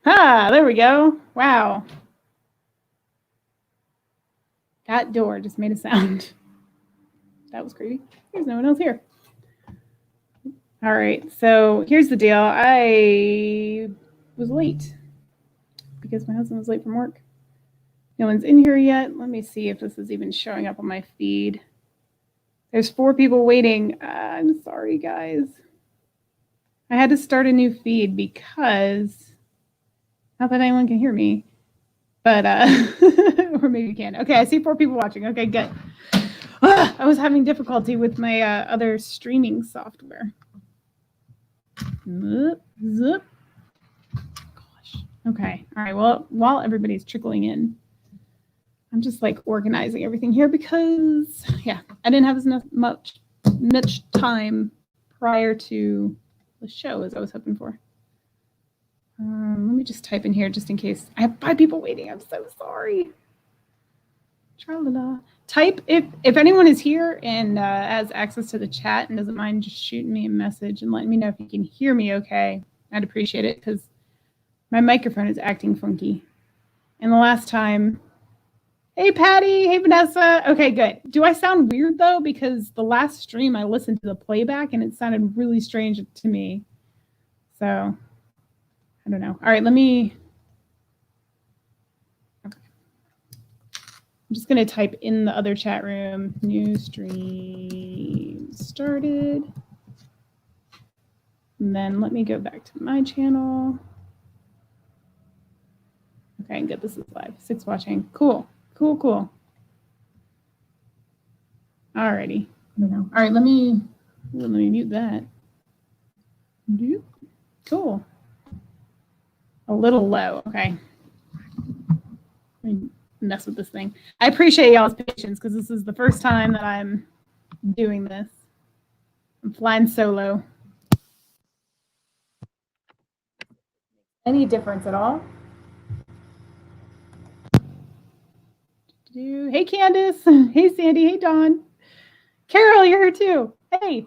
Ah, there we go. Wow. That door just made a sound. That was creepy. There's no one else here. All right, so here's the deal. I was late because my husband was late from work. No one's in here yet. Let me see if this is even showing up on my feed. There's 4 people waiting. I'm sorry, guys. I had to start a new feed because, not that anyone can hear me, but, or maybe you can. Okay, I see 4 people watching. Okay, good. I was having difficulty with my other streaming software. Zip. Gosh. Okay. All right. Well, while everybody's trickling in, I'm just like organizing everything here because, yeah, I didn't have as much time prior to the show as I was hoping for. Let me just type in here just in case. I have 5 people waiting. I'm so sorry. Tra-la-la. Type if anyone is here and has access to the chat and doesn't mind just shooting me a message and letting me know if you can hear me okay. I'd appreciate it because my microphone is acting funky. And the last time, hey Patty, hey Vanessa. Okay, good. Do I sound weird though? Because the last stream I listened to the playback and it sounded really strange to me. So I don't know. All right, let me. Okay. I'm just going to type in the other chat room, new stream started. And then let me go back to my channel. Okay, good. This is live. 6 watching. Cool. Cool. Alrighty. I don't know. All right, let me mute that. Cool. A little low. Okay. Let me mess with this thing. I appreciate y'all's patience because this is the first time that I'm doing this. I'm flying solo. Any difference at all? Hey, Candace. Hey, Sandy. Hey, Dawn. Carol, you're here too. Hey.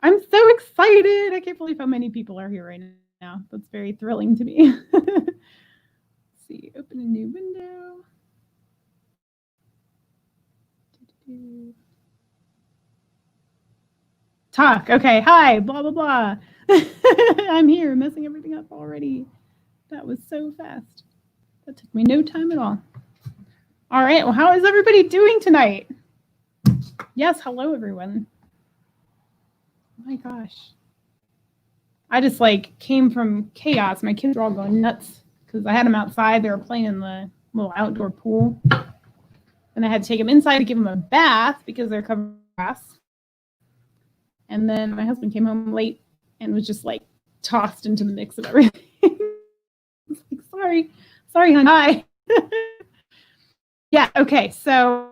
I'm so excited. I can't believe how many people are here right now. That's very thrilling to me. Let's see. Open a new window. Talk. Okay. Hi. Blah, blah, blah. I'm here messing everything up already. That was so fast. That took me no time at all. All right. Well, how is everybody doing tonight? Yes. Hello, everyone. Oh my gosh. I just like came from chaos. My kids were all going nuts because I had them outside. They were playing in the little outdoor pool. And I had to take them inside to give them a bath because they're covered in grass. And then my husband came home late and was just like tossed into the mix of everything. Like, sorry, honey. Hi. Yeah, okay. So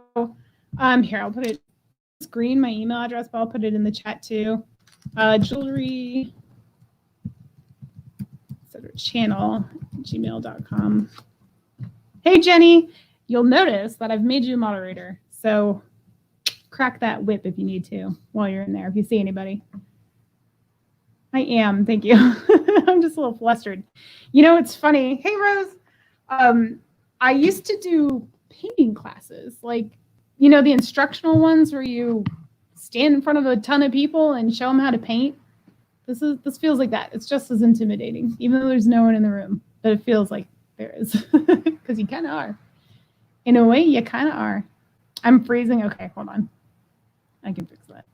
here, I'll put it on screen, my email address, but I'll put it in the chat too. Jewelry channel, gmail.com. Hey, Jenny, you'll notice that I've made you a moderator. So crack that whip if you need to while you're in there, if you see anybody. I am, thank you. I'm just a little flustered. You know, it's funny. Hey, Rose. I used to do painting classes, like, you know, the instructional ones where you stand in front of a ton of people and show them how to paint. This feels like that. It's just as intimidating, even though there's no one in the room, but it feels like there is, because you kind of are. In a way, you kind of are. I'm freezing. Okay, hold on. I can fix that.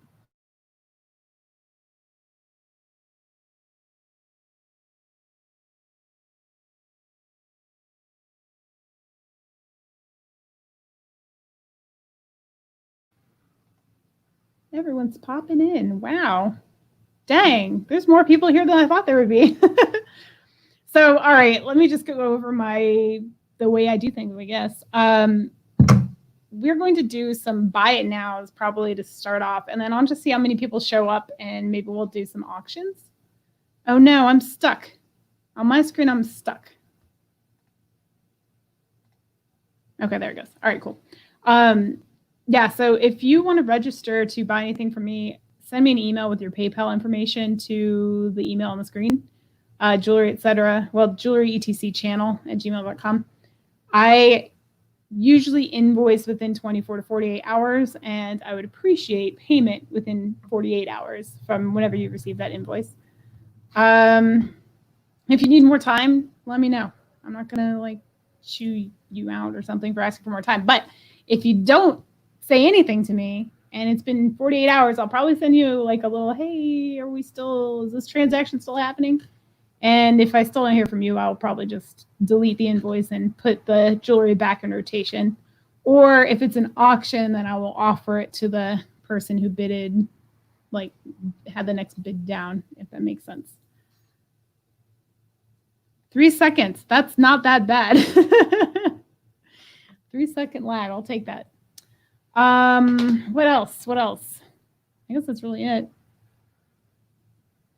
Everyone's popping in. Wow. Dang, there's more people here than I thought there would be. So, all right, let me just go over the way I do things, I guess. We're going to do some buy it nows probably to start off, and then I'll just see how many people show up, and maybe we'll do some auctions. Oh no, I'm stuck. On my screen, I'm stuck. Okay, there it goes. All right, cool. Yeah, so if you want to register to buy anything from me, send me an email with your PayPal information to the email on the screen. jewelry, etc. Well, jewelry etc channel at gmail.com. I usually invoice within 24 to 48 hours, and I would appreciate payment within 48 hours from whenever you receive that invoice. If you need more time, let me know. I'm not gonna like chew you out or something for asking for more time. But if you don't say anything to me and it's been 48 hours, I'll probably send you like a little, hey, is this transaction still happening? And if I still don't hear from you, I'll probably just delete the invoice and put the jewelry back in rotation. Or if it's an auction, then I will offer it to the person who bidded, like had the next bid down, if that makes sense. 3 seconds. That's not that bad. 3-second lag. I'll take that. What else? I guess that's really it.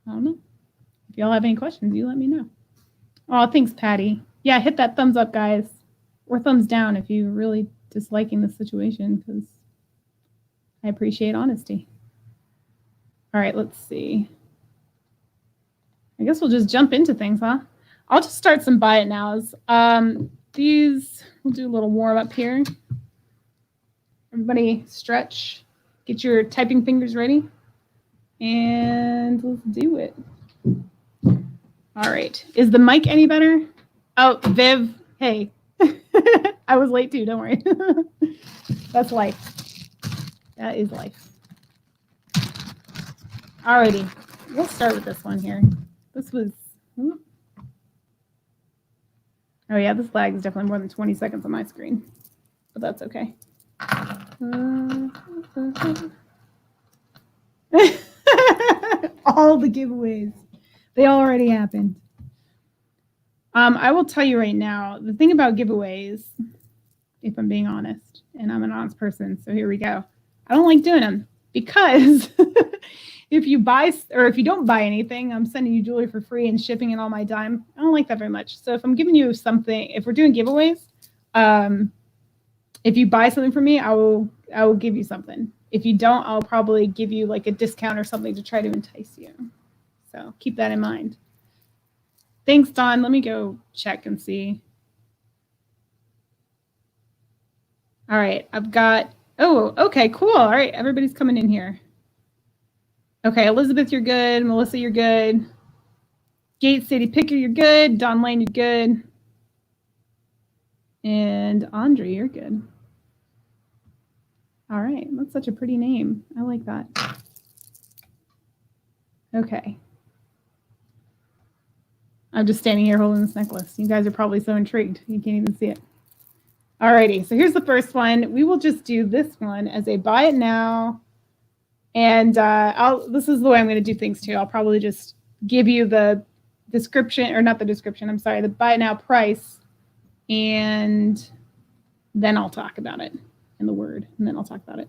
I don't know. If y'all have any questions, you let me know. Oh, thanks, Patty. Yeah, hit that thumbs up, guys. Or thumbs down if you're really disliking the situation, because I appreciate honesty. All right, let's see. I guess we'll just jump into things, huh? I'll just start some buy it nows. These, we'll do a little warm up here. Everybody stretch, get your typing fingers ready, and let's do it. All right, is the mic any better? Oh, Viv, hey. I was late too, don't worry. That's life. That is life. Alrighty, we'll start with this one here. This was, oh yeah, this lag is definitely more than 20 seconds on my screen, but that's okay. All the giveaways, they already happened. I will tell you right now, the thing about giveaways, if I'm being honest, and I'm an honest person, so here we go. I don't like doing them because if you buy or if you don't buy anything, I'm sending you jewelry for free and shipping it on my dime. I don't like that very much. So if I'm giving you something, if we're doing giveaways, if you buy something from me, I will give you something. If you don't, I'll probably give you like a discount or something to try to entice you. So keep that in mind. Thanks, Don. Let me go check and see. All right, I've got, oh, okay, cool. All right, everybody's coming in here. Okay, Elizabeth, you're good. Melissa, you're good. Gate City Picker, you're good. Don Lane, you're good. And Andre, you're good. All right, that's such a pretty name. I like that. Okay. I'm just standing here holding this necklace. You guys are probably so intrigued. You can't even see it. Alrighty, so here's the first one. We will just do this one as a buy it now. And this is the way I'm going to do things too. I'll probably just give you the description, or not the description, I'm sorry, the buy it now price. And then I'll talk about it in the word, and then I'll talk about it.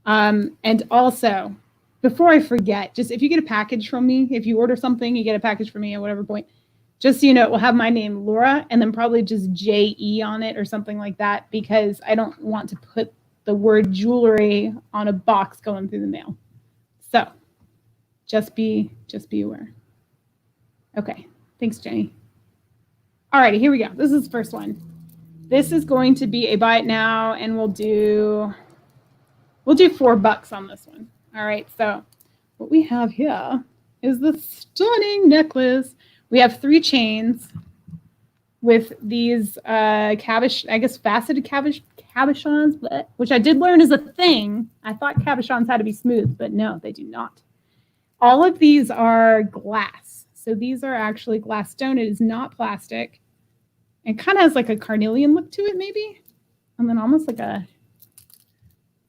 And also, before I forget, just if you get a package from me, if you order something, you get a package from me at whatever point, just so you know, it will have my name, Laura, and then probably just J-E on it or something like that, because I don't want to put the word jewelry on a box going through the mail. So just be aware. Okay, thanks, Jenny. Alrighty, here we go. This is the first one. This is going to be a buy it now, and we'll do $4 on this one. All right, so what we have here is the stunning necklace. We have 3 chains with these faceted cabochons, which I did learn is a thing. I thought cabochons had to be smooth, but no, they do not. All of these are glass. So these are actually glass stone. It is not plastic. It kind of has like a carnelian look to it, maybe. And then almost like a,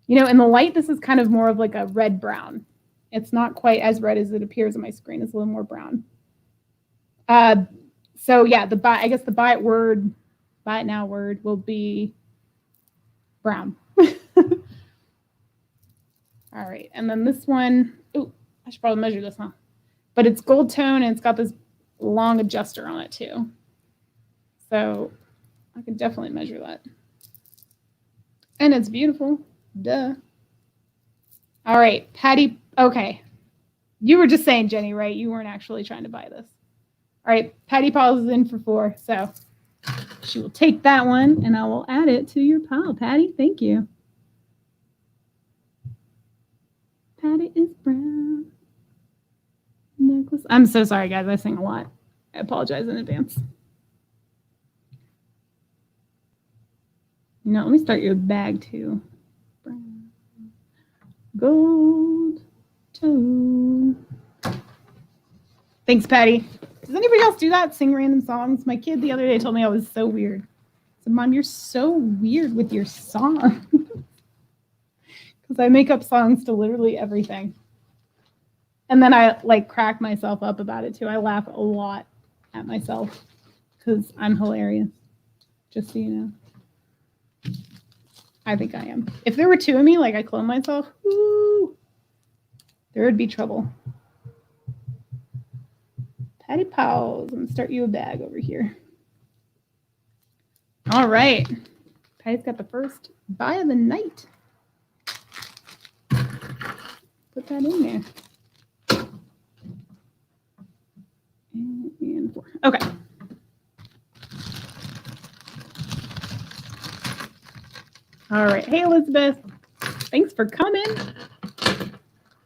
in the light, this is kind of more of like a red brown. It's not quite as red as it appears on my screen. It's a little more brown. So yeah, the buy it now word will be brown. All right, and then this one, oh, I should probably measure this, huh? But it's gold tone, and it's got this long adjuster on it too. So I can definitely measure that. And it's beautiful, duh. All right, Patty, okay. You were just saying, Jenny, right? You weren't actually trying to buy this. All right, Patty Paws is in for 4, so she will take that one, and I will add it to your pile. Patty, thank you. Patty is brown. Necklace. I'm so sorry, guys. I sing a lot. I apologize in advance. Now, let me start your bag, too. Brown. Gold toe. Thanks, Patty. Does anybody else do that? Sing random songs? My kid the other day told me I was so weird. I said, Mom, you're so weird with your song. Because I make up songs to literally everything. And then I like crack myself up about it too. I laugh a lot at myself because I'm hilarious. Just so you know. I think I am. If there were 2 of me, like I clone myself, woo, there would be trouble. Patty Paws. I'm going to start you a bag over here. All right. Patty's got the first buy of the night. Put that in there. And 4. Okay. All right. Hey, Elizabeth. Thanks for coming.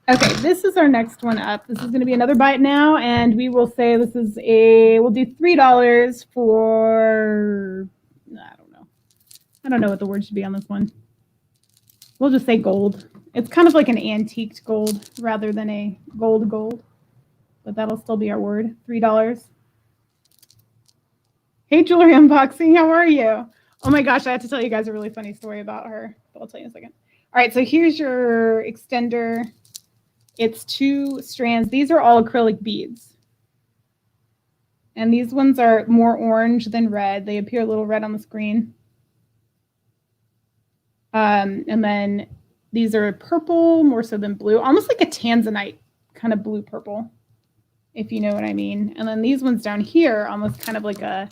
Okay, this is our next one up. This is going to be another bite now, and we will say this is we'll do $3 for, I don't know. I don't know what the word should be on this one. We'll just say gold. It's kind of like an antiqued gold rather than a gold, but that'll still be our word. $3. Hey, jewelry unboxing, how are you? Oh my gosh, I have to tell you guys a really funny story about her, but I'll tell you in a second. All right, so here's your extender. It's 2 strands. These are all acrylic beads. And these ones are more orange than red. They appear a little red on the screen. And then these are purple, more so than blue, almost like a tanzanite kind of blue purple, if you know what I mean. And then these ones down here, almost kind of like a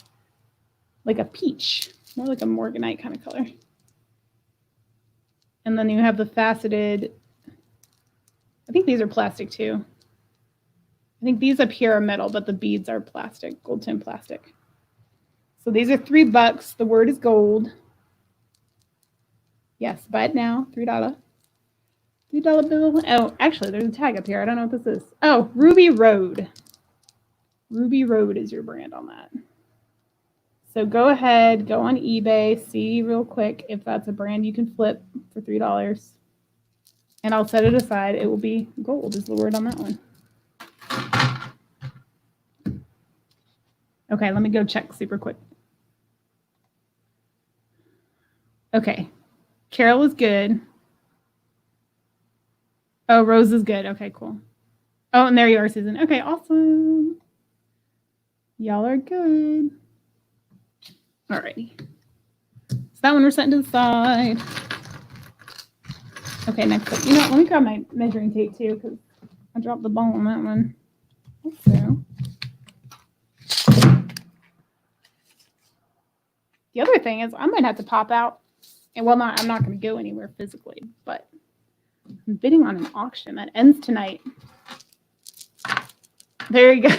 peach, more like a morganite kind of color. And then you have the faceted, I think these are plastic too. I think these up here are metal, but the beads are plastic, gold tin plastic. So these are $3. The word is gold. Yes, buy it now, $3. $3 bill. Oh, actually, there's a tag up here. I don't know what this is. Oh, Ruby Road. Ruby Road is your brand on that. So go ahead, go on eBay, see real quick if that's a brand you can flip for $3. And I'll set it aside. It will be gold is the word on that one. Okay, let me go check super quick. Okay. Carol is good. Oh, Rose is good. Okay, cool. Oh, and there you are, Susan. Okay, awesome. Y'all are good. Alrighty. So that one we're setting to the side. Okay, next up. You know what? Let me grab my measuring tape too, because I dropped the ball on that one. Also, the other thing is I might have to pop out. And well, I'm not going to go anywhere physically, but I'm bidding on an auction that ends tonight. There you go.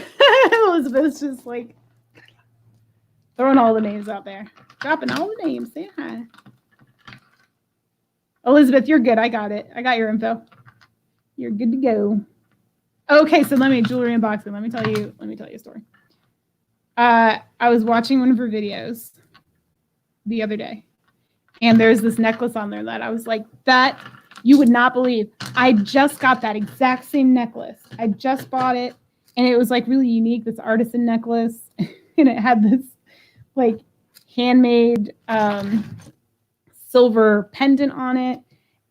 Elizabeth's just like throwing all the names out there. Dropping all the names. Say hi. Elizabeth, you're good. I got it. I got your info. You're good to go. Okay, so jewelry unboxing. Let me tell you a story. I was watching one of her videos the other day, and there's this necklace on there that I was like, that you would not believe. I just got that exact same necklace. I just bought it, and it was like really unique, this artisan necklace, and it had this like handmade silver pendant on it,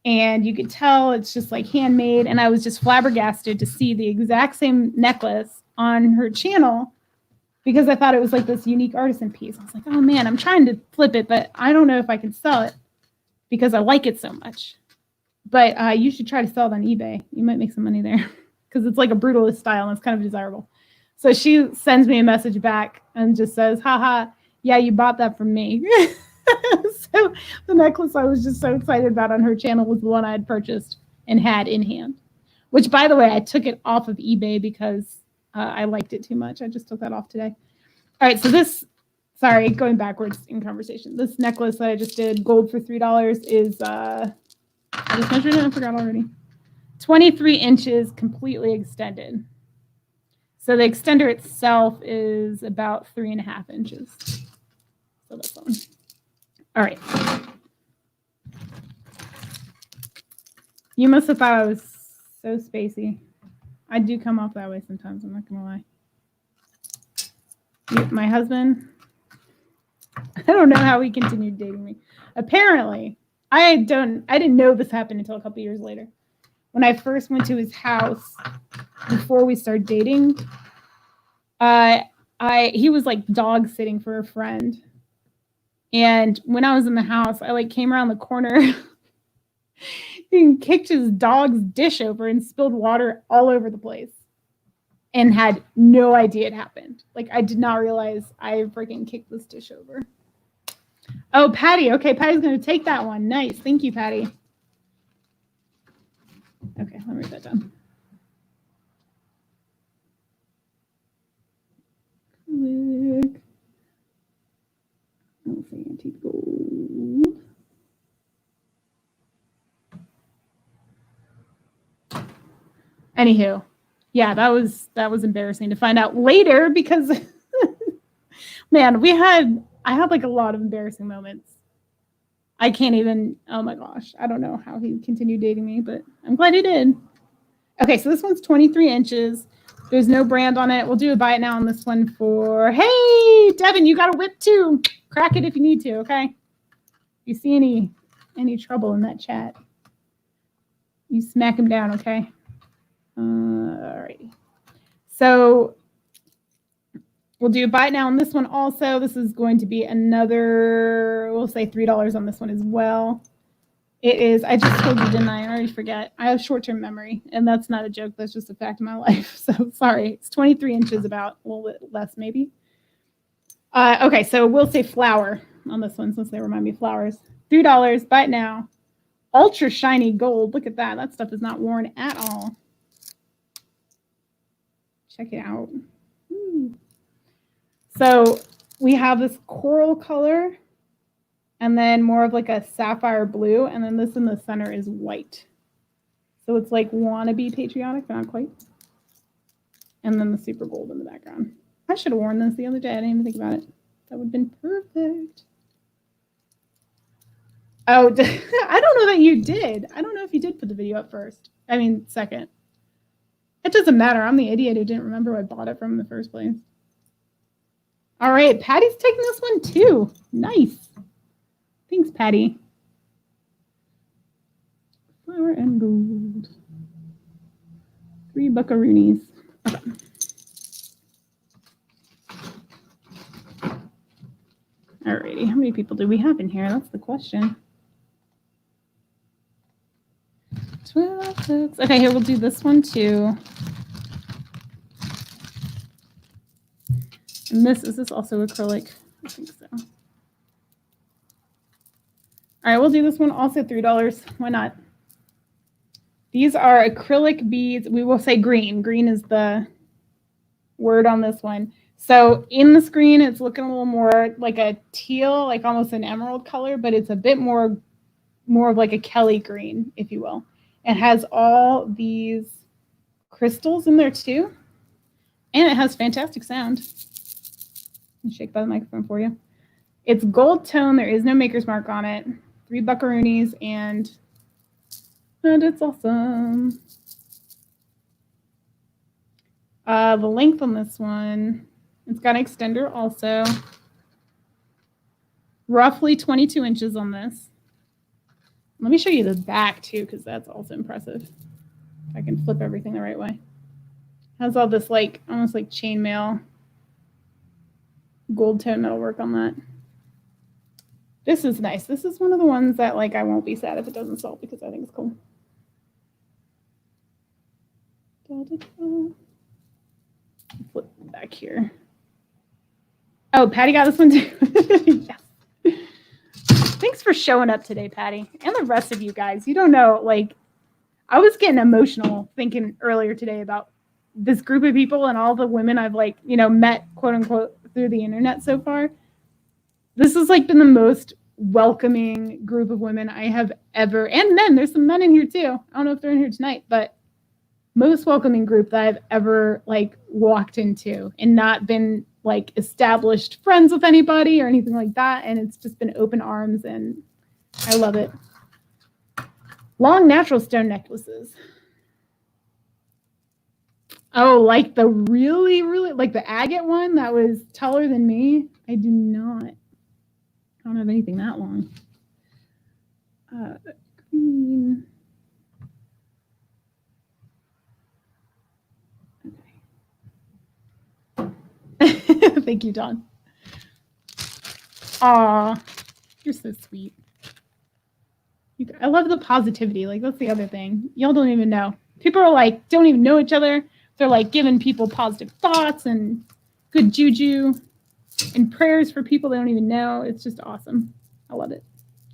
and you could tell it's just like handmade, and I was just flabbergasted to see the exact same necklace on her channel because I thought it was like this unique artisan piece. I was like, oh man, I'm trying to flip it, but I don't know if I can sell it because I like it so much. But you should try to sell it on eBay. You might make some money there because it's like a brutalist style and it's kind of desirable. So she sends me a message back and just says, haha, yeah, you bought that from me. So the necklace I was just so excited about on her channel was the one I had purchased and had in hand, which, by the way, I took it off of eBay because I liked it too much. I just took that off today. All right, so this, sorry, going backwards in conversation. This necklace that I just did, gold for $3, is, I just measured it, I forgot already. 23 inches completely extended. So the extender itself is about 3.5 inches. So that's one. All right. You must have thought I was so spacey. I do come off that way sometimes, I'm not gonna lie. My husband, I don't know how he continued dating me. Apparently, I didn't know this happened until a couple years later. When I first went to his house before we started dating, he was like dog sitting for a friend. And when I was in the house, I like came around the corner and kicked his dog's dish over and spilled water all over the place. And had no idea it happened. Like, I did not realize I freaking kicked this dish over. Oh, Patty. Okay, Patty's going to take that one. Nice. Thank you, Patty. Okay, let me write that down. Click. Let's see, antique gold. Anywho. Yeah, that was embarrassing to find out later because, man, I had like a lot of embarrassing moments. I can't even, oh my gosh, I don't know how he continued dating me, but I'm glad he did. Okay, so this one's 23 inches. There's no brand on it. We'll do a buy it now on this one for, hey, Devin, you got a whip too. Crack it if you need to, okay? If you see any trouble in that chat, you smack him down, okay? Alrighty. So we'll do a buy it now on this one also. This is going to be another, we'll say $3 on this one as well. It is, I just told you, didn't I? I already forget. I have short-term memory, and that's not a joke. That's just a fact of my life. So sorry. It's 23 inches, about a little bit less maybe. Okay, so we'll say flower on this one since they remind me of flowers. $3, buy it now. Ultra shiny gold. Look at that. That stuff is not worn at all. Check it out. So we have this coral color and then more of like a sapphire blue. And then this in the center is white. So it's like wannabe patriotic, but not quite. And then the super gold in the background. I should have worn this the other day. I didn't even think about it. That would have been perfect. Oh, I don't know that you did. I don't know if you did put the video up first. I mean, second. It doesn't matter. I'm the idiot who didn't remember who I bought it from in the first place. All right. Patty's taking this one too. Nice. Thanks, Patty. Flower and gold. 3 buckaroonies. Okay. Alrighty. How many people do we have in here? That's the question. 12. Okay, here we'll do this one too. And is this also acrylic? I think so. All right, we'll do this one also $3. Why not? These are acrylic beads. We will say green. Green is the word on this one. So in the screen, it's looking a little more like a teal, like almost an emerald color, but it's a bit more of like a Kelly green, if you will. It has all these crystals in there too. And it has fantastic sound. I'll shake by the microphone for you. It's gold tone. There is no maker's mark on it. 3 buckaroonies and it's awesome. The length on this one, it's got an extender also. Roughly 22 inches on this. Let me show you the back too, because that's also impressive. If I can flip everything the right way. Has all this like almost like chainmail gold tone metal work on that. This is nice. This is one of the ones that like I won't be sad if it doesn't sell because I think it's cool. Flip back here. Oh, Patty got this one too. Yes. Thanks for showing up today, Patty, and the rest of you guys. You don't know, like, I was getting emotional thinking earlier today about this group of people and all the women I've like, met quote unquote through the internet so far, this has like been the most welcoming group of women I have ever, and men, there's some men in here too. I don't know if they're in here tonight, but most welcoming group that I've ever like walked into and not been like established friends with anybody or anything like that. And it's just been open arms and I love it. Long natural stone necklaces. Oh, like the really, really, like the agate one that was taller than me? I do not. I don't have anything that long. Green. Okay. Thank you, Don. Aw, you're so sweet. I love the positivity. Like, that's the other thing. Y'all don't even know. People are like, don't even know each other. They're like giving people positive thoughts and good juju and prayers for people they don't even know. It's just awesome. I love it.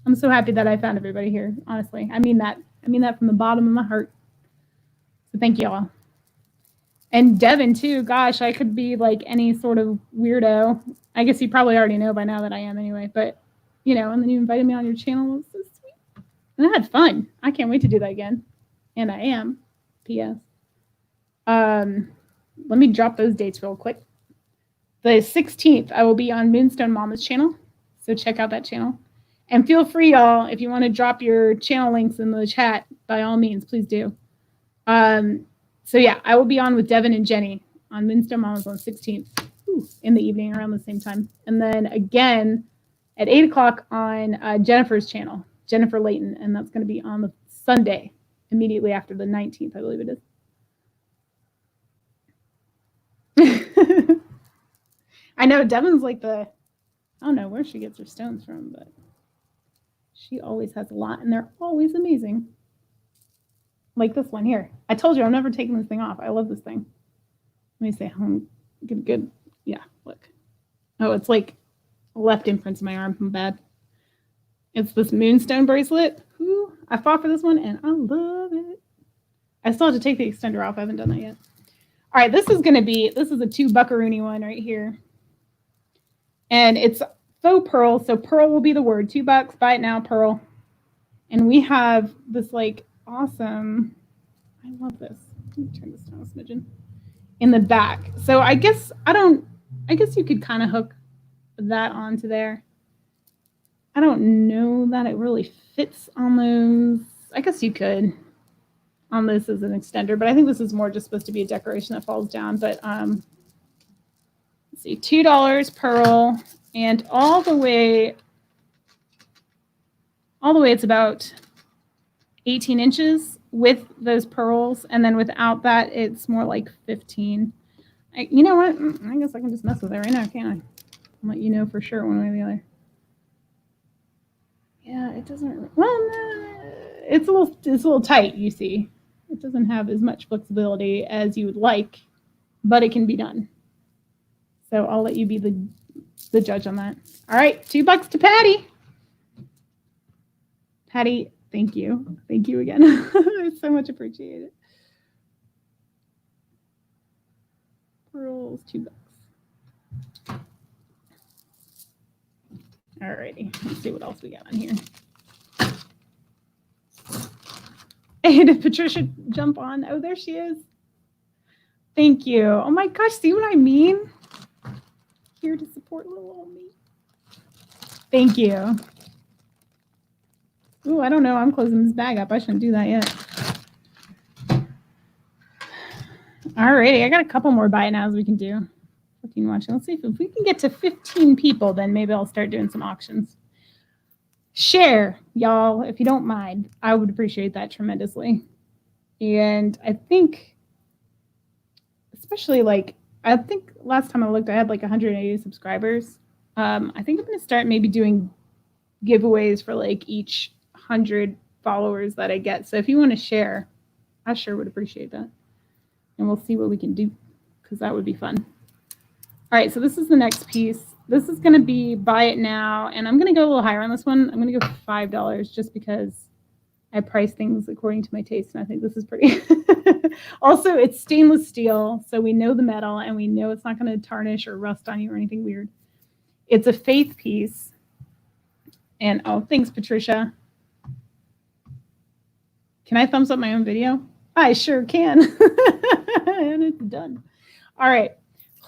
I'm so happy that I found everybody here, honestly. I mean that. I mean that from the bottom of my heart. So thank you all. And Devin, too. Gosh, I could be like any sort of weirdo. I guess you probably already know by now that I am anyway. But, and then you invited me on your channel. It was so sweet. And I had fun. I can't wait to do that again. And I am. P.S. Let me drop those dates real quick. The 16th, I will be on Moonstone Mama's channel. So check out that channel. And feel free, y'all, if you want to drop your channel links in the chat, by all means, please do. So yeah, I will be on with Devin and Jenny on Moonstone Mamas on the 16th in the evening around the same time. And then again at 8 o'clock on Jennifer's channel, Jennifer Layton. And that's going to be on the Sunday immediately after the 19th, I believe it is. I know Devin's like I don't know where she gets her stones from, but she always has a lot and they're always amazing. Like this one here. I told you I'm never taking this thing off. I love this thing. Let me say, good. Yeah, look. Oh, it's like left imprints in my arm. I'm bad. It's this moonstone bracelet. Ooh, I fought for this one and I love it. I still have to take the extender off. I haven't done that yet. All right, this is a $2 buckaroony one right here. And it's faux pearl. So pearl will be the word. $2. Buy it now, pearl. And we have this like awesome, I love this. Let me turn this down a smidgen. In the back. So I guess you could kind of hook that onto there. I don't know that it really fits on those. I guess you could on this as an extender, but I think this is more just supposed to be a decoration that falls down. But let's see, $2 pearl, and all the way it's about 18 inches with those pearls, and then without that it's more like 15. You know what? I guess I can just mess with it right now, can't I? I'll let you know for sure one way or the other. Yeah, it doesn't. Well, it's a little tight. You see, it doesn't have as much flexibility as you would like, but it can be done. So I'll let you be the judge on that. All right, $2 to Patty. Patty, thank you. Thank you again. I so much appreciate it. Pearls, $2. All righty, let's see what else we got on here. Hey, did Patricia jump on? Oh, there she is. Thank you. Oh my gosh, see what I mean? Here to support little old me. Thank you. Ooh, I don't know. I'm closing this bag up. I shouldn't do that yet. All righty, I got a couple more buy nows we can do. 15 watching. Let's see if we can get to 15 people, then maybe I'll start doing some auctions. Share, y'all, if you don't mind. I would appreciate that tremendously. And I think, especially I think last time I looked, I had like 180 subscribers. I think I'm going to start maybe doing giveaways for like each 100 followers that I get. So if you want to share, I sure would appreciate that. And we'll see what we can do, because that would be fun. All right, so this is the next piece. This is going to be buy it now, and I'm going to go a little higher on this one. I'm going to go $5 just because I price things according to my taste, and I think this is pretty. Also, it's stainless steel, so we know the metal, and we know it's not going to tarnish or rust on you or anything weird. It's a faith piece. And oh, thanks, Patricia. Can I thumbs up my own video? I sure can. And it's done. All right.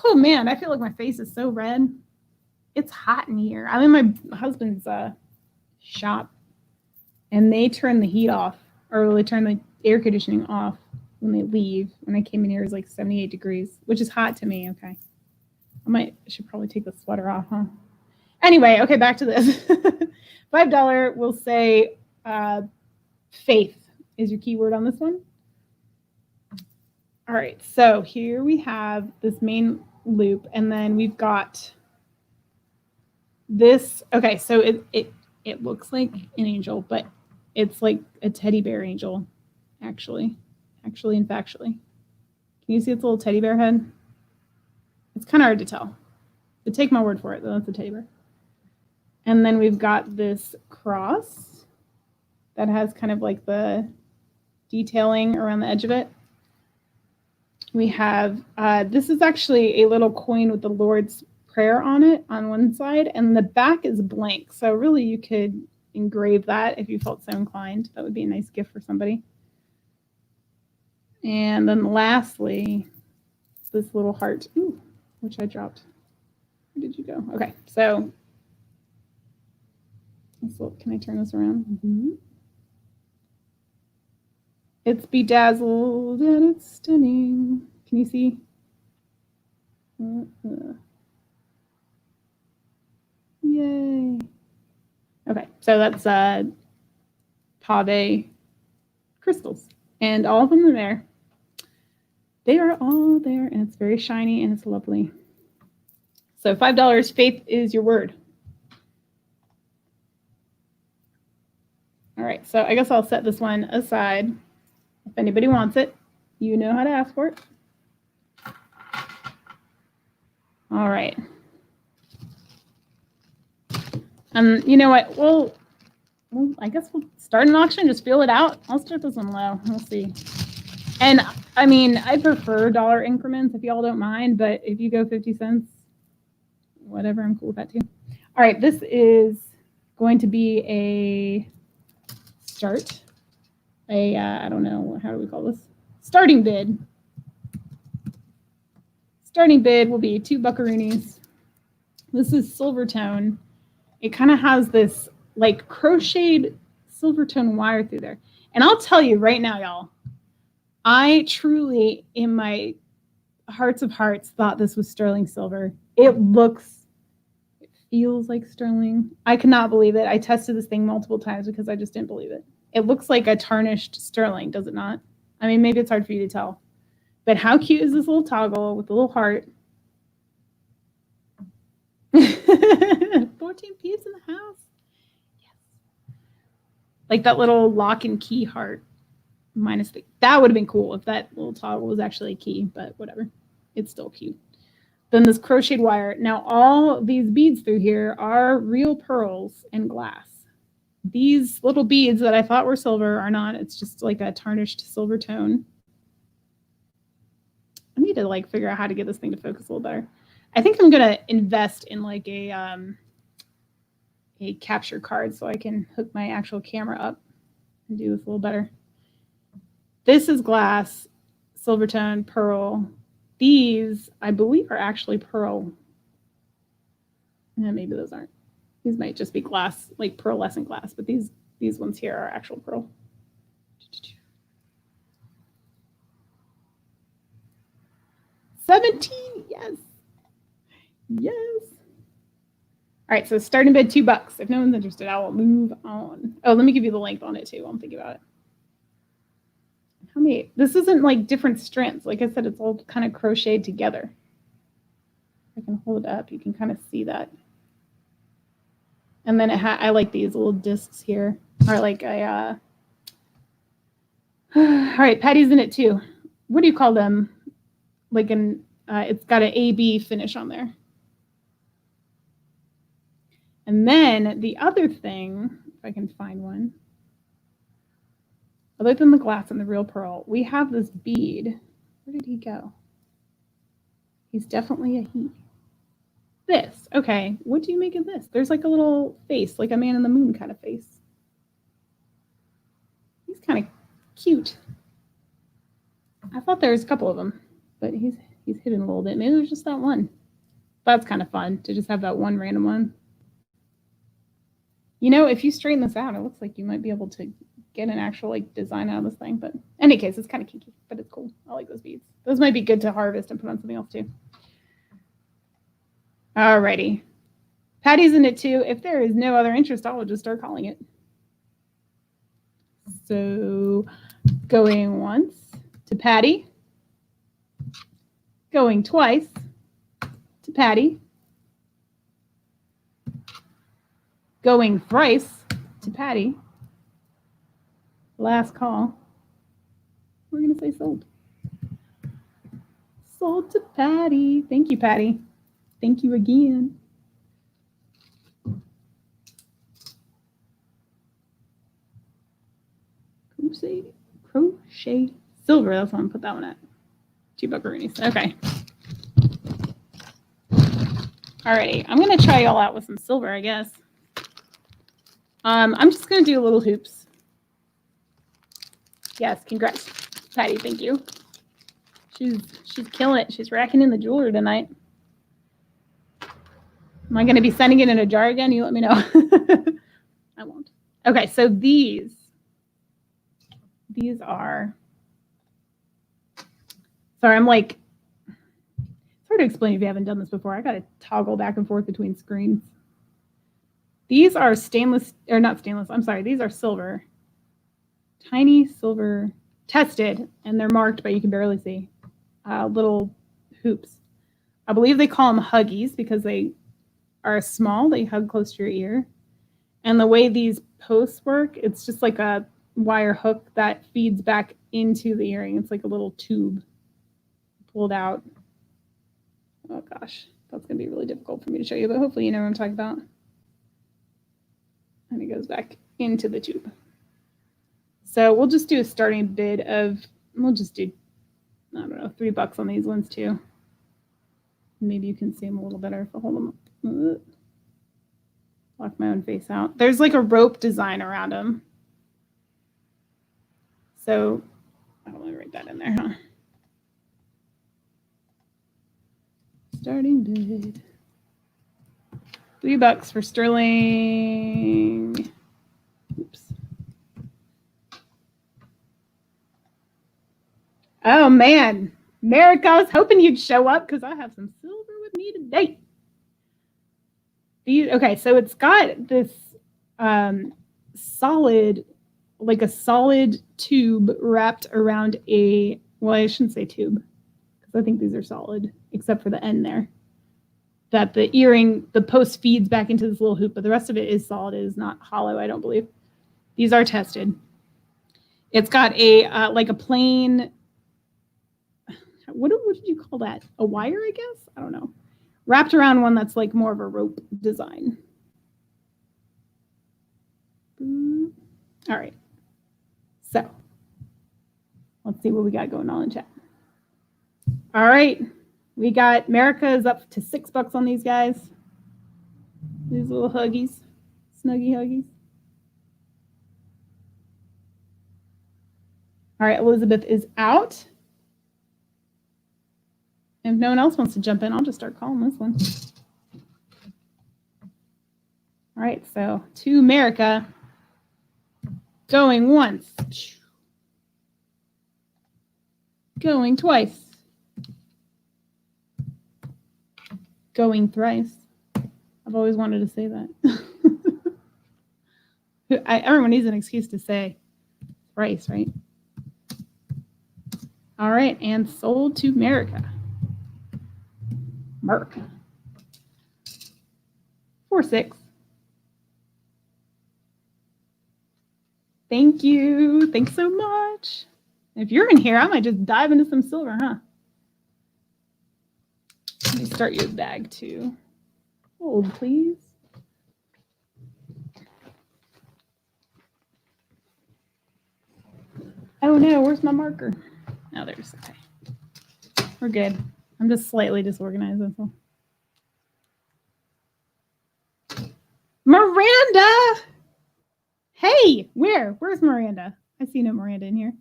Oh, man, I feel like my face is so red. It's hot in here. I'm in my husband's shop, and they turn the heat off, or they turn the air conditioning off when they leave. When I came in here, it was like 78 degrees, which is hot to me. Okay. I should probably take the sweater off, huh? Anyway, okay, back to this. $5, we'll say faith is your keyword on this one. All right, so here we have this main loop, and then we've got this. Okay, so it looks like an angel, but it's like a teddy bear angel, actually and factually. Can you see its little teddy bear head? It's kind of hard to tell, but take my word for it, though, that's a teddy bear. And then we've got this cross that has kind of like the detailing around the edge of it. We have, this is actually a little coin with the Lord's Prayer on it on one side, and the back is blank. So really you could engrave that if you felt so inclined. That would be a nice gift for somebody. And then lastly, this little heart, which I dropped. Where did you go? Okay, so let's look. Can I turn this around? Mm-hmm. It's bedazzled and it's stunning. Can you see? Yay. Okay, so that's Pave crystals, and all of them are there. They are all there, and it's very shiny and it's lovely. So $5, faith is your word. All right, so I guess I'll set this one aside. If anybody wants it, you know how to ask for it. All right. You know what? Well, I guess we'll start an auction, just feel it out. I'll start this one low. We'll see. And I mean, I prefer dollar increments if y'all don't mind, but if you go 50 cents, whatever, I'm cool with that too. All right, this is going to be a start. I don't know, how do we call this? Starting bid. Starting bid will be 2 buckaroonies. This is silver tone. It kind of has this like crocheted silver tone wire through there. And I'll tell you right now, y'all, I truly, in my hearts of hearts, thought this was sterling silver. It feels like sterling. I cannot believe it. I tested this thing multiple times because I just didn't believe it. It looks like a tarnished sterling, does it not? I mean, maybe it's hard for you to tell. But how cute is this little toggle with the little heart? 14 peeps in the house. Yes. Like that little lock and key heart. Minus that would have been cool if that little toggle was actually a key, but whatever. It's still cute. Then this crocheted wire. Now all these beads through here are real pearls and glass. These little beads that I thought were silver are not. It's just like a tarnished silver tone. I need to like figure out how to get this thing to focus a little better. I think I'm gonna invest in like a capture card so I can hook my actual camera up and do this a little better. This is glass, silver tone, pearl. These, I believe, are actually pearl. And maybe those aren't. These might just be glass, like pearlescent glass, but these ones here are actual pearl. $17, yes. Yes. All right, so starting bid $2. If no one's interested, I will move on. Oh, let me give you the length on it too. I'm thinking about it. How many? This isn't like different strands. Like I said, it's all kind of crocheted together. If I can hold it up, you can kind of see that. And then I like these little discs here, or like a. All right, Patty's in it too. What do you call them? Like it's got an AB finish on there. And then the other thing, if I can find one, Other than the glass and the real pearl, we have this bead. Where did he go? He's definitely a he. This. Okay. What do you make of this? There's like a little face, like a man in the moon kind of face. He's kind of cute. I thought there was a couple of them, but he's hidden a little bit. Maybe there's just that one. That's kind of fun to just have that one random one. You know, if you straighten this out, it looks like you might be able to get an actual like design out of this thing. But in any case, it's kind of kinky, but it's cool. I like those beads. Those might be good to harvest and put on something else too. Alrighty. Patty's in it too. If there is no other interest, I will just start calling it. So going once to Patty. Going twice to Patty. Going thrice to Patty. Last call. We're going to say sold. Sold to Patty. Thank you, Patty. Thank you again. Crochet silver. That's what I'm going to put that one at. 2 buckaroonies. Okay. Alrighty. I'm going to try y'all out with some silver, I guess. I'm just going to do little hoops. Yes, congrats, Patty. Thank you. She's killing it. She's racking in the jewelry tonight. Am I going to be sending it in a jar again? You let me know. I won't. Okay, so these are. Sorry, I'm like. It's hard to explain if you haven't done this before. I got to toggle back and forth between screens. These are stainless, or not stainless. I'm sorry. These are silver. Tiny silver, tested, and they're marked, but you can barely see. Little hoops. I believe they call them huggies because they are small. They hug close to your ear. And the way these posts work, it's just like a wire hook that feeds back into the earring. It's like a little tube pulled out. Oh gosh, that's going to be really difficult for me to show you, but hopefully you know what I'm talking about. And it goes back into the tube. So we'll just do a starting bid of, we'll just do, I don't know, $3 on these ones too. Maybe you can see them a little better if I hold them up. Block my own face out. There's like a rope design around them. So, I don't want to write that in there, huh? Starting bid. $3 for sterling. Oops. Oh man, Merrick, I was hoping you'd show up because I have some silver with me today. Okay, so it's got this solid, like a solid tube wrapped around a, well, I shouldn't say tube because I think these are solid except for the end there. That the earring, the post feeds back into this little hoop, but the rest of it is solid. It is not hollow, I don't believe. These are tested. It's got a, like a plain, what did you call that? A wire, I guess? I don't know. Wrapped around one that's like more of a rope design. All right. So let's see what we got going on in chat. All right. We got America is up to $6 on these guys. These little huggies. Snuggy huggies. All right. Elizabeth is out. If no one else wants to jump in, I'll just start calling this one. All right, so to America, going once, going twice, going thrice. I've always wanted to say that. Everyone needs an excuse to say thrice, right? All right, and sold to America. Merc. 4-6. Thank you. Thanks so much. If you're in here, I might just dive into some silver, huh? Let me start your bag too. Hold, please. Oh no, where's my marker? Oh, there's, okay. We're good. I'm just slightly disorganized, that's all. Miranda! Hey, where? Where's Miranda? I see no Miranda in here.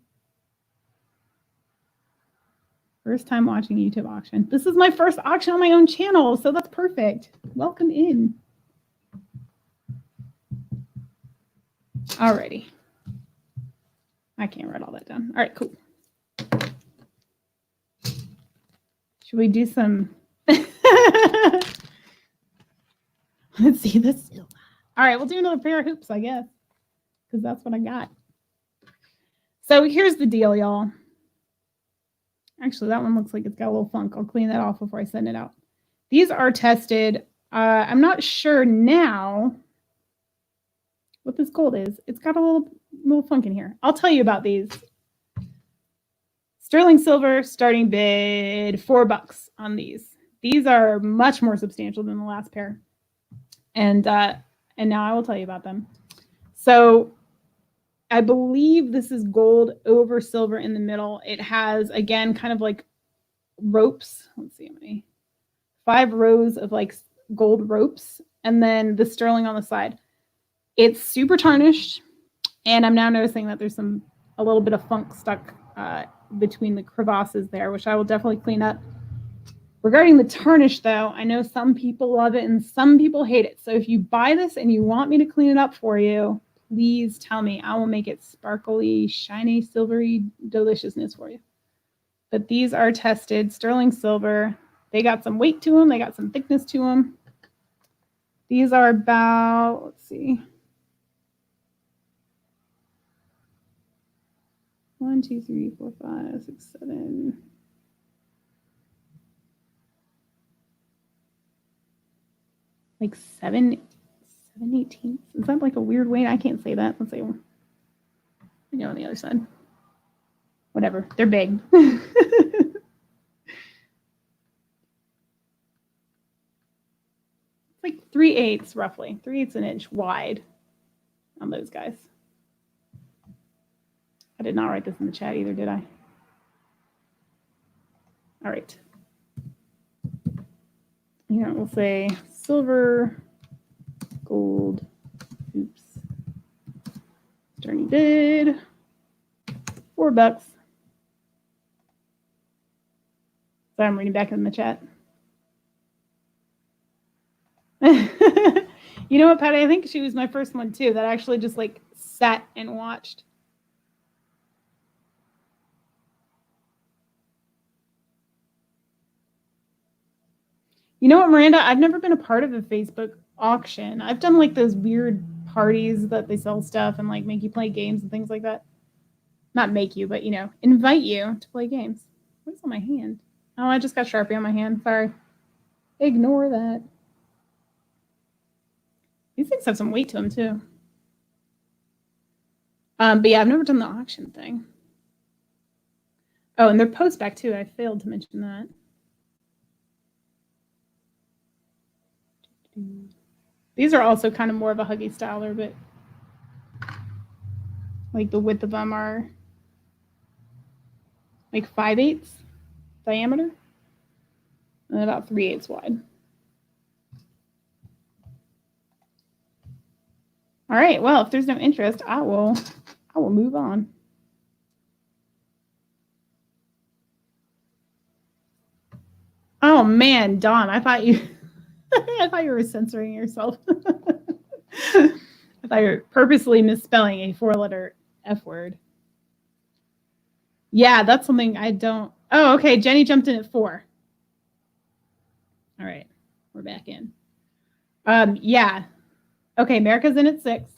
First time watching YouTube auction. This is my first auction on my own channel, so that's perfect. Welcome in. Alrighty. I can't write all that down. All right, cool. Should we do some? Let's see this. All right, we'll do another pair of hoops, I guess, because that's what I got. So here's the deal, y'all. Actually, that one looks like it's got a little funk. I'll clean that off before I send it out. These are tested. I'm not sure now what this gold is. It's got a little funk in here. I'll tell you about these. Sterling silver, starting bid, $4 on these. These are much more substantial than the last pair. And now I will tell you about them. So I believe this is gold over silver in the middle. It has, again, kind of like ropes. Let's see how many. 5 rows of like gold ropes, and then the sterling on the side. It's super tarnished, and I'm now noticing that there's a little bit of funk stuck between the crevasses there, which I will definitely clean up. Regarding the tarnish, though, I know some people love it and some people hate it. So if you buy this and you want me to clean it up for you, please tell me. I will make it sparkly, shiny, silvery deliciousness for you. But these are tested sterling silver. They got some weight to them. They got some thickness to them. These are about, let's see, 1, 2, 3, 4, 5, 6, 7. Like 7/18. Is that like a weird weight? I can't say that. Let's see. You know, on the other side. Whatever. They're big. It's like 3/8 roughly. 3/8 an inch wide on those guys. I did not write this in the chat either, did I? All right. Here we'll say silver, gold, oops. Starting bid, $4. So I'm reading back in the chat. You know what, Patty? I think she was my first one too that actually just like sat and watched. You know what, Miranda? I've never been a part of a Facebook auction. I've done like those weird parties that they sell stuff and like make you play games and things like that. Not make you, but, you know, invite you to play games. What's on my hand? Oh, I just got Sharpie on my hand. Sorry. Ignore that. These things have some weight to them, too. But yeah, I've never done the auction thing. Oh, and they're post back, too. I failed to mention that. These are also kind of more of a Huggy styler, but like the width of them are like 5/8 diameter and about 3/8 wide. All right, well, if there's no interest, I will move on. Oh man, Dawn, I thought you were censoring yourself. I thought you were purposely misspelling a 4-letter F word. Yeah, that's something I don't. Oh, okay. Jenny jumped in at 4. All right, we're back in. Yeah. Okay, America's in at 6.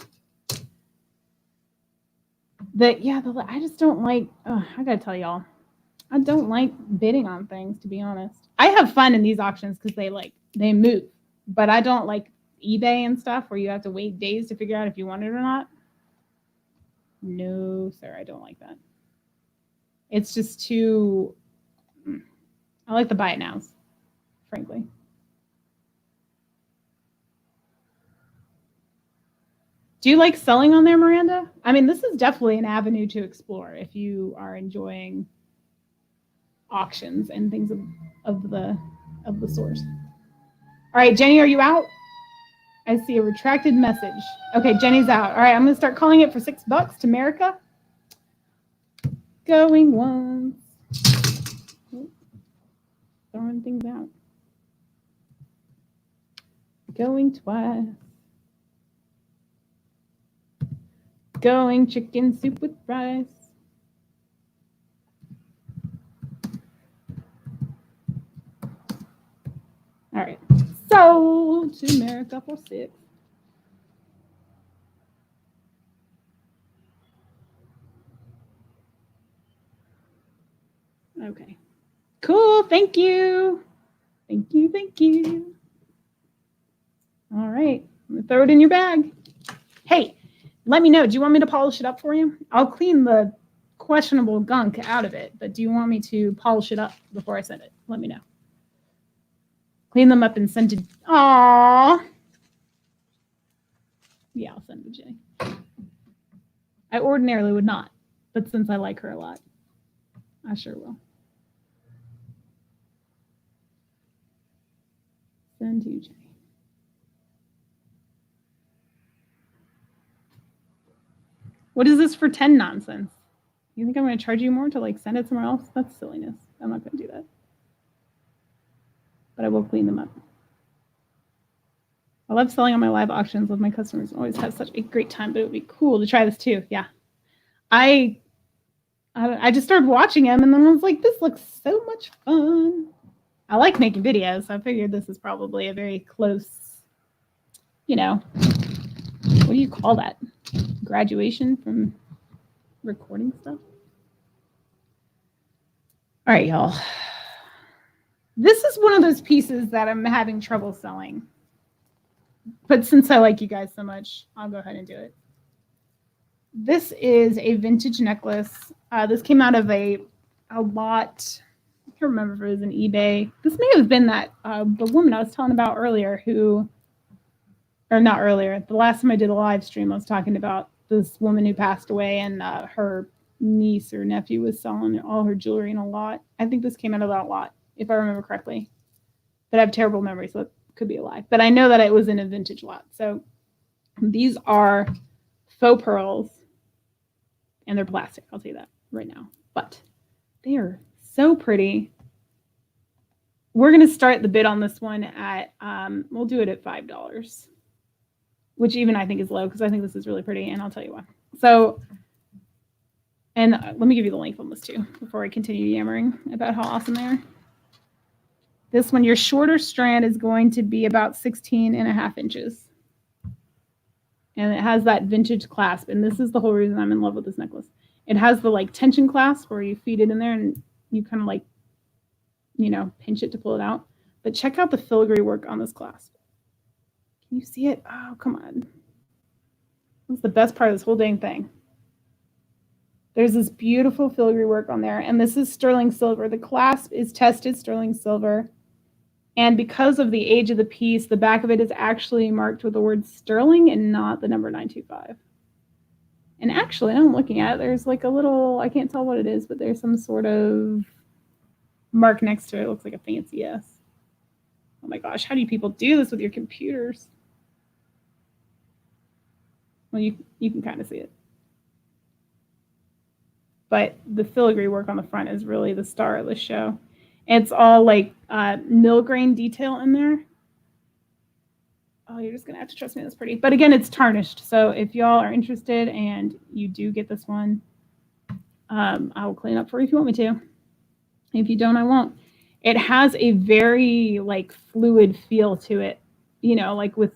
I just don't like. I gotta tell y'all, I don't like bidding on things, to be honest. I have fun in these auctions because they move, but I don't like eBay and stuff where you have to wait days to figure out if you want it or not. No, sir, I don't like that. It's just too. I like the buy it nows, frankly. Do you like selling on there, Miranda? I mean, this is definitely an avenue to explore if you are enjoying auctions and things of the source. All right, Jenny, are you out? I see a retracted message. Okay, Jenny's out. All right, I'm gonna start calling it for $6 to America. Going once. Throwing things out. Going twice. Going chicken soup with rice. All right, sold to America for $6. Okay, cool. Thank you. Thank you. Thank you. All right, I'm gonna throw it in your bag. Hey, let me know. Do you want me to polish it up for you? I'll clean the questionable gunk out of it, but do you want me to polish it up before I send it? Let me know. Clean them up and send it. Aww. Yeah, I'll send it to Jenny. I ordinarily would not, but since I like her a lot, I sure will. Send to you, Jenny. What is this for 10 nonsense? You think I'm going to charge you more to like send it somewhere else? That's silliness. I'm not going to do that. But I will clean them up. I love selling on my live auctions with my customers. I always have such a great time, but it would be cool to try this too. Yeah. I just started watching them and then I was like, this looks so much fun. I like making videos, so I figured this is probably a very close, you know, what do you call that? Graduation from recording stuff? All right, y'all. This is one of those pieces that I'm having trouble selling. But since I like you guys so much, I'll go ahead and do it. This is a vintage necklace. This came out of a lot. I can't remember if it was an eBay. This may have been that the woman I was telling about earlier who, or not earlier, the last time I did a live stream, I was talking about this woman who passed away and her niece or nephew was selling all her jewelry in a lot. I think this came out of that lot, if I remember correctly. But I have terrible memory, so it could be a lie. But I know that it was in a vintage lot. So these are faux pearls, and they're plastic. I'll tell you that right now. But they are so pretty. We're going to start the bid on this one at, we'll do it at $5, which even I think is low because I think this is really pretty, and I'll tell you why. So, and let me give you the link on this too before I continue yammering about how awesome they are. This one, your shorter strand is going to be about 16.5 inches. And it has that vintage clasp. And this is the whole reason I'm in love with this necklace. It has the like tension clasp where you feed it in there and you kind of like, you know, pinch it to pull it out. But check out the filigree work on this clasp. Can you see it? Oh, come on. That's the best part of this whole dang thing. There's this beautiful filigree work on there. And this is sterling silver. The clasp is tested sterling silver. And because of the age of the piece, the back of it is actually marked with the word sterling and not the number 925. And actually, I'm looking at it, there's like a little, I can't tell what it is, but there's some sort of mark next to it. It looks like a fancy S. Oh my gosh, how do you people do this with your computers? Well, you can kind of see it. But the filigree work on the front is really the star of the show. It's all like mill grain detail in there. Oh, you're just going to have to trust me. That's pretty. But again, it's tarnished. So if y'all are interested and you do get this one, I will clean up for you if you want me to. If you don't, I won't. It has a very like fluid feel to it. You know, like with,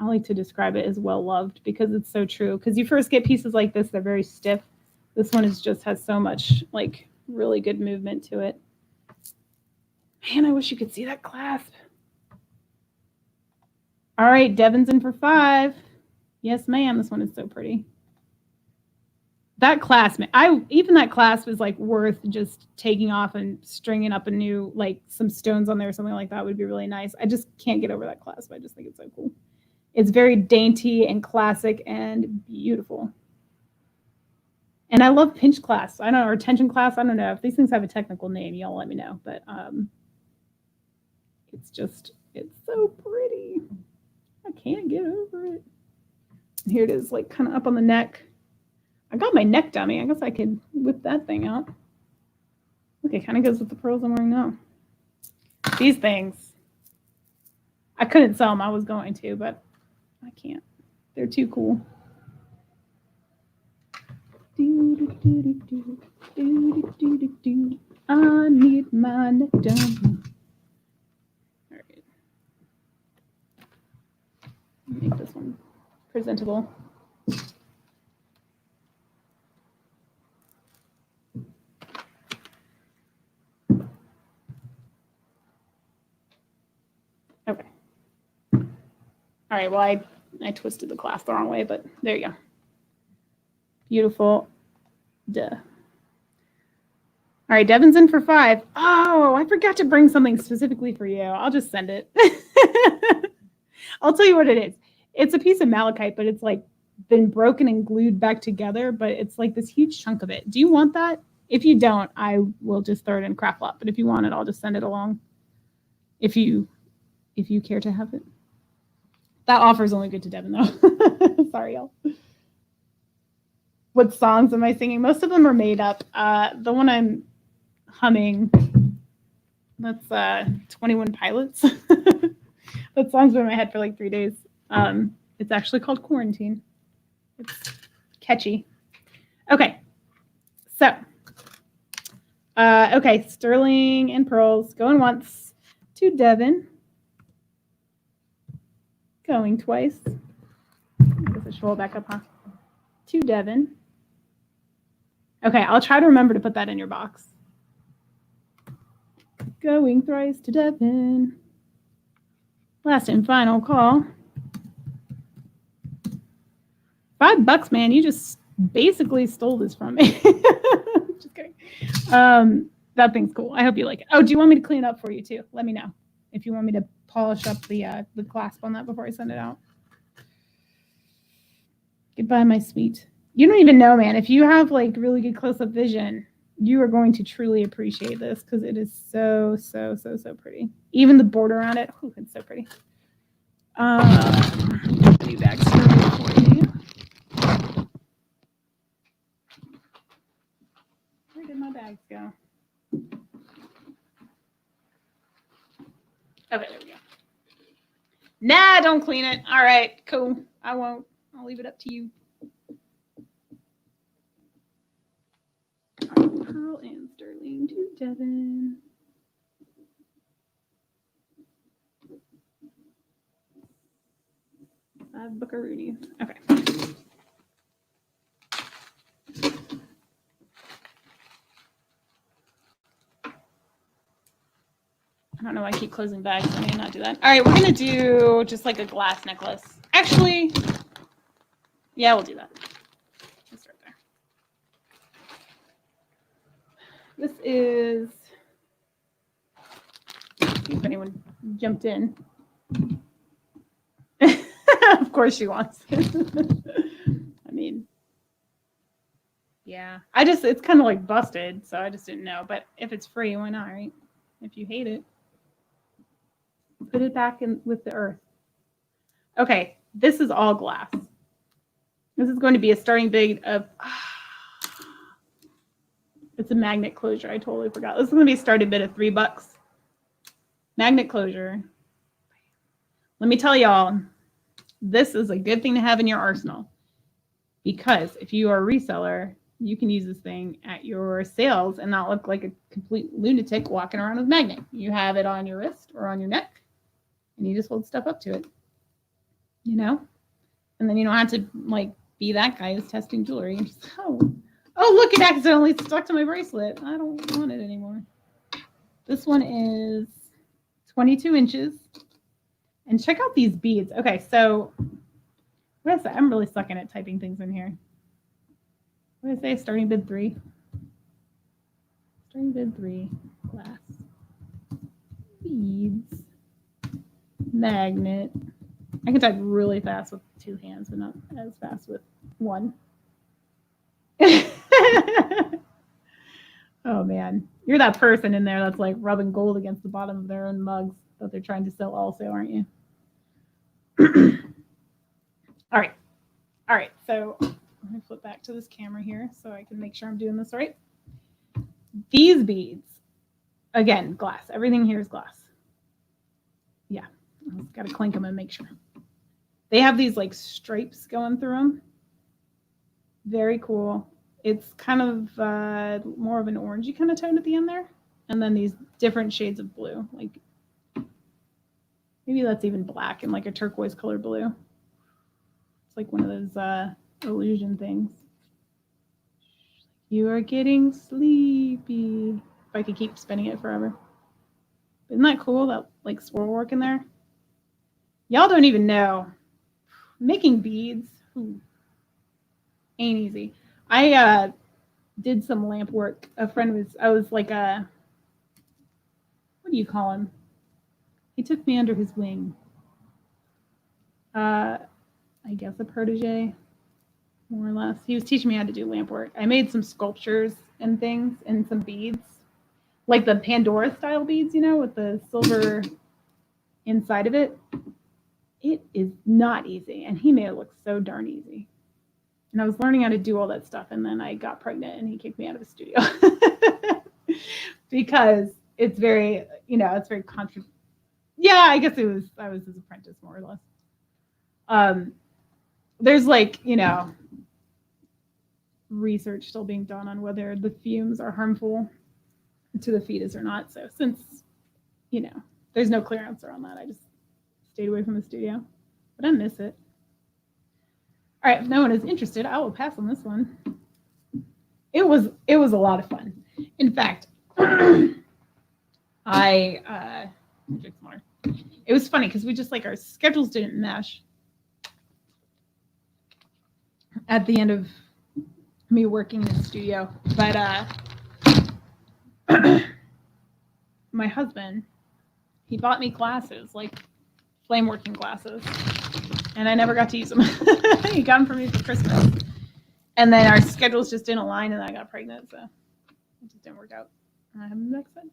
I like to describe it as well-loved because it's so true. Because you first get pieces like this, they're very stiff. This one is just has so much like really good movement to it. Man, I wish you could see that clasp. All right, Devin's in for 5. Yes, ma'am. This one is so pretty. That clasp, even that clasp is like worth just taking off and stringing up a new, like some stones on there or something like that would be really nice. I just can't get over that clasp. I just think it's so cool. It's very dainty and classic and beautiful. And I love pinch clasp. I don't know, or tension clasp. I don't know if these things have a technical name. Y'all let me know. But it's so pretty. I can't get over it. Here it is, like kind of up on the neck. I got my neck dummy. I guess I could whip that thing out. Look, it kind of goes with the pearls I'm wearing now. These things, I couldn't sell them. I was going to, but I can't. They're too cool. I need my neck dummy. All right. Make this one presentable. Okay. All right, well, I twisted the clasp the wrong way, but there you go. Beautiful. Duh. All right, Devin's in for 5. Oh, I forgot to bring something specifically for you. I'll just send it. I'll tell you what it is. It's a piece of malachite, but it's like been broken and glued back together, but it's like this huge chunk of it. Do you want that? If you don't, I will just throw it in craft lot, but if you want it, I'll just send it along. If you care to have it. That offer is only good to Devin, though. Sorry, y'all. What songs am I singing? Most of them are made up. The one I'm humming, that's 21 Pilots. That song's been in my head for like 3 days. It's actually called Quarantine. It's catchy. Okay. So, okay, sterling and pearls. Going once to Devin. Going twice. I guess I should roll back up, huh? To Devin. Okay, I'll try to remember to put that in your box. Going thrice to Devin. Last and final call. $5, man. You just basically stole this from me. Just kidding. That thing's cool. I hope you like it. Oh, do you want me to clean it up for you too? Let me know if you want me to polish up the clasp on that before I send it out. Goodbye, my sweet. You don't even know, man. If you have like really good close-up vision, you are going to truly appreciate this because it is so, so, so, so pretty. Even the border on it, oh, it's so pretty. New bag for you. Where did my bags go? Okay, there we go. Nah, don't clean it. All right, cool. I won't. I'll leave it up to you. All right, pearl and sterling to Devin. Buckaroonies. Okay. I don't know why I keep closing bags. I need to not do that. All right, we're going to do just like a glass necklace. Actually, yeah, we'll do that. Let's start there. This is, see if anyone jumped in. Of course she wants it. I mean, yeah. It's kind of like busted, so I just didn't know. But if it's free, why not, right? If you hate it, put it back in with the earth. Okay, this is all glass. This is going to be a starting bid of, it's a magnet closure. I totally forgot. This is going to be a starting bid of $3. Magnet closure. Let me tell y'all, this is a good thing to have in your arsenal because if you are a reseller, you can use this thing at your sales and not look like a complete lunatic walking around with a magnet. You have it on your wrist or on your neck and you just hold stuff up to it, you know? And then you don't have to like be that guy who's testing jewelry and just, oh, look, it accidentally stuck to my bracelet. I don't want it anymore. This one is 22 inches. And check out these beads. Okay, so what is that? I'm really sucking at typing things in here. What did I say? Starting bid 3. Starting bid 3. Glass. Beads. Magnet. I can type really fast with 2 hands, but not as fast with 1. Oh man, you're that person in there that's like rubbing gold against the bottom of their own mugs that they're trying to sell also, aren't you? All right, so let me flip back to this camera here so I can make sure I'm doing this right. These beads, again, glass. Everything here is glass. Yeah, I've got to clink them and make sure. They have these like stripes going through them. Very cool. It's kind of more of an orangey kind of tone at the end there. And then these different shades of blue. Like maybe that's even black and like a turquoise color blue. It's like one of those illusion things. You are getting sleepy. If I could keep spinning it forever. Isn't that cool? That like swirl work in there. Y'all don't even know. Making beads ain't easy. I did some lamp work. I was like what do you call him? He took me under his wing. I guess a protege, more or less. He was teaching me how to do lamp work. I made some sculptures and things and some beads. Like the Pandora style beads, with the silver inside of it. It is not easy. And he made it look so darn easy. And I was learning how to do all that stuff. And then I got pregnant and he kicked me out of the studio. Because it's very, it's very Yeah, I guess I was his apprentice more or less. There's like, research still being done on whether the fumes are harmful to the fetus or not. So since, there's no clear answer on that, I just stayed away from the studio. But I miss it. All right, if no one is interested, I will pass on this one. It was a lot of fun. In fact, it was funny because we just like our schedules didn't mesh at the end of me working in the studio. But my husband, he bought me glasses, like flame working glasses. And I never got to use them. He got them for me for Christmas. And then our schedules just didn't align and I got pregnant. So it just didn't work out. I have them next time.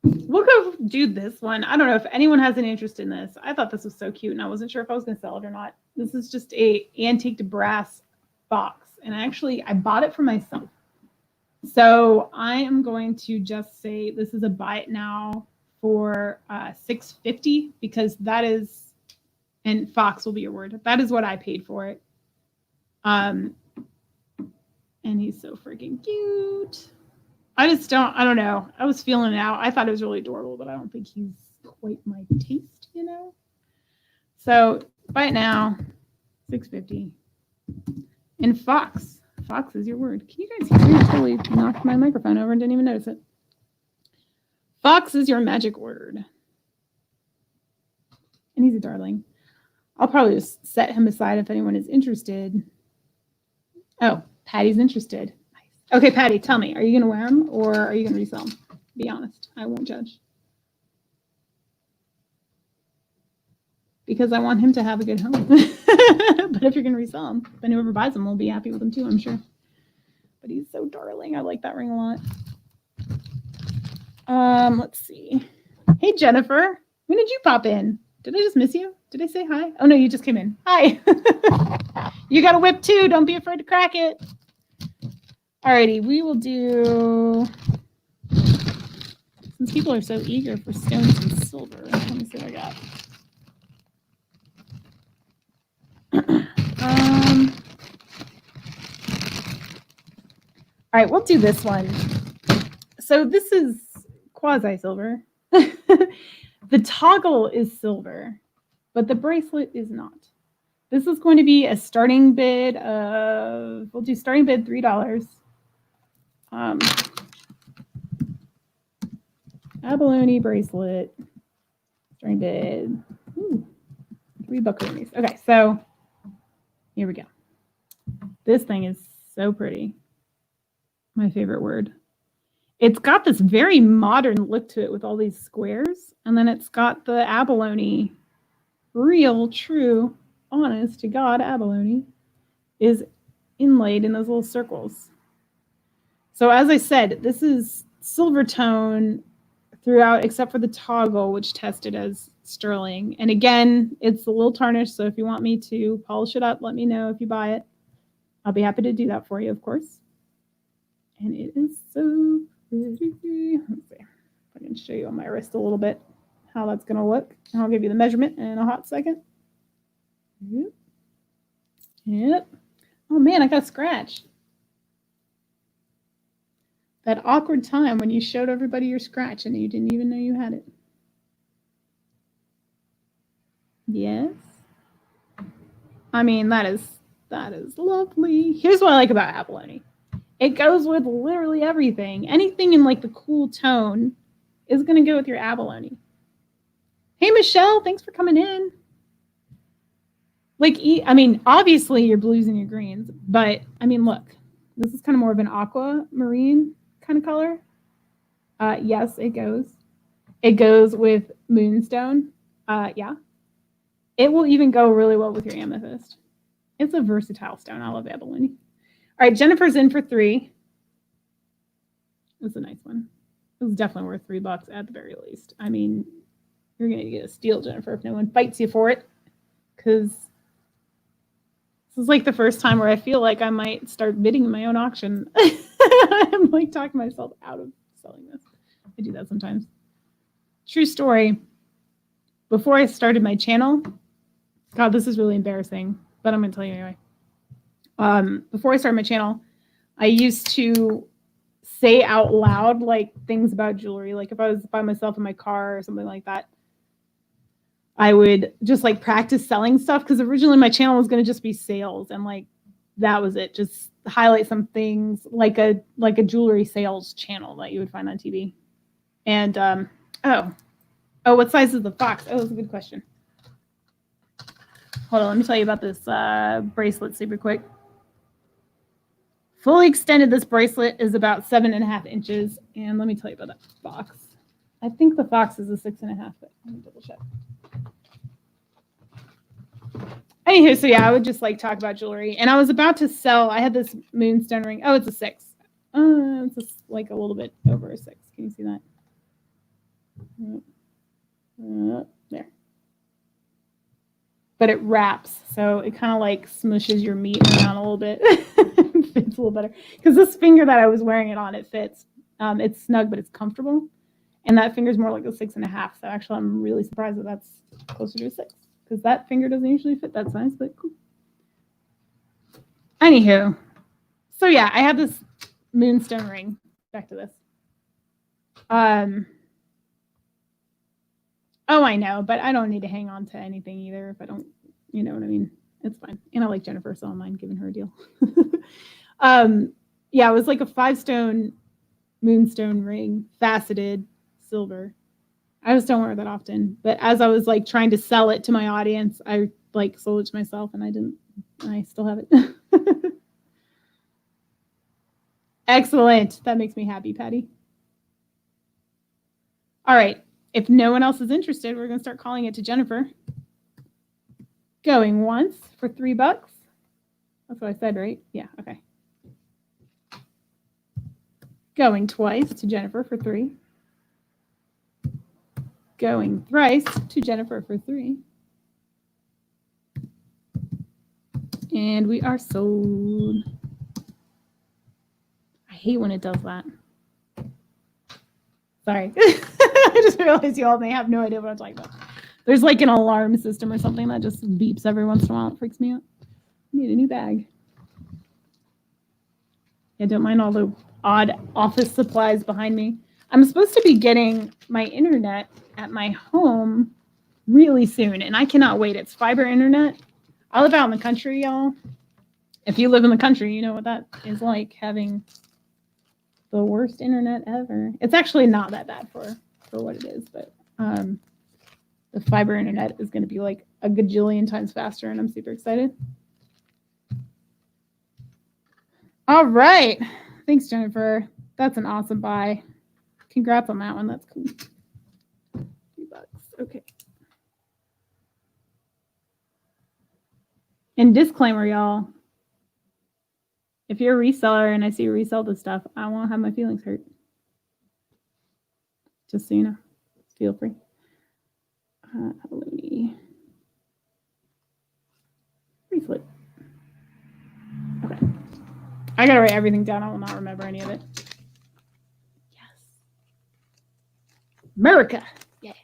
We'll go do this one. I don't know if anyone has an interest in this. I thought this was so cute and I wasn't sure if I was going to sell it or not. This is just a antique brass box. And I bought it for myself. So I am going to just say this is a buy it now for $6.50 because that is, and Fox will be your word. That is what I paid for it. And he's so freaking cute. I don't know. I was feeling it out. I thought it was really adorable, but I don't think he's quite my taste, So buy it now, $6.50. And Fox is your word. Can you guys hear me? I totally knocked my microphone over and didn't even notice it. Fox is your magic word. And he's a darling. I'll probably just set him aside if anyone is interested. Oh, Patty's interested. Nice. Okay, Patty, tell me, are you going to wear them or are you going to resell them? Be honest. I won't judge. Because I want him to have a good home. But if you're going to resell them, then whoever buys them will be happy with them too, I'm sure. But he's so darling. I like that ring a lot. Let's see. Hey, Jennifer. When did you pop in? Did I just miss you? Did I say hi? Oh, no, you just came in. Hi. You got a whip, too. Don't be afraid to crack it. Alrighty, we will do... Since people are so eager for stones and silver, let me see what I got. All right, we'll do this one. So this is quasi-silver. The toggle is silver, but the bracelet is not. This is going to be a starting bid of, we'll do starting bid $3. Abalone bracelet, starting bid, $3 buckaroonies. Okay, so here we go. This thing is so pretty. My favorite word. It's got this very modern look to it with all these squares. And then it's got the abalone real, true, honest to God abalone is inlaid in those little circles. So as I said, this is silver tone throughout except for the toggle, which tested as sterling. And again, it's a little tarnished, so if you want me to polish it up, let me know if you buy it. I'll be happy to do that for you, of course. And it is so pretty. Let's see if I can show you on my wrist a little bit how that's going to look. And I'll give you the measurement in a hot second. Yep. Yep. Oh man, I got a scratch. That awkward time when you showed everybody your scratch and you didn't even know you had it. Yes. I mean, that is lovely. Here's what I like about abalone. It goes with literally everything. Anything in like the cool tone is going to go with your abalone. Hey, Michelle, thanks for coming in. Like, I mean, obviously your blues and your greens, but I mean, look, this is kind of more of an aquamarine kind of color. Yes, it goes. It goes with moonstone. Yeah. It will even go really well with your amethyst. It's a versatile stone. I love abalone. All right, Jennifer's in for 3. It's a nice one. It was definitely worth $3 at the very least. I mean, you're going to get a steal, Jennifer, if no one fights you for it. Because this is like the first time where I feel like I might start bidding in my own auction. I'm like talking myself out of selling this. I do that sometimes. True story. Before I started my channel, God, this is really embarrassing, but I'm going to tell you anyway. Before I started my channel, I used to say out loud like things about jewelry. Like if I was by myself in my car or something like that, I would just like practice selling stuff because originally my channel was going to just be sales and like that was it. Just highlight some things like a jewelry sales channel that you would find on TV. And oh, what size is the fox? Oh, that's a good question. Hold on, let me tell you about this bracelet super quick. Fully extended, this bracelet is about 7.5 inches. And let me tell you about that fox. I think the fox is a 6.5, but let me double check. Anywho, so yeah, I would just like talk about jewelry. And I was about to sell, I had this moonstone ring. Oh, it's a 6. It's just like a little bit over a 6. Can you see that? There. But it wraps, so it kind of like smushes your meat around a little bit. It fits a little better. Because this finger that I was wearing it on, it fits. It's snug, but it's comfortable. And that finger's more like a 6.5. So actually, I'm really surprised that that's closer to a 6. Because that finger doesn't usually fit that size, but cool. Anywho, so yeah, I have this moonstone ring. Back to this. Oh, I know, but I don't need to hang on to anything either if I don't, you know what I mean? It's fine. And I like Jennifer, so I don't mind giving her a deal. Yeah, it was like a 5-stone moonstone ring, faceted silver. I just don't wear it that often. But as I was like trying to sell it to my audience, I like sold it to myself and I didn't. I still have it. Excellent. That makes me happy, Patty. All right. If no one else is interested, we're going to start calling it to Jennifer. Going once for $3. That's what I said, right? Yeah, okay. Going twice to Jennifer for 3. Going thrice to Jennifer for 3. And we are sold. I hate when it does that. Sorry. I just realized you all may have no idea what I'm talking about. There's like an alarm system or something that just beeps every once in a while. It freaks me out. I need a new bag. Yeah, don't mind all the odd office supplies behind me. I'm supposed to be getting my internet at my home really soon, and I cannot wait. It's fiber internet. I live out in the country, y'all. If you live in the country, you know what that is like, having the worst internet ever. It's actually not that bad for what it is, but the fiber internet is going to be like a gajillion times faster, and I'm super excited. All right. Thanks, Jennifer. That's an awesome buy. Congrats on that one. That's cool. $2. Okay. And disclaimer, y'all. If you're a reseller and I see you resell this stuff, I won't have my feelings hurt. Just so you know. Feel free. Abalone. Bracelet. Okay. I gotta write everything down. I will not remember any of it. Yes. America. Yeah.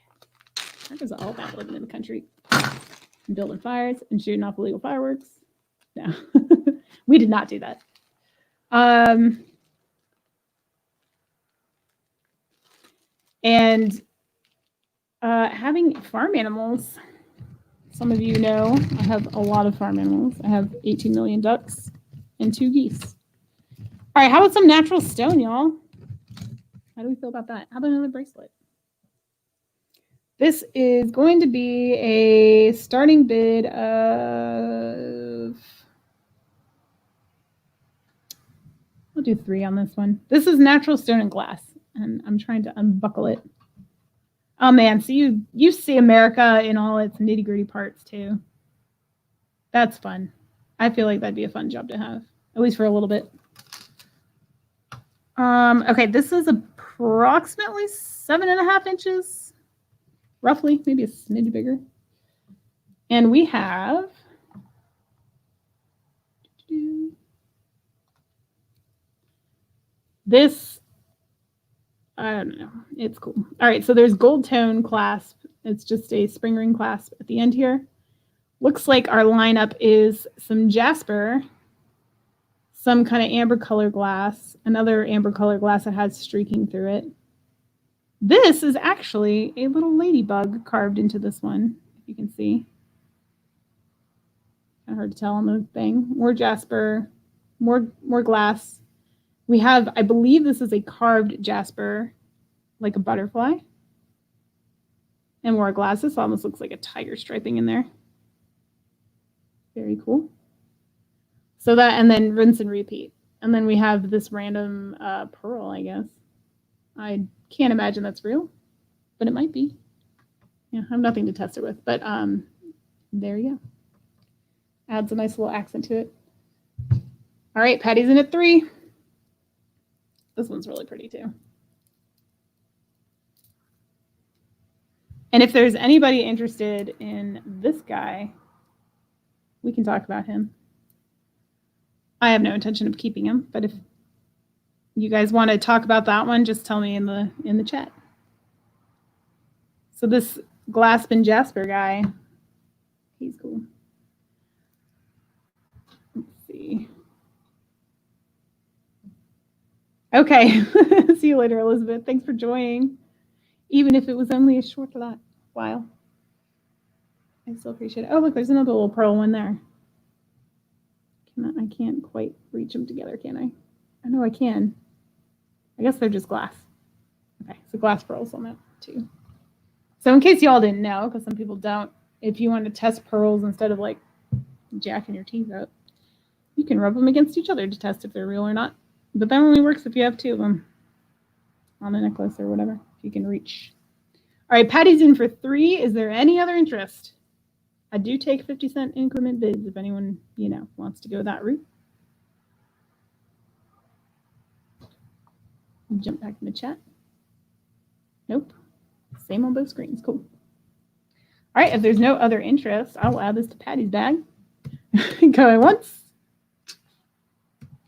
America's all about living in the country and building fires and shooting off illegal fireworks. No. We did not do that. And having farm animals, some of you know I have a lot of farm animals. I have 18 million ducks and 2 geese. All right, how about some natural stone, y'all? How do we feel about that? How about another bracelet? This is going to be a starting bid of... I'll do 3 on this one. This is natural stone and glass, and I'm trying to unbuckle it. Oh man, so you see America in all its nitty-gritty parts too. That's fun. I feel like that'd be a fun job to have, at least for a little bit. Okay, this is approximately 7.5 inches, roughly, maybe a smidge bigger. And we have this. I don't know. It's cool. All right, so there's gold tone clasp. It's just a spring ring clasp at the end here. Looks like our lineup is some jasper, some kind of amber color glass, another amber color glass that has streaking through it. This is actually a little ladybug carved into this one, if you can see. Kind of hard to tell on the thing. More jasper, more glass. We have, I believe this is a carved jasper, like a butterfly. And more glass. This almost looks like a tiger striping in there. Very cool. So that, and then rinse and repeat. And then we have this random pearl, I guess. I can't imagine that's real, but it might be. Yeah, I have nothing to test it with, but there you go. Adds a nice little accent to it. All right, Patty's in at 3. This one's really pretty too. And if there's anybody interested in this guy, we can talk about him. I have no intention of keeping him, but if you guys want to talk about that one, just tell me in the chat. So this Glasp and Jasper guy, he's cool. Let's see. Okay. See you later, Elizabeth. Thanks for joining. Even if it was only a short while. I still appreciate it. Oh, look, there's another little pearl one there. I can't quite reach them together, can I? I know I can. I guess they're just glass. Okay, so glass pearls on that too. So in case y'all didn't know, because some people don't, if you want to test pearls instead of like jacking your teeth out, you can rub them against each other to test if they're real or not. But that only works if you have 2 of them on a necklace or whatever, if you can reach. All right, Patty's in for 3. Is there any other interest? I do take 50-cent increment bids if anyone, wants to go that route. Jump back in the chat. Nope. Same on both screens. Cool. All right, if there's no other interest, I will add this to Patty's bag. Going once.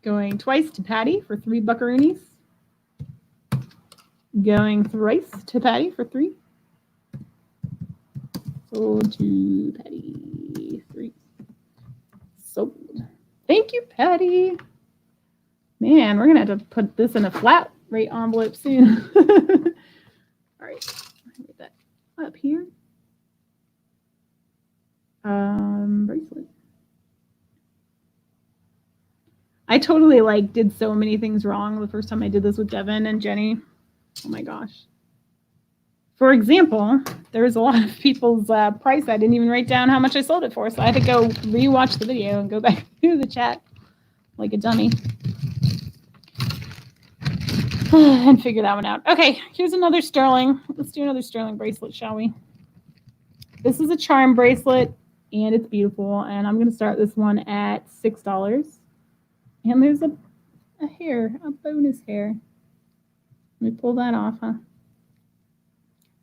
Going twice to Patty for 3 buckaroonies. Going thrice to Patty for 3. Sold to Patty. 3. Sold. Thank you, Patty. Man, we're going to have to put this in a flat rate envelope soon. All right. Get that up here. Bracelet. I totally did so many things wrong the first time I did this with Devin and Jenny. Oh my gosh. For example, there's a lot of people's price I didn't even write down how much I sold it for, so I had to go rewatch the video and go back through the chat like a dummy and figure that one out. Okay, here's another sterling. Let's do another sterling bracelet, shall we? This is a charm bracelet. and it's beautiful. And I'm going to start this one at $6. And there's a hair, a bonus hair. Let me pull that off, huh?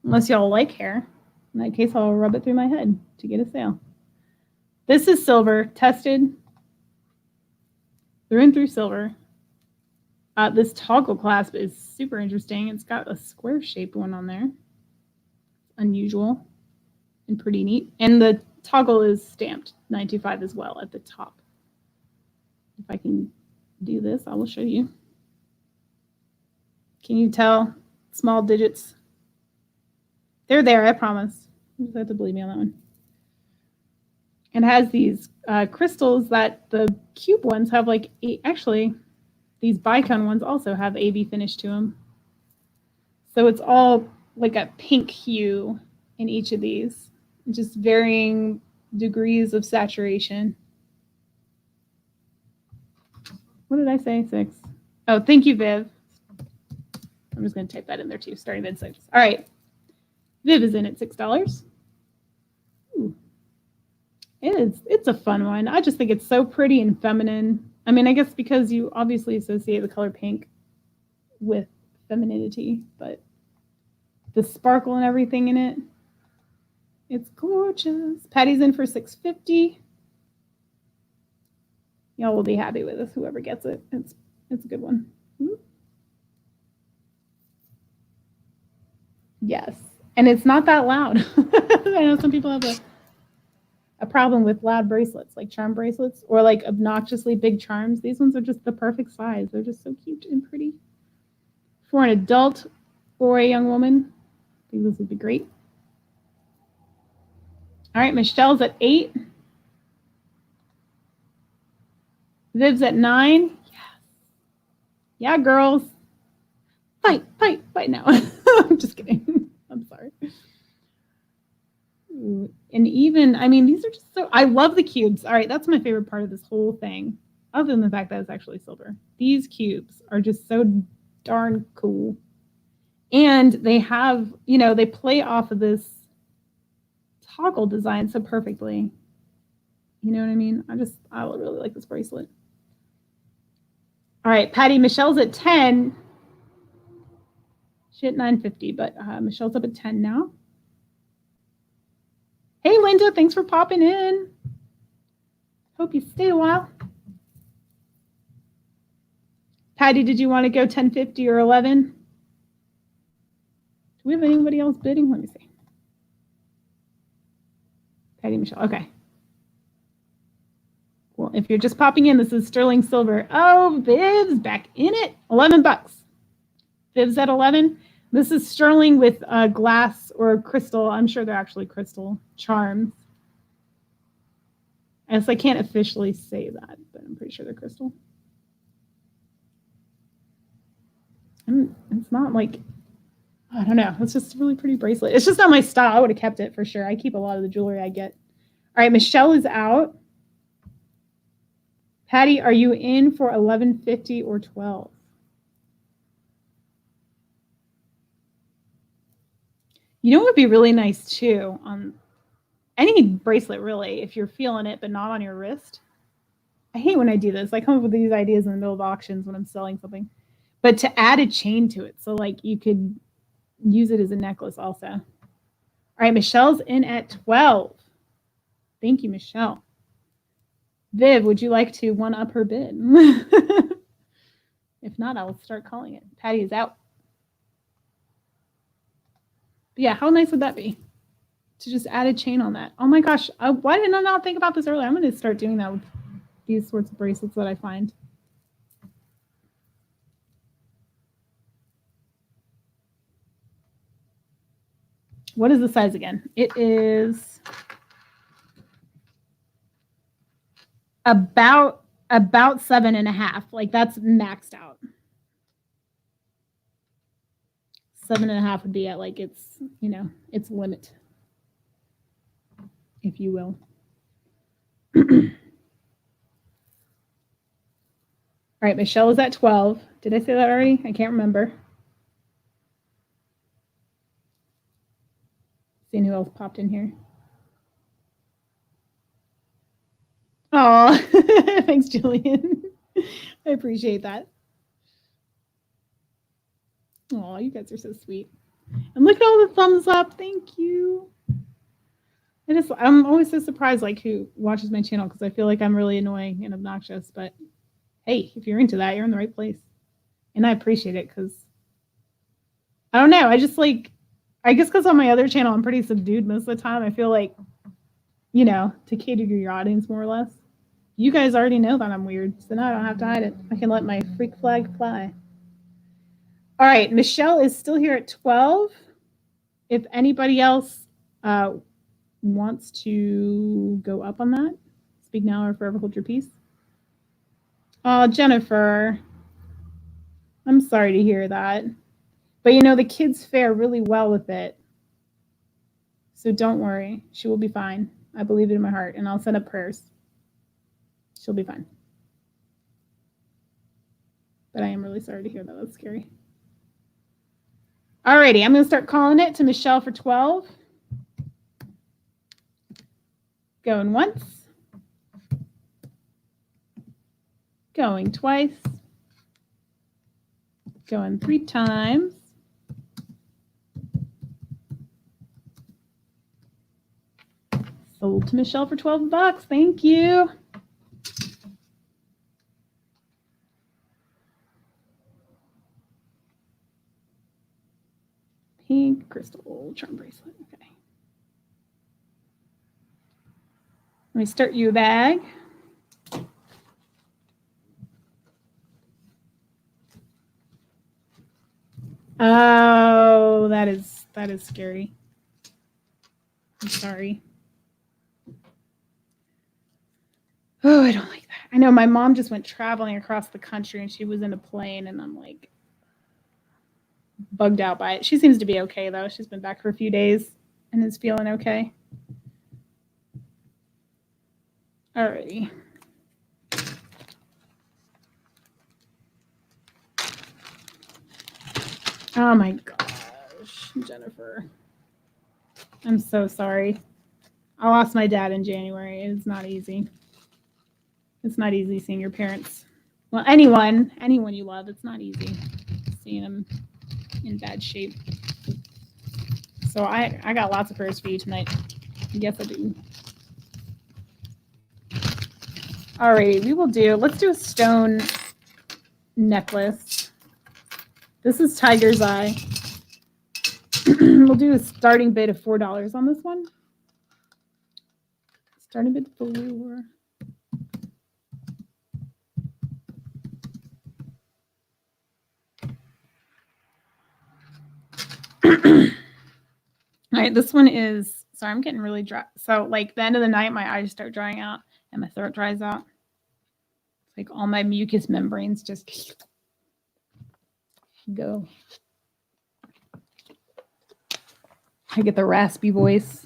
Unless y'all like hair. In that case, I'll rub it through my head to get a sale. This is silver, tested through and through silver. This toggle clasp is super interesting. It's got a square shaped one on there. Unusual and pretty neat. And the toggle is stamped 925 as well at the top. If I can do this, I will show you. Can you tell? Small digits. They're there, I promise. You just have to believe me on that one. And has these crystals that the cube ones have like actually, these bicone ones also have AV finish to them. So it's all like a pink hue in each of these, just varying degrees of saturation. What did I say? 6. Oh, thank you, Viv. I'm just going to type that in there too, starting at 6. All right. Viv is in at $6. Ooh. It's a fun one. I just think it's so pretty and feminine. I mean, I guess because you obviously associate the color pink with femininity, but the sparkle and everything in it, it's gorgeous. Patty's in for $6.50. Y'all will be happy with this, whoever gets it. It's a good one. Yes, and it's not that loud. I know some people have a problem with loud bracelets, like charm bracelets, or like obnoxiously big charms. These ones are just the perfect size. They're just so cute and pretty. For an adult or a young woman, I think this would be great. All right, Michelle's at 8. Viv's at 9. Yes. Yeah, girls. Fight. No, I'm just kidding. I'm sorry. Ooh, and even, I mean, these are just so, I love the cubes. All right, that's my favorite part of this whole thing, other than the fact that it's actually silver. These cubes are just so darn cool. And they have, you know, they play off of this toggle design so perfectly. You know what I mean? I really like this bracelet. All right, Patty, Michelle's at 10. She at $9.50, but Michelle's up at 10 now. Hey, Linda, thanks for popping in. Hope you stay a while. Patty, did you want to go 10.50 or 11? Do we have anybody else bidding? Let me see. Patty, Michelle, okay. Well, if you're just popping in, this is sterling silver. Oh, Viv's back in it. $11. Viv's at 11. This is sterling with glass or crystal. I'm sure they're actually crystal charms. I guess I can't officially say that, but I'm pretty sure they're crystal. And it's not like, I don't know. It's just a really pretty bracelet. It's just not my style. I would have kept it for sure. I keep a lot of the jewelry I get. All right, Michelle is out. Patty, are you in for $11.50 or 12? You know what would be really nice too on any bracelet, really, if you're feeling it but not on your wrist. I hate when I do this. I come up with these ideas in the middle of auctions when I'm selling something. But to add a chain to it, so like you could use it as a necklace also. All right, Michelle's in at 12. Thank you, Michelle. Viv, would you like to one-up her bid? If not, I will start calling it. Patty is out. But yeah, how nice would that be? To just add a chain on that. Oh my gosh, why did I not think about this earlier? I'm going to start doing that with these sorts of bracelets that I find. What is the size again? It is about 7.5. Like that's maxed out. 7.5 would be at like its, you know, its limit, if you will. All right, Michelle is at 12. Did I say that already? I can't remember. Seeing who else popped in here. Oh, thanks, Jillian. I appreciate that. Oh, you guys are so sweet. And look at all the thumbs up. Thank you. I'm always so surprised like who watches my channel because I feel like I'm really annoying and obnoxious. But hey, if you're into that, you're in the right place. And I appreciate it because I don't know. I just like, I guess because on my other channel, I'm pretty subdued most of the time. I feel like, to cater to your audience more or less. You guys already know that I'm weird, so now I don't have to hide it. I can let my freak flag fly. All right, Michelle is still here at 12. If anybody else wants to go up on that, speak now or forever hold your peace. Oh, Jennifer, I'm sorry to hear that. But the kids fare really well with it. So don't worry. She will be fine. I believe it in my heart, and I'll send up prayers. She'll be fine. But I am really sorry to hear that. That's scary. Alrighty, I'm going to start calling it to Michelle for 12. Going once. Going twice. Going 3 times. Sold to Michelle for $12. Thank you. Pink crystal charm bracelet. Okay. Let me start you a bag. Oh, that is scary. I'm sorry. Oh, I don't like that. I know my mom just went traveling across the country and she was in a plane and I'm like bugged out by it. She seems to be okay though. She's been back for a few days and is feeling okay. Alrighty. Oh my gosh, Jennifer. I'm so sorry. I lost my dad in January. It's not easy. It's not easy seeing your parents. Well, anyone you love, it's not easy seeing them in bad shape. So I got lots of prayers for you tonight. Yes, I do. All right, let's do a stone necklace. This is Tiger's Eye. We'll do a starting bid of $4 on this one. Starting bid 4. All right, this one is, sorry, I'm getting really dry. So like the end of the night, my eyes start drying out and my throat dries out. It's like all my mucous membranes just go. I get the raspy voice.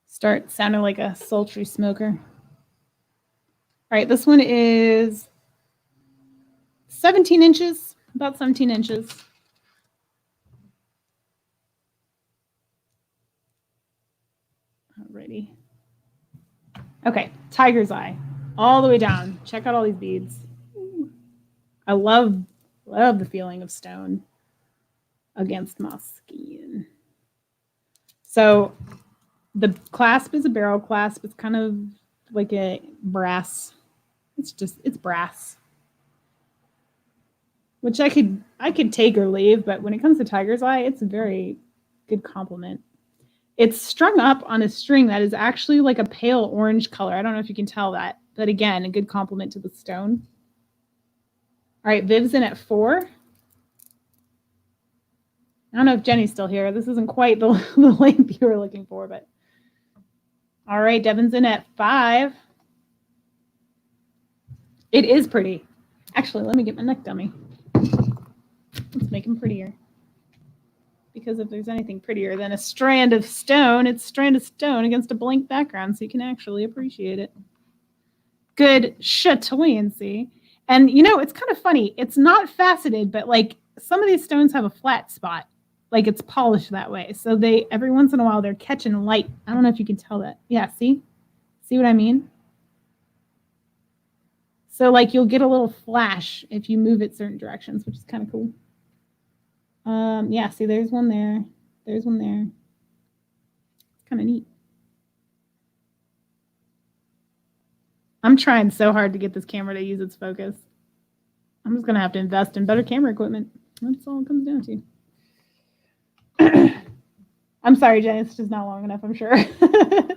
Start sounding like a sultry smoker. All right, this one is 17 inches, about 17 inches. Alrighty. Okay, Tiger's Eye, all the way down. Check out all these beads. I love the feeling of stone against my skin. So the clasp is a barrel clasp. It's kind of like a brass. It's brass. Which I could take or leave, but when it comes to Tiger's Eye, it's a very good compliment. It's strung up on a string that is actually like a pale orange color. I don't know if you can tell that, but again, a good compliment to the stone. All right, Viv's in at 4. I don't know if Jenny's still here. This isn't quite the length you were looking for, but all right, Devin's in at 5. It is pretty. Actually, let me get my neck dummy. Let's make him prettier. Because if there's anything prettier than a strand of stone, it's a strand of stone against a blank background, so you can actually appreciate it. Good chatoyancy. And it's kind of funny. It's not faceted, but like some of these stones have a flat spot. Like it's polished that way. So every once in a while, they're catching light. I don't know if you can tell that. Yeah, see what I mean? So like you'll get a little flash if you move it certain directions, which is kind of cool. Yeah, see, there's one there. There's one there. It's kind of neat. I'm trying so hard to get this camera to use its focus. I'm just going to have to invest in better camera equipment. That's all it comes down to. I'm sorry, Jenny. It's just not long enough, I'm sure. All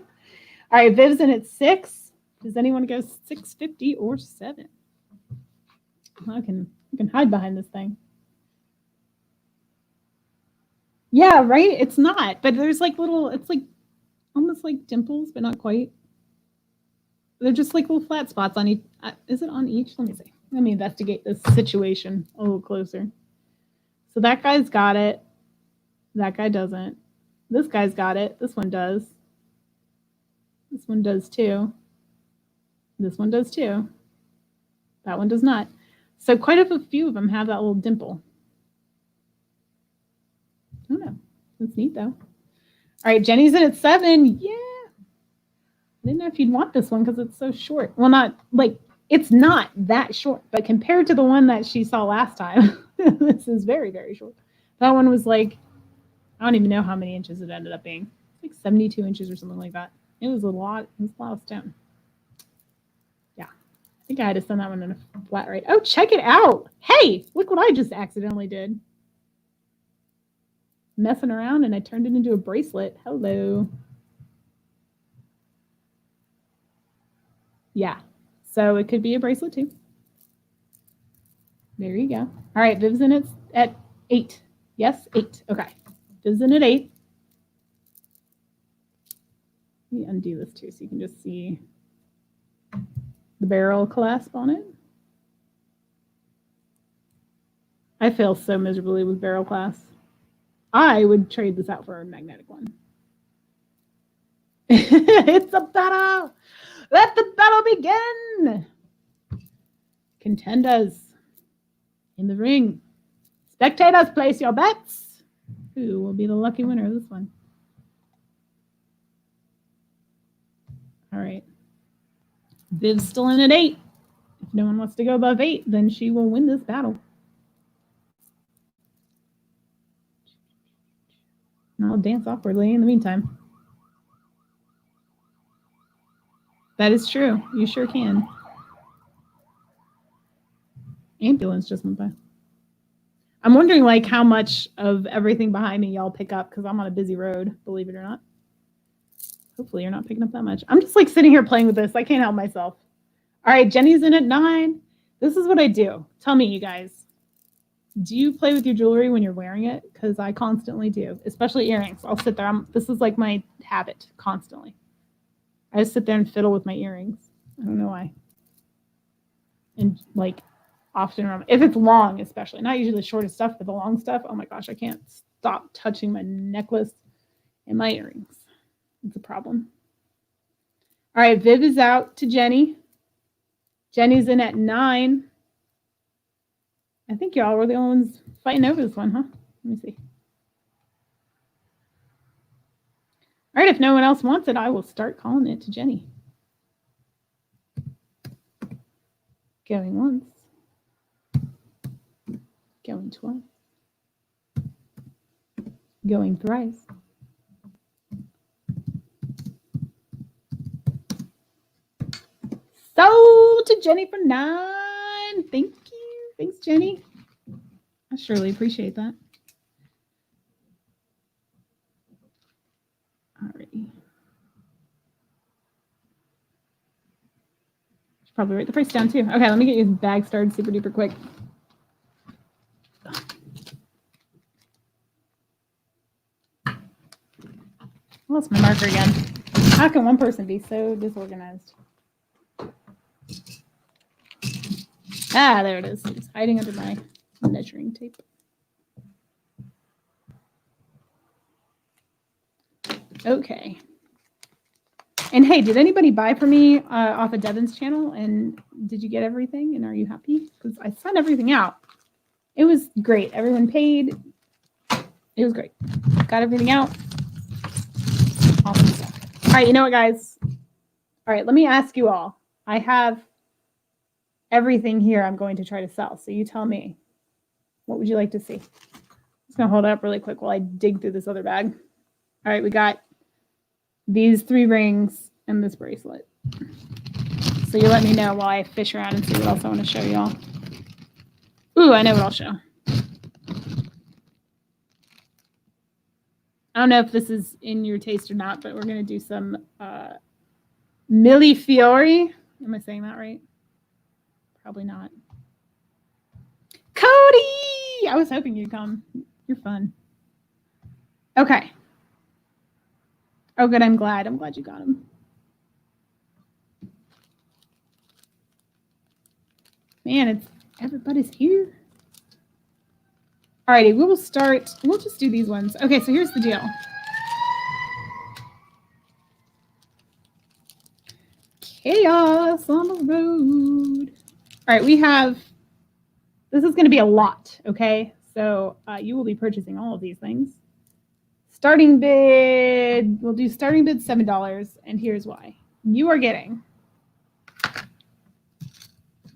right, Viv's in at 6. Does anyone go 650 or 7? I can hide behind this thing. Yeah, right? It's not. But there's like little, it's like almost like dimples, but not quite. They're just like little flat spots on each. Is it on each? Let me see. Let me investigate this situation a little closer. So that guy's got it. That guy doesn't. This guy's got it. This one does. This one does too. This one does too. That one does not. So quite a few of them have that little dimple. I don't know. That's neat though. All right, Jenny's in at 7. Yeah. I didn't know if you'd want this one because it's so short. Well, not like it's not that short, but compared to the one that she saw last time, this is very, very short. That one was like, I don't even know how many inches it ended up being. Like 72 inches or something like that. It was a lot. It was a lot of stone. Yeah. I think I had to send that one in a flat rate. Oh, check it out. Hey, look what I just accidentally did. Messing around and I turned it into a bracelet. Hello. Yeah. So it could be a bracelet too. There you go. All right, Viv's in it at 8. Yes, 8. Okay. Viv's in at 8. Let me undo this too so you can just see the barrel clasp on it. I fail so miserably with barrel clasp. I would trade this out for a magnetic one. It's a battle. Let the battle begin. Contenders in the ring. Spectators, place your bets. Who will be the lucky winner of this one? All right. Viv's still in at 8. If no one wants to go above 8, then she will win this battle. And I'll dance awkwardly in the meantime. That is true. You sure can. Ambulance just went by. I'm wondering like how much of everything behind me y'all pick up because I'm on a busy road, believe it or not. Hopefully you're not picking up that much. I'm just like sitting here playing with this. I can't help myself. All right, Jenny's in at 9. This is what I do. Tell me, you guys. Do you play with your jewelry when you're wearing it? Because I constantly do, especially earrings. I'll sit there. This is like my habit constantly. I just sit there and fiddle with my earrings. I don't know why. And like often, if it's long, especially, not usually the shortest stuff, but the long stuff, oh my gosh, I can't stop touching my necklace and my earrings. It's a problem. All right, Viv is out to Jenny. Jenny's in at 9. I think y'all were the only ones fighting over this one, huh? Let me see. All right, if no one else wants it, I will start calling it to Jenny. Going once. Going twice. Going thrice. So to Jenny for 9. Thank you. Thanks, Jenny. I surely appreciate that. Alrighty. Should probably write the price down too. Okay, let me get your bag started super duper quick. I lost my marker again. How can one person be so disorganized? Ah, there it is. It's hiding under my measuring tape. Okay. And hey, did anybody buy for me off of Devin's channel? And did you get everything? And are you happy? Because I sent everything out. It was great. Everyone paid. It was great. Got everything out. Awesome stuff. All right, you know what, guys? All right, let me ask you all. I have everything here I'm going to try to sell. So you tell me, what would you like to see? I'm just going to hold it up really quick while I dig through this other bag. All right, we got these 3 rings and this bracelet. So you let me know while I fish around and see what else I want to show y'all. Ooh, I know what I'll show. I don't know if this is in your taste or not, but we're going to do some Millefiori. Am I saying that right? Probably not. Cody! I was hoping you'd come. You're fun. Okay. Oh, good. I'm glad. I'm glad you got him. Man, everybody's here. Alrighty, we will start. We'll just do these ones. Okay, so here's the deal. Chaos on the road. All right, we have. This is going to be a lot, okay? So you will be purchasing all of these things. Starting bid, we'll do starting bid $7, and here's why. You are getting.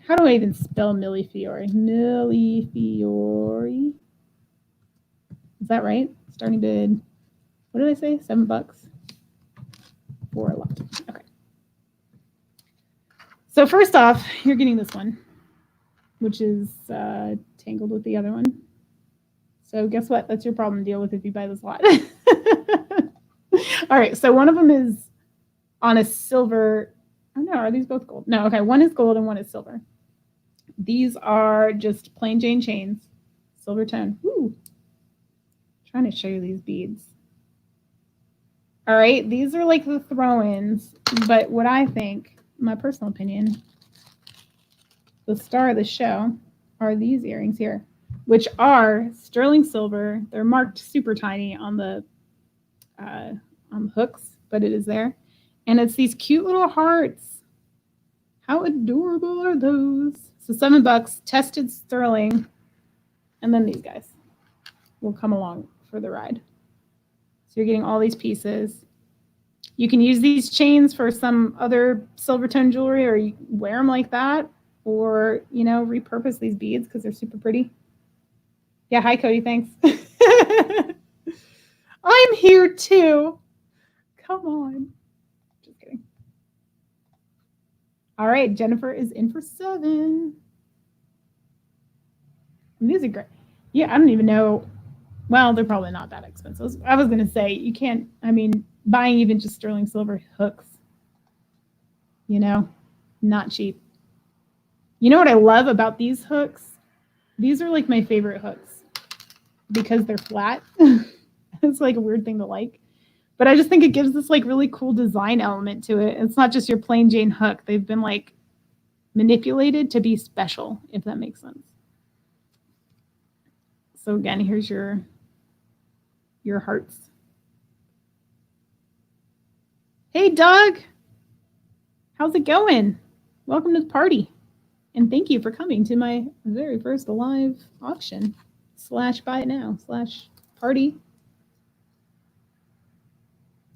How do I even spell Millefiori? Millefiori. Is that right? Starting bid. What did I say? $7 for a lot. Okay. So first off, you're getting this one, which is tangled with the other one. So guess what? That's your problem to deal with if you buy this lot. All right. So one of them is on a silver. Oh no, are these both gold? No. Okay. One is gold and one is silver. These are just plain Jane chains, silver tone. Woo. Trying to show you these beads. All right. These are like the throw-ins, but what I think, my personal opinion, the star of the show are these earrings here, which are sterling silver. They're marked super tiny on the hooks, but it is there. And it's these cute little hearts. How adorable are those? So $7, tested sterling. And then these guys will come along for the ride. So you're getting all these pieces. You can use these chains for some other silver tone jewelry, or you wear them like that, or, you know, repurpose these beads because they're super pretty. Yeah, hi, Cody, thanks. I'm here too. Come on. Just kidding. All right, Jennifer is in for 7. And these are great. Yeah, I don't even know. Well, they're probably not that expensive. I was going to say, you can't, I mean, buying even just sterling silver hooks, you know, not cheap. You know what I love about these hooks? These are like my favorite hooks because they're flat. It's like a weird thing to like. But I just think it gives this like really cool design element to it. It's not just your plain Jane hook. They've been like manipulated to be special, if that makes sense. So again, here's your hearts. Hey, Doug. How's it going? Welcome to the party. And thank you for coming to my very first live auction / buy it now / party.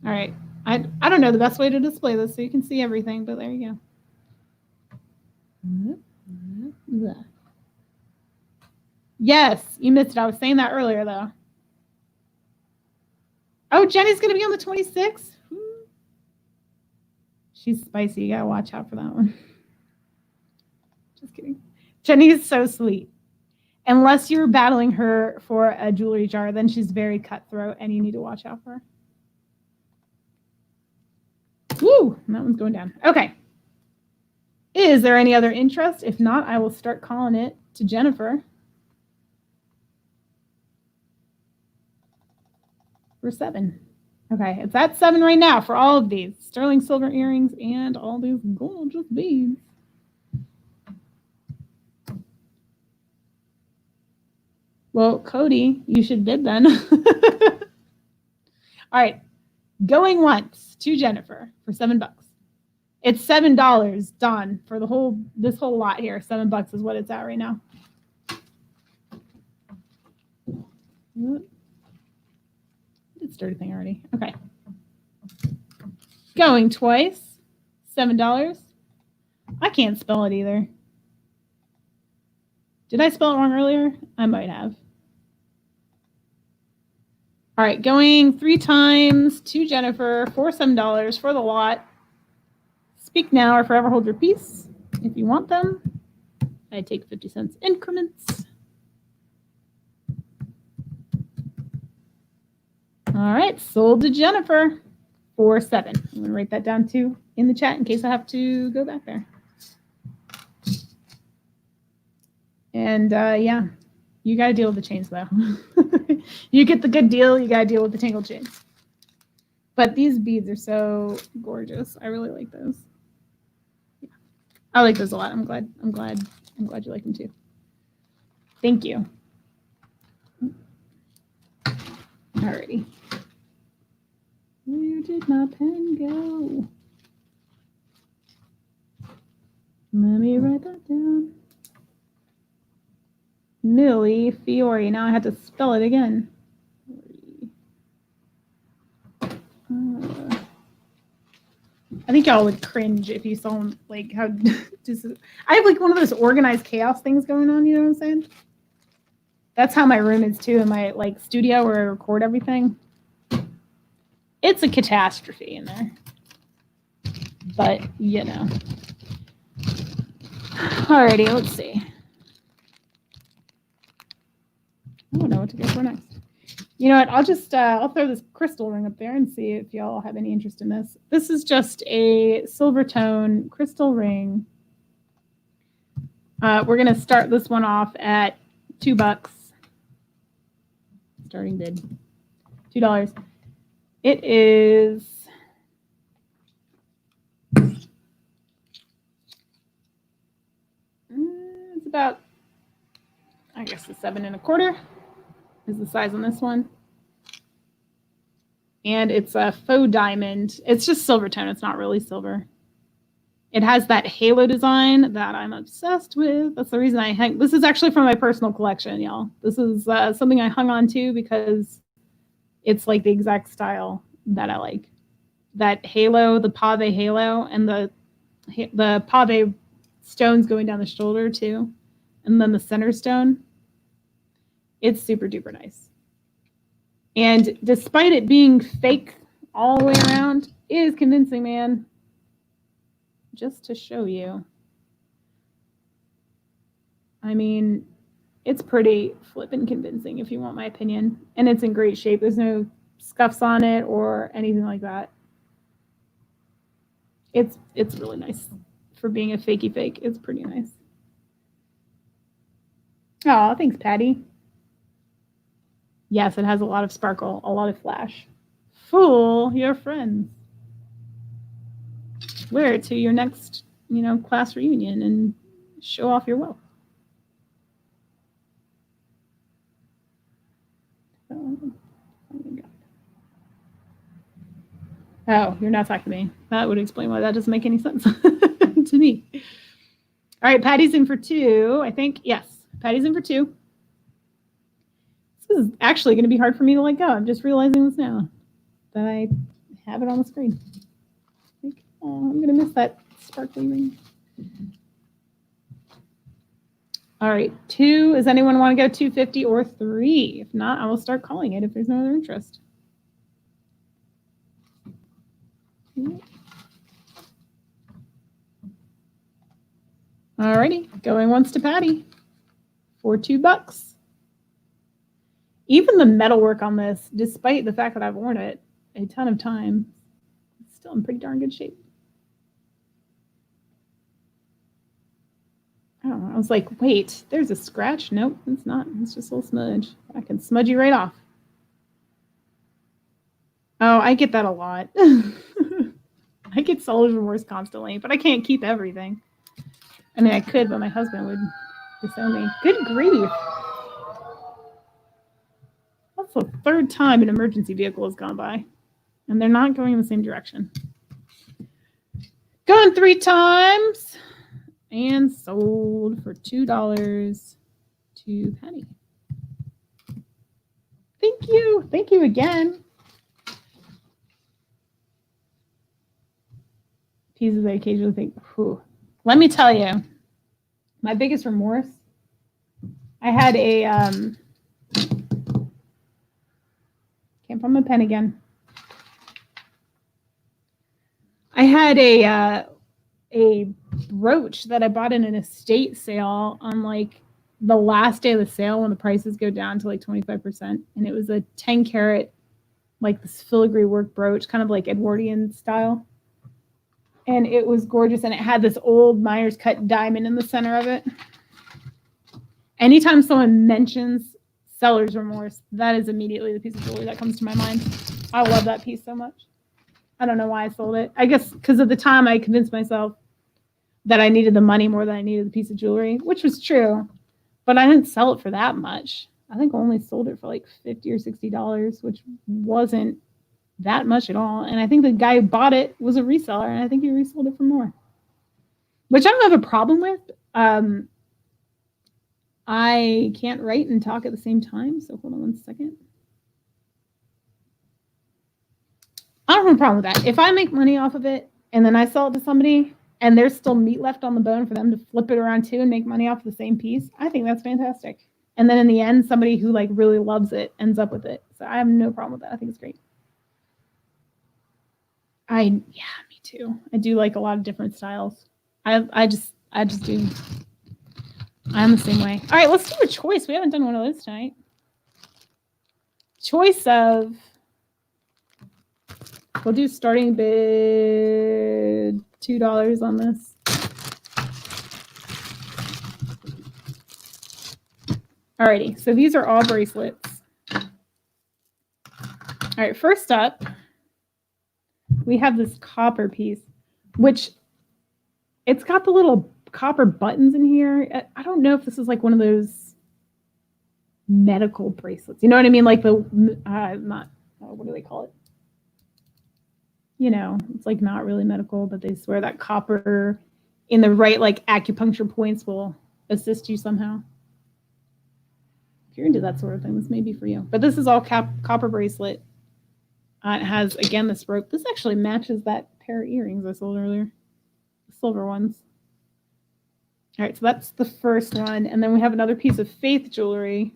All right. I don't know the best way to display this so you can see everything, but there you go. Yes, you missed it. I was saying that earlier, though. Oh, Jenny's going to be on the 26th? She's spicy. You got to watch out for that one. Just kidding. Jenny is so sweet. Unless you're battling her for a jewelry jar, then she's very cutthroat, and you need to watch out for her. Woo! And that one's going down. Okay. Is there any other interest? If not, I will start calling it to Jennifer for 7. Okay, it's at 7 right now for all of these sterling silver earrings and all these gorgeous beads. Well, Cody, you should bid then. All right, going once to Jennifer for $7. It's $7 done for this whole lot here. $7 is what it's at right now. Did start a thing already. Okay. Going twice. $7. I can't spell it either. Did I spell it wrong earlier? I might have. All right, going 3 times to Jennifer for $7 for the lot. Speak now or forever hold your peace if you want them. I take 50 cents increments. All right, sold to Jennifer for $7. I'm going to write that down too in the chat in case I have to go back there. And yeah, you got to deal with the chains though. You get the good deal, you got to deal with the tangled chains. But these beads are so gorgeous. I really like those. Yeah. I like those a lot. I'm glad you like them too. Thank you. Alrighty. Where did my pen go? Let me write that down. Millie Fiore. Now I had to spell it again. I think y'all would cringe if you saw like how just I have like one of those organized chaos things going on, you know what I'm saying? That's how my room is too in my like studio where I record everything. It's a catastrophe in there. But you know. Alrighty, let's see. I don't know what to go for next. You know what? I'll just I'll throw this crystal ring up there and see if y'all have any interest in this. This is just a silver tone crystal ring. We're gonna start this one off at $2. Starting bid, $2. It is it's about, I guess, the 7 1/4 is the size on this one. And it's a faux diamond. It's just silver tone. It's not really silver. It has that halo design that I'm obsessed with. That's the reason I hang. This is actually from my personal collection, y'all. This is something I hung on to because it's like the exact style that I like. That halo, the pave halo, and the pave stones going down the shoulder too. And then the center stone. It's super duper nice. And despite it being fake all the way around, it is convincing, man. Just to show you. I mean, it's pretty flippin' convincing if you want my opinion. And it's in great shape. There's no scuffs on it or anything like that. It's really nice. For being a fakey fake, it's pretty nice. Oh, thanks, Patty. Yes, it has a lot of sparkle, a lot of flash. Fool your friends. Wear it to your next, class reunion and show off your wealth. Oh, you're not talking to me. That would explain why that doesn't make any sense to me. All right, Patty's in for 2, I think. Yes, Patty's in for 2. This is actually going to be hard for me to let go. I'm just realizing this now that I have it on the screen. Oh, I'm going to miss that sparkly ring. All right, 2. Does anyone want to go 250 or 3? If not, I will start calling it if there's no other interest. All righty, going once to Patty for $2. Even the metalwork on this, despite the fact that I've worn it a ton of time, it's still in pretty darn good shape. I don't know. I was like, wait, there's a scratch. Nope, it's not. It's just a little smudge. I can smudge you right off. Oh, I get that a lot. I get seller's remorse constantly, but I can't keep everything. I mean, I could, but my husband would disown me. Good grief. That's the 3rd time an emergency vehicle has gone by, and they're not going in the same direction. Going 3 times and sold for $2 to Patty. Thank you. Thank you again. Pieces I occasionally think, whew. Let me tell you, my biggest remorse I had a can't find my pen again. I had a brooch that I bought in an estate sale on like the last day of the sale when the prices go down to like 25%, and it was a 10 carat like this filigree work brooch, kind of like Edwardian style. And it was gorgeous, and it had this old Myers cut diamond in the center of it. Anytime someone mentions seller's remorse, that is immediately the piece of jewelry that comes to my mind. I love that piece so much. I don't know why I sold it. I guess because at the time I convinced myself that I needed the money more than I needed the piece of jewelry, which was true. But I didn't sell it for that much. I think I only sold it for like $50 or $60, which wasn't that much at all. And I think the guy who bought it was a reseller, and I think he resold it for more, which I don't have a problem with. I can't write and talk at the same time, so hold on one second. I don't have a problem with that. If I make money off of it and then I sell it to somebody and there's still meat left on the bone for them to flip it around too and make money off the same piece, I think that's fantastic. And then in the end, somebody who like really loves it ends up with it. So I have no problem with that. I think it's great. Yeah, me too. I do like a lot of different styles. I just do. I'm the same way. All right, let's do a choice. We haven't done one of those tonight. Choice of, we'll do starting bid $2 on this. Alrighty, so these are all bracelets. All right, first up, we have this copper piece, which it's got the little copper buttons in here. I don't know if this is like one of those medical bracelets. You know what I mean? Like the, what do they call it? You know, it's like not really medical, but they swear that copper in the right like acupuncture points will assist you somehow. If you're into that sort of thing, this may be for you. But this is all copper bracelet. It has, again, this rope. This actually matches that pair of earrings I sold earlier. The silver ones. All right, so that's the first one. And then we have another piece of Faith jewelry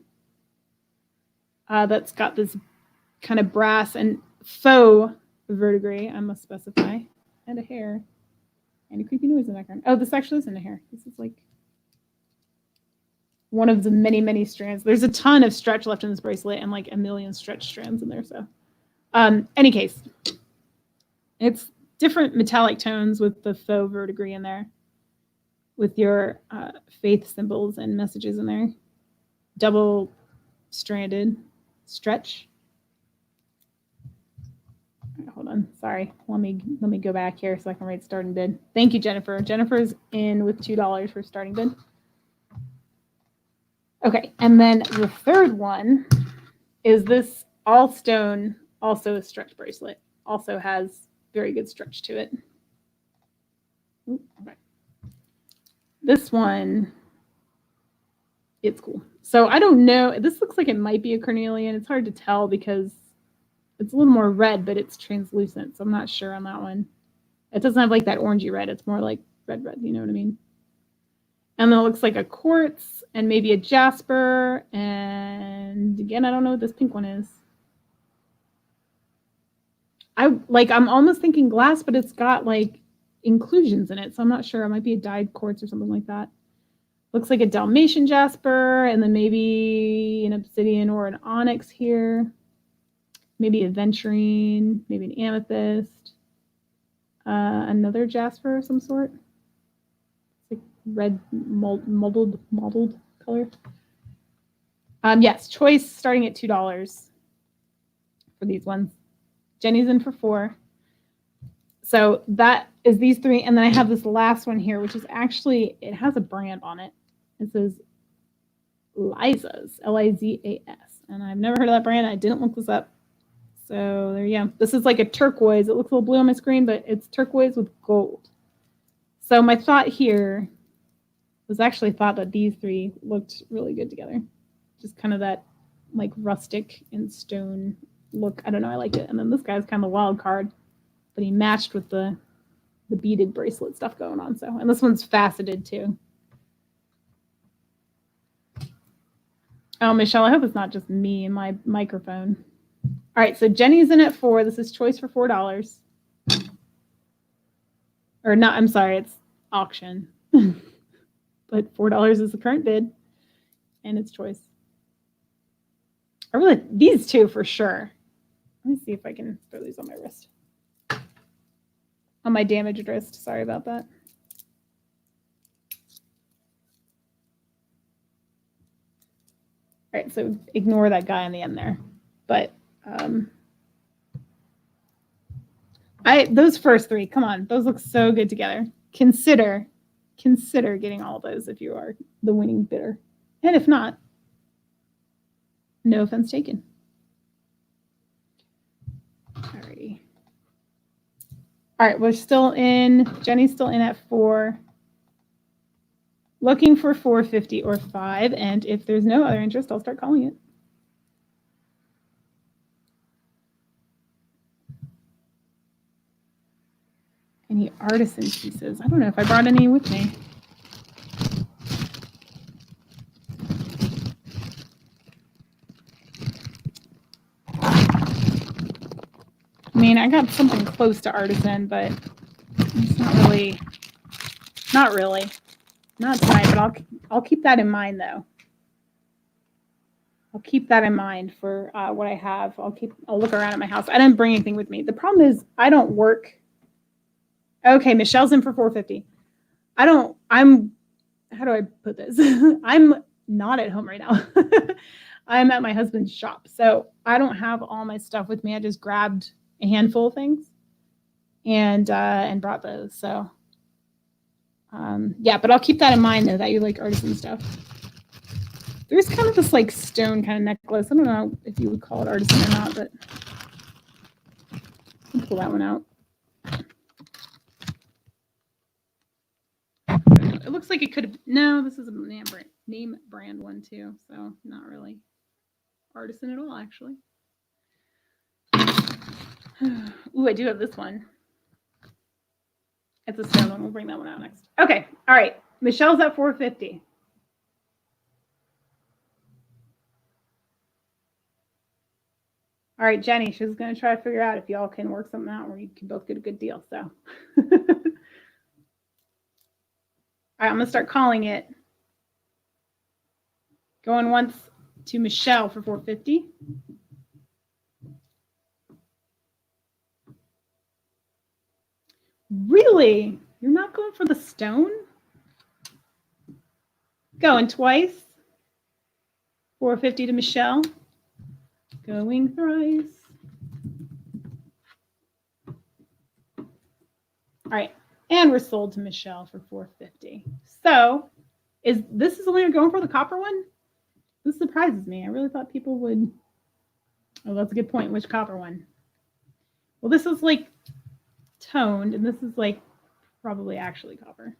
that's got this kind of brass and faux verdigris, I must specify, and a hair, and a creepy noise in the background. Oh, this actually isn't a hair. This is like one of the many, many strands. There's a ton of stretch left in this bracelet and like a million stretch strands in there. So any case, it's different metallic tones with the faux verdigris in there, with your faith symbols and messages in there. Double stranded stretch. Right, hold on, sorry. Let me go back here so I can write starting bid. Thank you, Jennifer. Jennifer's in with $2 for starting bid. Okay, and then the third one is this all stone, also a stretch bracelet. Also has very good stretch to it. Ooh, okay. This one, it's cool. So I don't know. This looks like it might be a carnelian. It's hard to tell because it's a little more red, but it's translucent. So I'm not sure on that one. It doesn't have like that orangey red. It's more like red. You know what I mean? And then it looks like a quartz and maybe a jasper. And again, I don't know what this pink one is. I'm almost thinking glass, but it's got like inclusions in it. So I'm not sure. It might be a dyed quartz or something like that. Looks like a Dalmatian jasper, and then maybe an obsidian or an onyx here. Maybe a venturine, maybe an amethyst. Another jasper of some sort. It's like red mottled color. Yes, choice starting at $2 for these ones. Jenny's in for $4. So that is these three. And then I have this last one here, which is actually, it has a brand on it. It says Lizas, L-I-Z-A-S. And I've never heard of that brand. I didn't look this up. So there you go. This is like a turquoise. It looks a little blue on my screen, but it's turquoise with gold. So my thought here was actually thought that these three looked really good together. Just kind of that like rustic and stone look. I don't know. I liked it. And then this guy's kind of a wild card, but he matched with the beaded bracelet stuff going on. So, and this one's faceted too. Oh, Michelle, I hope it's not just me and my microphone. All right, so Jenny's in at 4. This is choice for $4. Or not, I'm sorry, it's auction. But $4 is the current bid, and it's choice. I really, these two for sure. Let me see if I can throw these on my wrist. On my damaged wrist, sorry about that. All right, so ignore that guy on the end there. But those first 3, come on, those look so good together. Consider getting all those if you are the winning bidder. And if not, no offense taken. Alrighty. All right, we're still in, Jenny's still in at 4. Looking for 450 or 5, and if there's no other interest, I'll start calling it. Any artisan pieces? I don't know if I brought any with me. I mean, I got something close to artisan, but it's not really. Not tonight, but I'll keep that in mind though. I'll keep that in mind for what I have. I'll look around at my house. I didn't bring anything with me. The problem is I don't work. Okay, Michelle's in for 450. How do I put this? I'm not at home right now. I'm at my husband's shop. So I don't have all my stuff with me. I just grabbed a handful of things and brought those. So yeah, but I'll keep that in mind though, that you like artisan stuff. There's kind of this like stone kind of necklace. I don't know if you would call it artisan or not, but I'll pull that one out. It looks like it could have, no, this is a name brand one too, so not really artisan at all, actually. Ooh, I do have this one. It's a stone one. We'll bring that one out next. Okay, all right. Michelle's at 450. All right, Jenny, she's going to try to figure out if y'all can work something out where you can both get a good deal. So, all right, I'm going to start calling it. Going once to Michelle for 450. Really? You're not going for the stone? Going twice. 450 to Michelle. Going thrice. All right. And we're sold to Michelle for 450. So this is only going for the copper one? This surprises me. I really thought people would. Oh, that's a good point. Which copper one? Well, this is like toned, and this is like probably actually copper.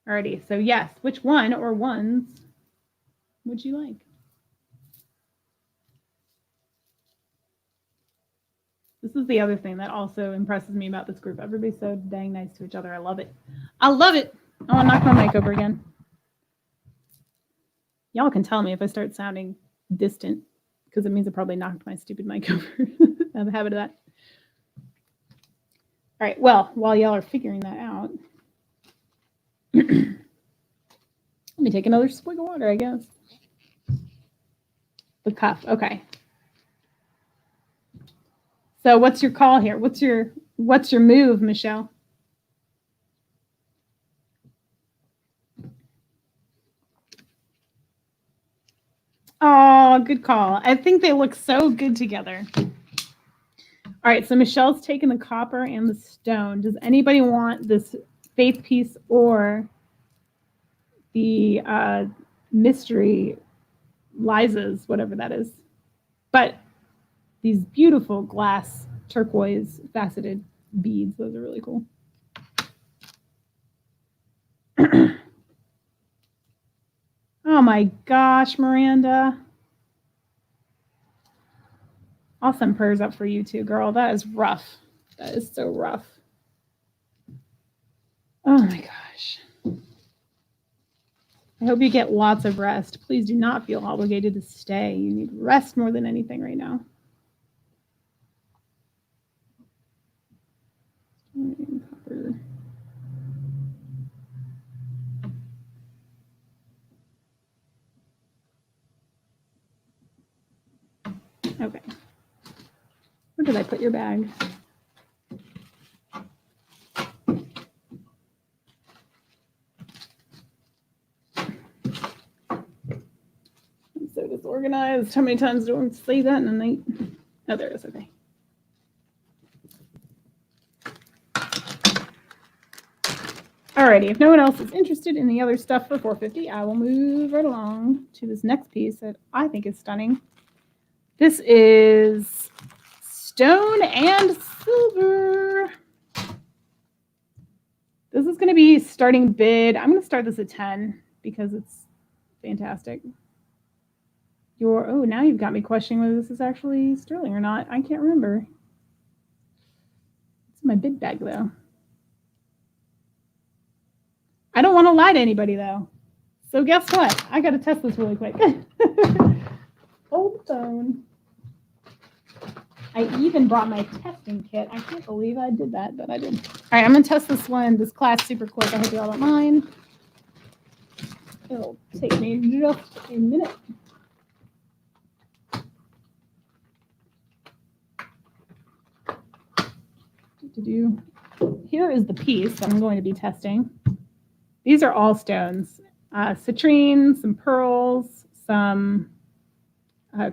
Alrighty, so yes, which one or ones would you like? This is the other thing that also impresses me about this group. Everybody's so dang nice to each other. I love it. I love it. Oh, I'm knocking my mic over again. Y'all can tell me if I start sounding distant, because it means I probably knocked my stupid mic over. I have a habit of that. All right, well, while y'all are figuring that out, let me take another swig of water, I guess. The cuff, okay. So what's your call here? What's your move, Michelle? Oh, good call. I think they look so good together. All right, so Michelle's taking the copper and the stone. Does anybody want this faith piece or the mystery Liza's, whatever that is? But these beautiful glass turquoise faceted beads. Those are really cool. Oh my gosh, Miranda. I'll send prayers up for you too, girl. That is rough. That is so rough. Oh my gosh. I hope you get lots of rest. Please do not feel obligated to stay. You need rest more than anything right now. Okay. Where did I put your bag? I'm so disorganized. How many times do I say that in a night? Oh, there it is. Okay. Alrighty, if no one else is interested in the other stuff for $4.50, I will move right along to this next piece that I think is stunning. This is stone and silver. This is going to be starting bid. I'm going to start this at 10 because it's fantastic. Oh, now you've got me questioning whether this is actually sterling or not. I can't remember. It's in my bid bag, though. I don't want to lie to anybody, though. So guess what? I got to test this really quick. Hold the phone. I even brought my testing kit. I can't believe I did that, but I did. All right, I'm going to test this class super quick. I hope you all don't mind. It'll take me just a minute. Here is the piece that I'm going to be testing. These are all stones. Citrine, some pearls, some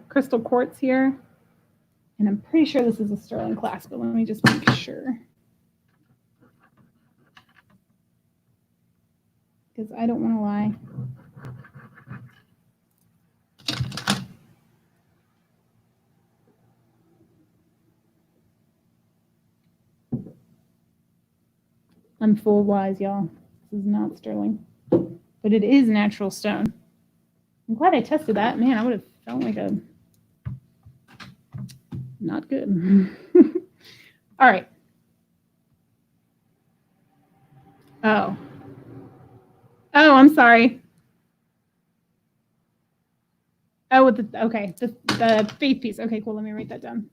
crystal quartz here. And I'm pretty sure this is a sterling class, but let me just make sure. Because I don't want to lie. I'm full wise, y'all. This is not sterling. But it is natural stone. I'm glad I tested that. Man, I would have felt like a... Not good. All right. Oh, I'm sorry. Oh, okay, the faith piece. Okay, cool. Let me write that down.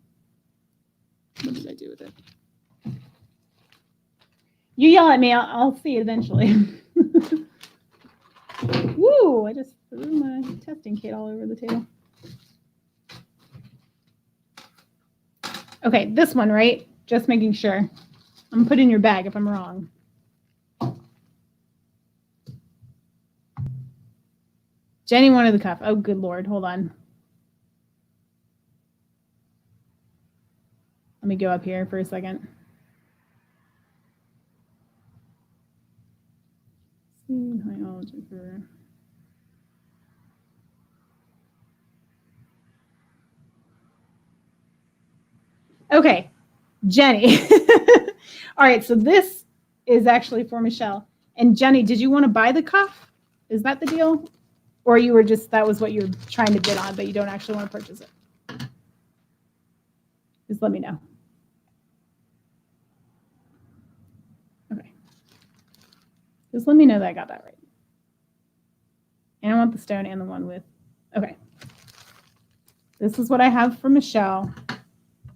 What did I do with it? You yell at me. I'll see eventually. Woo! I just threw my testing kit all over the table. Okay, this one, right? Just making sure. I'm going to put it in your bag if I'm wrong. Jenny wanted the cuff. Oh, good Lord. Hold on. Let me go up here for a second. Okay, Jenny. All right, so this is actually for Michelle. And Jenny, did you want to buy the cuff? Is that the deal? Or you were just, that was what you were trying to bid on, but you don't actually want to purchase it? Just let me know. Okay. Just let me know that I got that right. And I want the stone and the one with, okay. This is what I have for Michelle.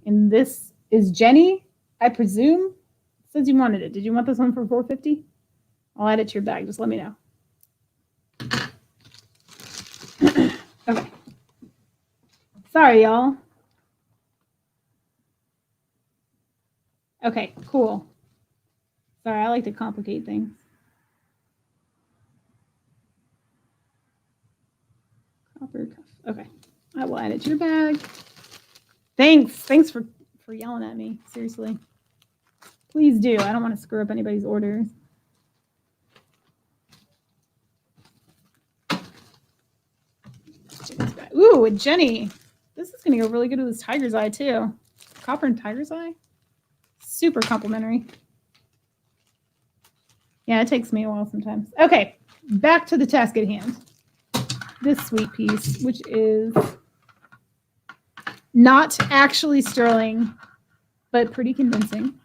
And this is Jenny, I presume. It says you wanted it. Did you want this one for $4.50? I'll add it to your bag. Just let me know. Okay. Sorry, y'all. Okay, cool. Sorry, I like to complicate things. Copper cuff. Okay. I will add it to your bag. Thanks for yelling at me. Seriously. Please do. I don't want to screw up anybody's orders. Ooh, with Jenny. This is going to go really good with this tiger's eye, too. Copper and tiger's eye. Super complimentary. Yeah, it takes me a while sometimes. Okay, back to the task at hand. This sweet piece, which is not actually sterling, but pretty convincing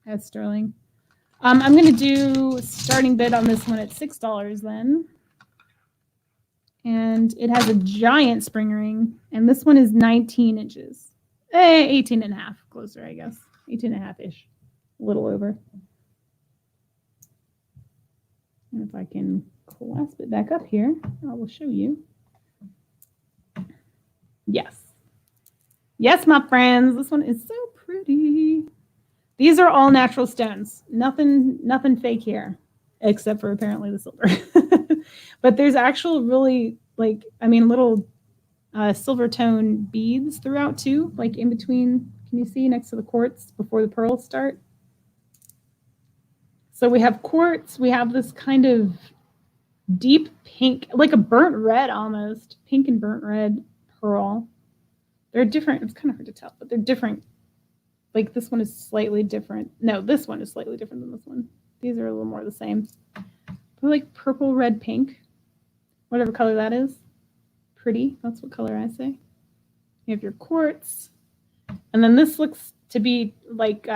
as sterling. I'm going to do starting bid on this one at $6 then. And it has a giant spring ring. And this one is 19 inches. 18 and a half, closer, I guess. 18 and a half-ish. A little over. And if I can clasp it back up here, I will show you. Yes. Yes, my friends. This one is so pretty. These are all natural stones. Nothing fake here, except for apparently the silver. But there's actual really, like, I mean, little silver tone beads throughout too, like in between. Can you see next to the quartz before the pearls start? So we have quartz. We have this kind of deep pink, like a burnt red almost, pink and burnt red pearl. They're different. It's kind of hard to tell, but they're different. Like this one is slightly different. No, this one is slightly different than this one. These are a little more the same. They're like purple, red, pink, whatever color that is. Pretty. That's what color I say. You have your quartz. And then this looks to be like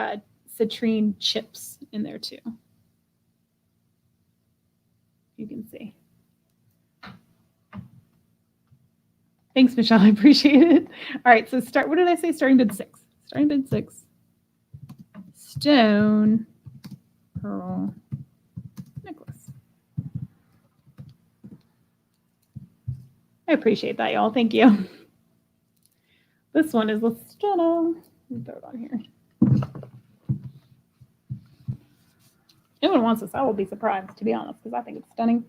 citrine chips in there too. You can see. Thanks, Michelle. I appreciate it. All right, so what did I say? Starting bid 6. Starting bid 6. Stone pearl necklace. I appreciate that, y'all. Thank you. This one is stunning. Let me throw it on here. Anyone wants this, I will be surprised, to be honest, because I think it's stunning.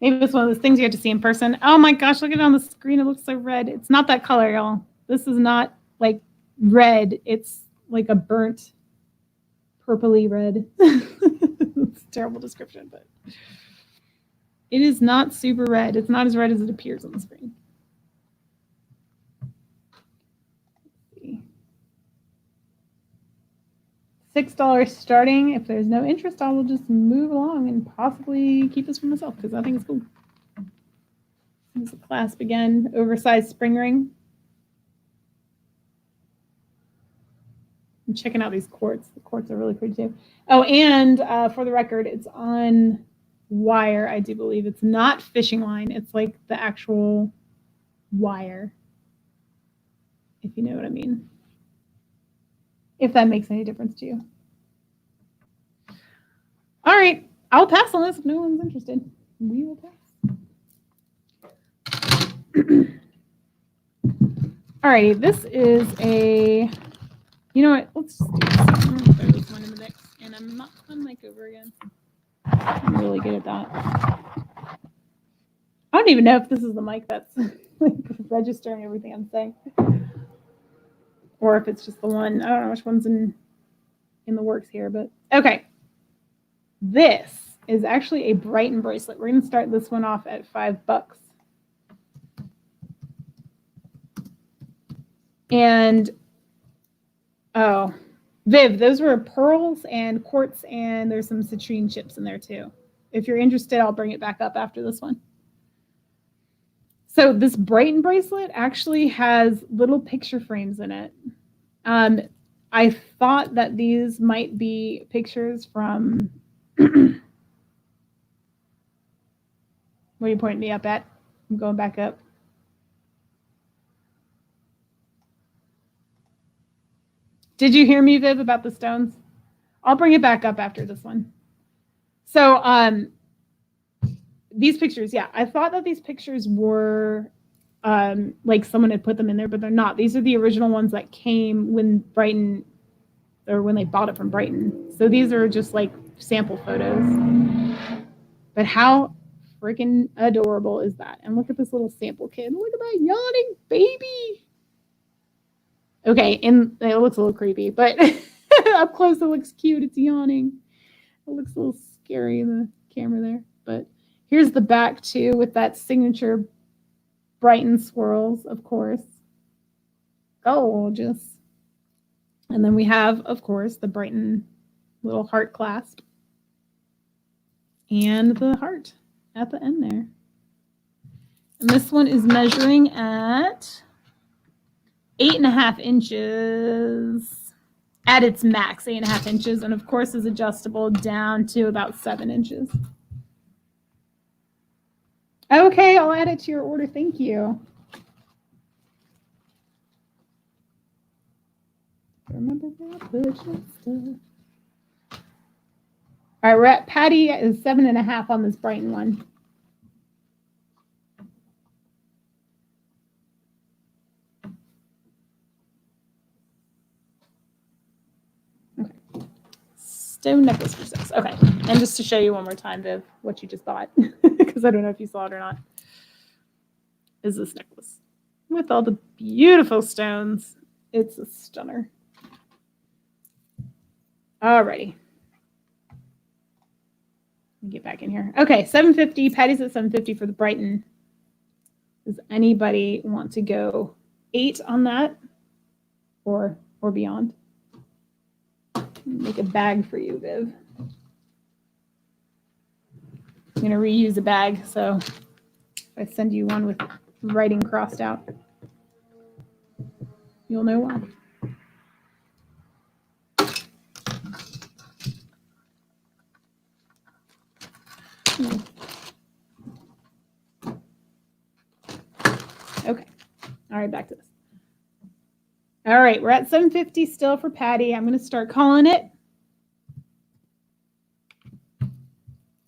Maybe it's one of those things you have to see in person. Oh my gosh, look at it on the screen. It looks so red. It's not that color, y'all. This is not like red. It's like a burnt purpley red. It's a terrible description, but it is not super red. It's not as red as it appears on the screen. Let's see. $6 starting. If there's no interest, I will just move along and possibly keep this for myself because I think it's cool. There's a clasp again, oversized spring ring. I'm checking out these quartz. The quartz are really pretty too. Oh, and for the record, it's on wire, I do believe. It's not fishing line. It's like the actual wire, if you know what I mean. If that makes any difference to you. All right, I'll pass on this if no one's interested. We will pass. All right, this is a, you know what, let's do this. I'm going to throw this one in the mix, and I'm not on the mic over again. I'm really good at that. I don't even know if this is the mic that's like registering everything I'm saying. Or if it's just the one, I don't know which one's in the works here, but okay. This is actually a Brighton bracelet. We're going to start this one off at $5. And, oh, Viv, those were pearls and quartz, and there's some citrine chips in there too. If you're interested, I'll bring it back up after this one. So this Brighton bracelet actually has little picture frames in it. I thought that these might be pictures from, what are you pointing me up at? I'm going back up. Did you hear me, Viv, about the stones? I'll bring it back up after this one. So these pictures, yeah, I thought that these pictures were like someone had put them in there, but they're not. These are the original ones that came when Brighton, or when they bought it from Brighton. So these are just like sample photos. But how freaking adorable is that? And look at this little sample kid. Look at that yawning baby. Okay, and it looks a little creepy, but up close it looks cute. It's yawning. It looks a little scary in the camera there. But here's the back too with that signature Brighton swirls, of course. Gorgeous. And then we have, of course, the Brighton little heart clasp. And the heart at the end there. And this one is measuring at 8.5 inches at its max, 8.5 inches, and of course is adjustable down to about 7 inches. Okay, I'll add it to your order. Thank you. Remember where I put your stuff. All right, we're at Patty is 7.5 on this Brighton one. Okay. Stone necklace for 6. Okay. And just to show you one more time, Viv, what you just bought, because I don't know if you saw it or not, is this necklace with all the beautiful stones. It's a stunner. Alrighty. Let me get back in here. Okay, 750. Patty's at 750 for the Brighton. Does anybody want to go 8 on that or beyond? Make a bag for you, Viv. I'm going to reuse a bag, so if I send you one with writing crossed out, you'll know why. Okay. All right, back to this. All right, we're at 750 still for Patty. I'm going to start calling it.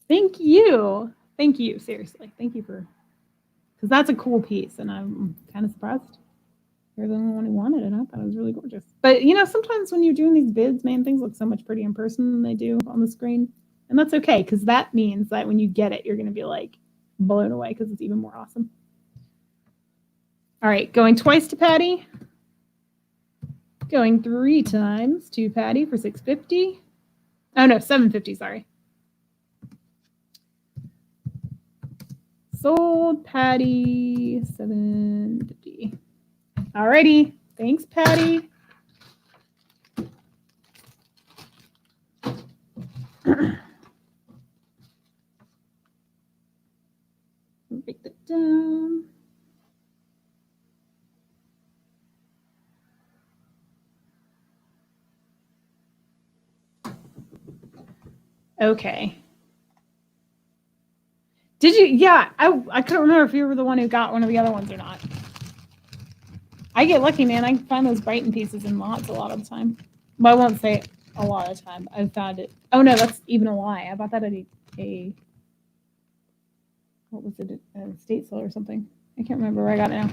Thank you. Thank you. Seriously. Thank you for, because that's a cool piece, and I'm kind of surprised you're the only one who wanted it. I thought it was really gorgeous. But, you know, sometimes when you're doing these bids, man, things look so much prettier in person than they do on the screen. And that's okay, because that means that when you get it, you're going to be like blown away because it's even more awesome. All right, going twice to Patty. Going 3 times to Patty for 650. Oh, no, 750, sorry. Sold Patty, 750. Alrighty, thanks, Patty. Break that down. Okay. Did you? Yeah, I couldn't remember if you were the one who got one of the other ones or not. I get lucky, man. I find those Brighton pieces in lots a lot of the time. Well, I won't say a lot of the time. I've found it. Oh, no, that's even a lie. I bought that at a what was it, a estate sale or something. I can't remember where I got it now.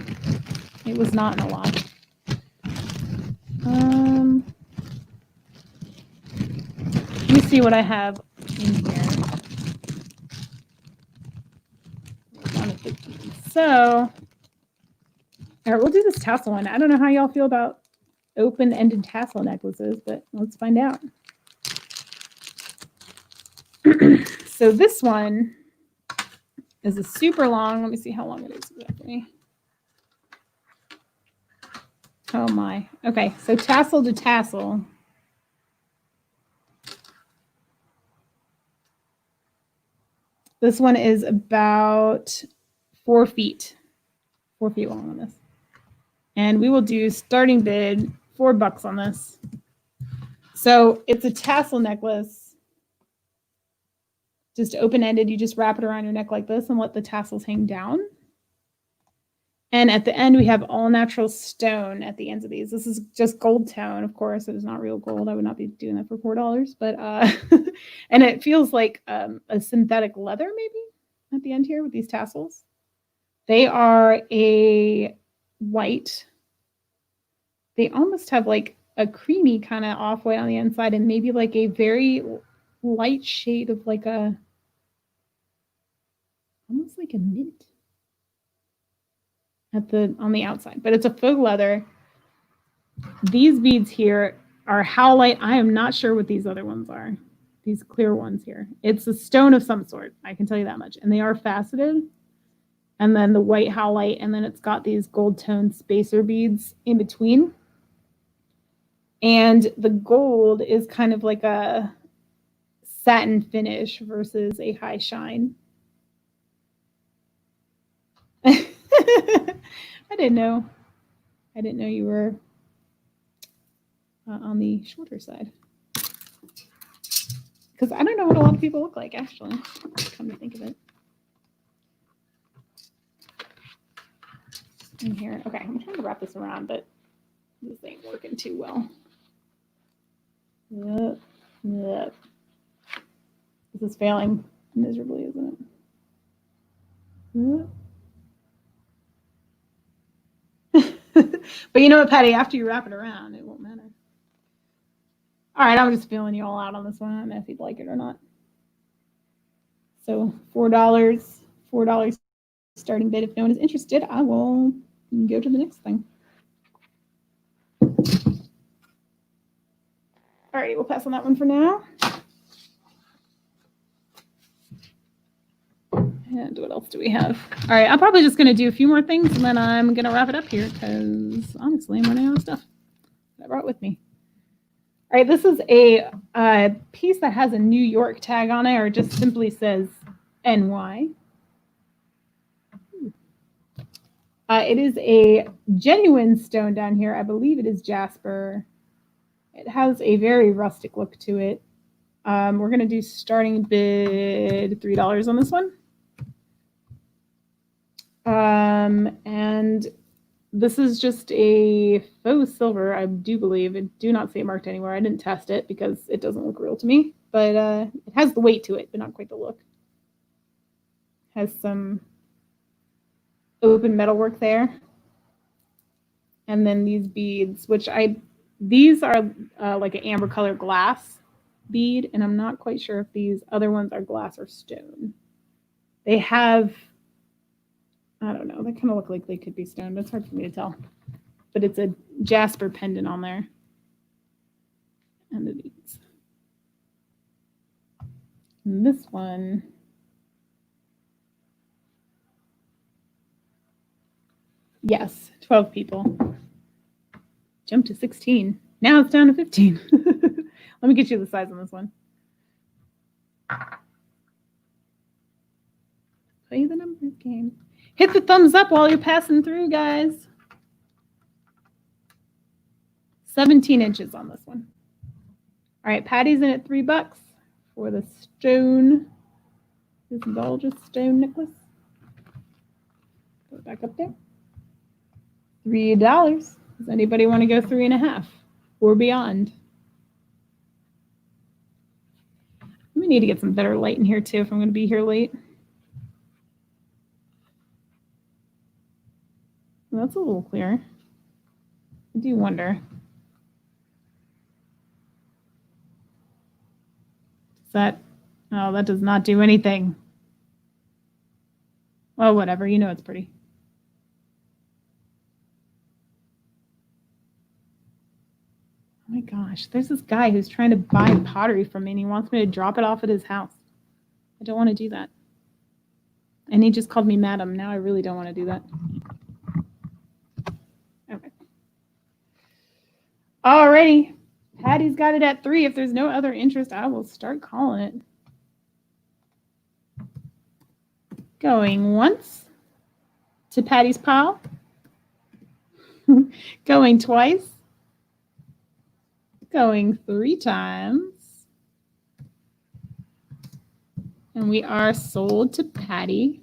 It was not in a lot. Let me see what I have in here. So, all right, we'll do this tassel one. I don't know how y'all feel about open-ended tassel necklaces, but let's find out. So this one is a super long. Let me see how long it is exactly. Oh my. Okay, so tassel to tassel. This one is about 4 feet. 4 feet long on this. And we will do starting bid $4 on this. So it's a tassel necklace. Just open-ended. You just wrap it around your neck like this and let the tassels hang down. And at the end, we have all natural stone at the ends of these. This is just gold tone, of course. It is not real gold. I would not be doing that for $4. But and it feels like a synthetic leather, maybe, at the end here with these tassels. They are a white. They almost have like a creamy kind of off-white on the inside and maybe like a very light shade of like a, almost like a mint on the outside, but it's a faux leather. These beads here are howlite. I am not sure what these other ones are. These clear ones here. It's a stone of some sort. I can tell you that much. And they are faceted. And then the white howlite, and then it's got these gold tone spacer beads in between. And the gold is kind of like a satin finish versus a high shine. I didn't know you were on the shorter side. Because I don't know what a lot of people look like, actually, come to think of it. in here. Okay, I'm trying to wrap this around, but this ain't working too well. Yep. This is failing miserably, isn't it? But you know what, Patty? After you wrap it around, it won't matter. All right, I'm just feeling you all out on this one. I don't know if you'd like it or not. So $4 starting bid. If no one is interested, I will go to the next thing. All right, we'll pass on that one for now. And what else do we have? All right, I'm probably just going to do a few more things, and then I'm going to wrap it up here because, honestly, I'm running out of stuff that I brought with me. All right, this is a piece that has a New York tag on it, or just simply says NY. It is a genuine stone down here. I believe it is jasper. It has a very rustic look to it. We're going to do starting bid $3 on this one. And this is just a faux silver, I do believe. I do not see it marked anywhere. I didn't test it because it doesn't look real to me, but it has the weight to it, but not quite the look. Has some open metalwork there. And then these beads, these are like an amber color glass bead, and I'm not quite sure if these other ones are glass or stone. They have, I don't know, they kind of look like they could be stone, but it's hard for me to tell. But it's a jasper pendant on there. And the beads. And this one, yes, 12 people. Jumped to 16. Now it's down to 15. Let me get you the size on this one. Play the numbers game. Hit the thumbs up while you're passing through, guys. 17 inches on this one. All right, Patty's in at $3 for the stone, this gorgeous stone necklace. Go back up there. $3. Does anybody want to go 3.5 or beyond? We need to get some better light in here too if I'm going to be here late. Well, that's a little clearer. I do wonder. That does not do anything. Well, whatever, you know it's pretty. Oh my gosh, there's this guy who's trying to buy pottery from me and he wants me to drop it off at his house. I don't want to do that. And he just called me madam. Now I really don't want to do that. Okay. Alrighty. Patty's got it at 3. If there's no other interest, I will start calling it. Going once to Patty's pile. Going twice. Going 3 times. And we are sold to Patty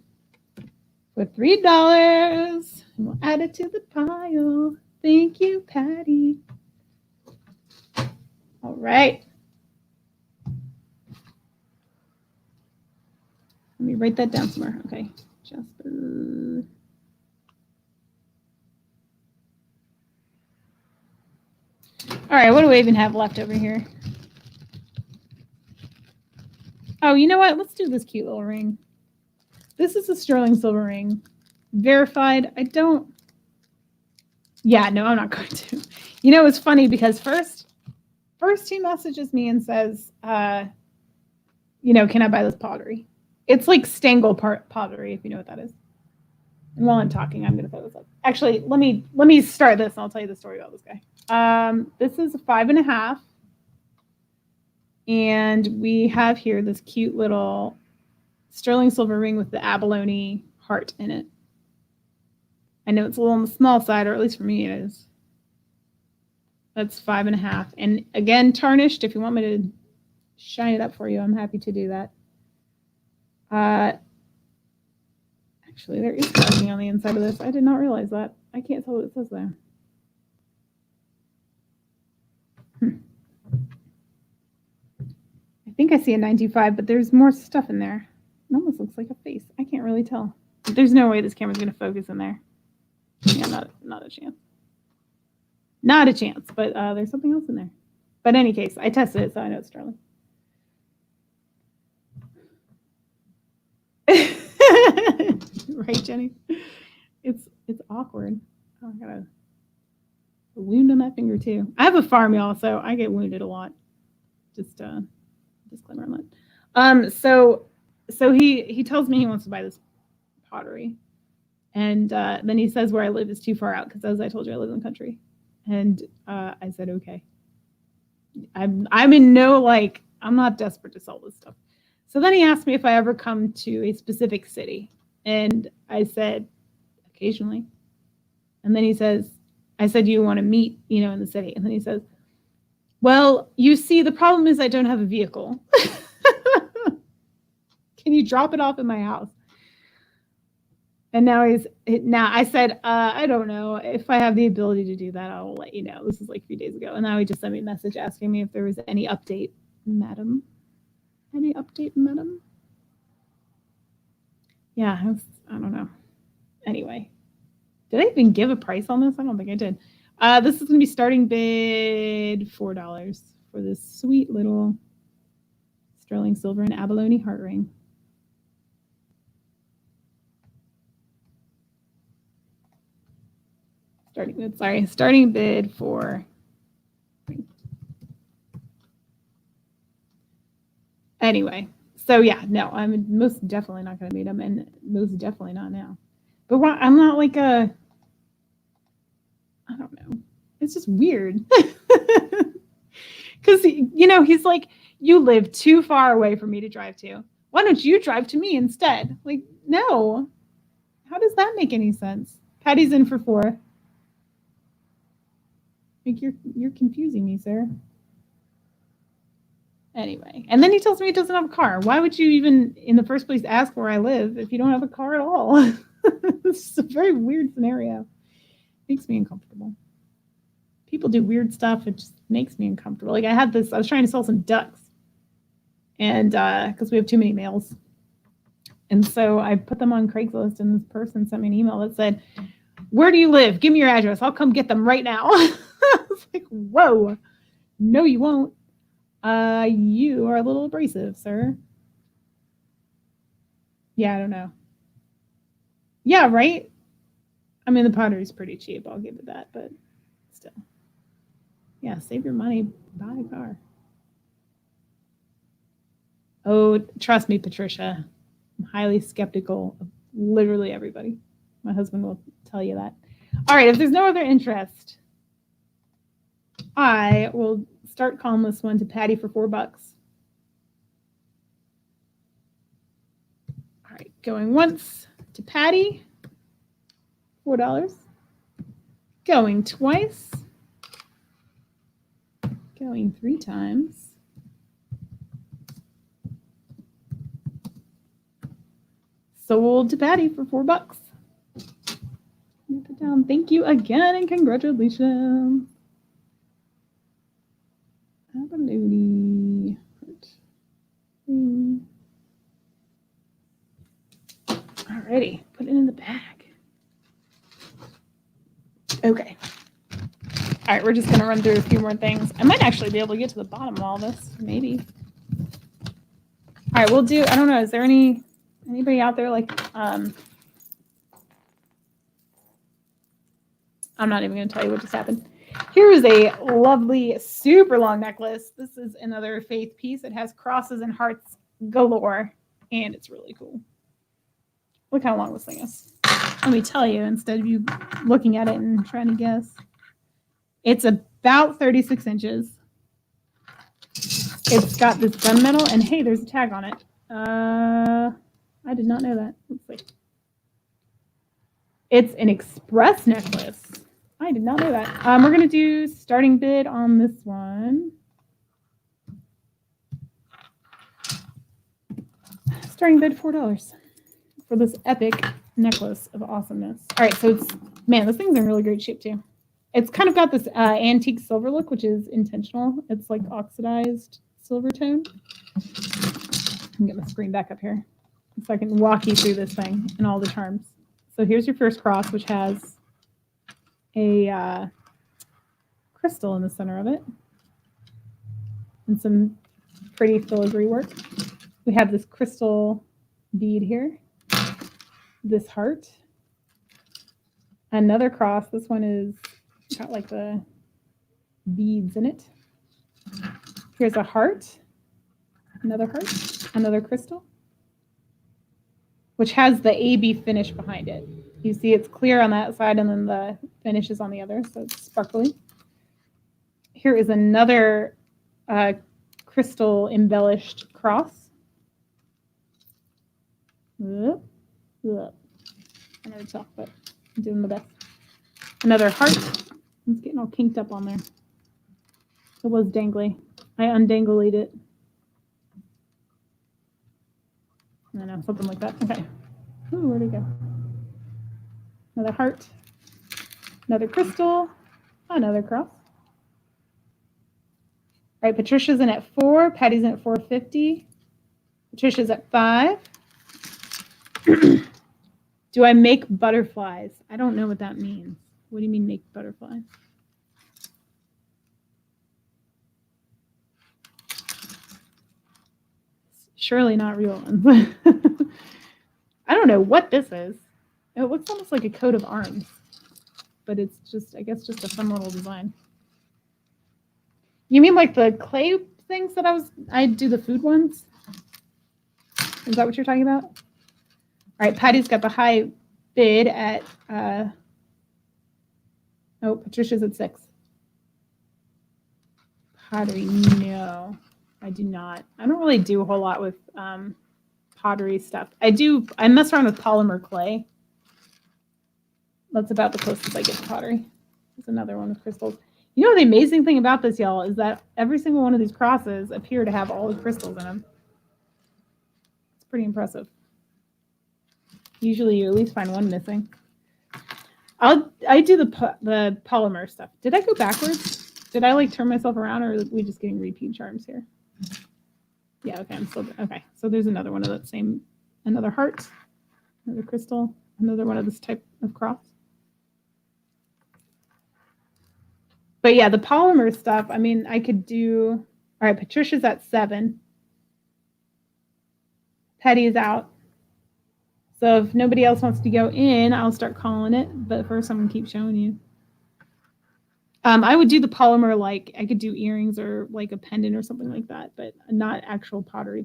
for $3. And we'll add it to the pile. Thank you, Patty. All right. Let me write that down somewhere. Okay. Jasper. All right. What do we even have left over here? Oh, you know what? Let's do this cute little ring. This is a sterling silver ring. Verified. I don't. Yeah, no, I'm not going to. You know, it's funny because first he messages me and says, you know, can I buy this pottery? It's like Stengel pottery, if you know what that is. And while I'm talking, I'm going to throw this up. Actually, let me start this and I'll tell you the story about this guy. This is a 5.5. And we have here this cute little sterling silver ring with the abalone heart in it. I know it's a little on the small side, or at least for me it is. That's 5.5. And again, tarnished. If you want me to shine it up for you, I'm happy to do that. Actually, there is marking on the inside of this. I did not realize that. I can't tell what it says there. I think I see a 925, but there's more stuff in there. It almost looks like a face. I can't really tell. There's no way this camera's going to focus in there. Yeah, not a chance. Not a chance, but there's something else in there. But in any case, I tested it, so I know it's Sterling. Right, Jenny? It's awkward. Oh, I got a wound on that finger too. I have a farm, y'all, so I get wounded a lot. Just disclaimer on that. So he tells me he wants to buy this pottery, and then he says where I live is too far out because, as I told you, I live in the country. And I said, okay. I'm in no, like, I'm not desperate to sell this stuff. So then he asked me if I ever come to a specific city. And I said, occasionally. And then he says, I said, you want to meet, in the city. And then he says, well, you see, the problem is I don't have a vehicle. Can you drop it off at my house? And now I said, I don't know. If I have the ability to do that, I will let you know. This is like 3 days ago. And now he just sent me a message asking me if there was any update, madam. Any update, madam? Yeah, I don't know. Anyway, did I even give a price on this? I don't think I did. This is going to be starting bid $4 for this sweet little sterling silver and abalone heart ring. Starting bid for. Anyway, so yeah, no, I'm most definitely not going to meet him, and most definitely not now. But I'm not like I don't know. It's just weird. Because, he's like, you live too far away for me to drive to. Why don't you drive to me instead? Like, no. How does that make any sense? Patty's in for 4. Like, you're confusing me, sir. Anyway, and then he tells me he doesn't have a car. Why would you even, in the first place, ask where I live if you don't have a car at all? It's a very weird scenario. Makes me uncomfortable. People do weird stuff. It just makes me uncomfortable. Like I was trying to sell some ducks, and because we have too many males. And so I put them on Craigslist, and this person sent me an email that said, where do you live? Give me your address. I'll come get them right now. I was like, whoa, no, you won't. You are a little abrasive, sir. Yeah, I don't know. Yeah, right? I mean, the pottery's pretty cheap. I'll give it that, but still. Yeah, save your money, buy a car. Oh, trust me, Patricia. I'm highly skeptical of literally everybody. My husband will tell you that. All right, if there's no other interest, I will start calling this one to Patty for $4. All right, going once to Patty, $4. Going twice. Going 3 times. Sold to Patty for $4. Put down. Thank you again and congratulations. Abalone. Alrighty, put it in the bag. Okay. All right, we're just going to run through a few more things. I might actually be able to get to the bottom of all this, maybe. All right, we'll do, I don't know, is there anybody out there like, I'm not even going to tell you what just happened. Here is a lovely, super long necklace. This is another faith piece. It has crosses and hearts galore, and it's really cool. Look how long this thing is. Let me tell you, instead of you looking at it and trying to guess. It's about 36 inches. It's got this gunmetal, and hey, there's a tag on it. I did not know that. Let's see. It's an express necklace. I did not know that. We're going to do starting bid on this one. Starting bid $4 for this epic necklace of awesomeness. All right, so it's Man, this thing's in really great shape too. It's kind of got this antique silver look, which is intentional. It's like oxidized silver tone. Let me get my screen back up here so I can walk you through this thing and all the charms. So here's your first cross, which has a crystal in the center of it and some pretty filigree work. We have this crystal bead here, this heart, another cross. This one is got like the beads in it. Here's a heart, another crystal, which has the AB finish behind it. You see it's clear on that side and then the finish is on the other, so it's sparkly. Here is another crystal embellished cross. I never talk, but I'm doing the best. Another heart. It's getting all kinked up on there. It was dangly. I undangled it. I don't know, something like that. Okay. Ooh, where'd it go? Another heart. Another crystal. Another cross. All right, Patricia's in at 4. Patty's in at 450. Patricia's at 5. Do I make butterflies? I don't know what that means. What do you mean make butterflies? Surely not real ones. I don't know what this is. It looks almost like a coat of arms, but it's just, I guess, just a fun little design. You mean like the clay things that I do the food ones? Is that what you're talking about? All right, Patty's got the high bid at, oh, Patricia's at 6. Pottery, no, I do not. I don't really do a whole lot with pottery stuff. I mess around with polymer clay. That's about the closest I get to pottery. There's another one with crystals. You know, the amazing thing about this, y'all, is that every single one of these crosses appear to have all the crystals in them. It's pretty impressive. Usually you at least find one missing. I do the polymer stuff. Did I go backwards? Did I like turn myself around, or are we just getting repeat charms here? Yeah, okay, I'm still okay. So there's another one of that same, another heart, another crystal, another one of this type of cross. But yeah, the polymer stuff, I mean, I could do, all right, Patricia's at 7. Patty is out. So if nobody else wants to go in, I'll start calling it. But first, I'm going to keep showing you. I would do the polymer, like I could do earrings or like a pendant or something like that, but not actual pottery.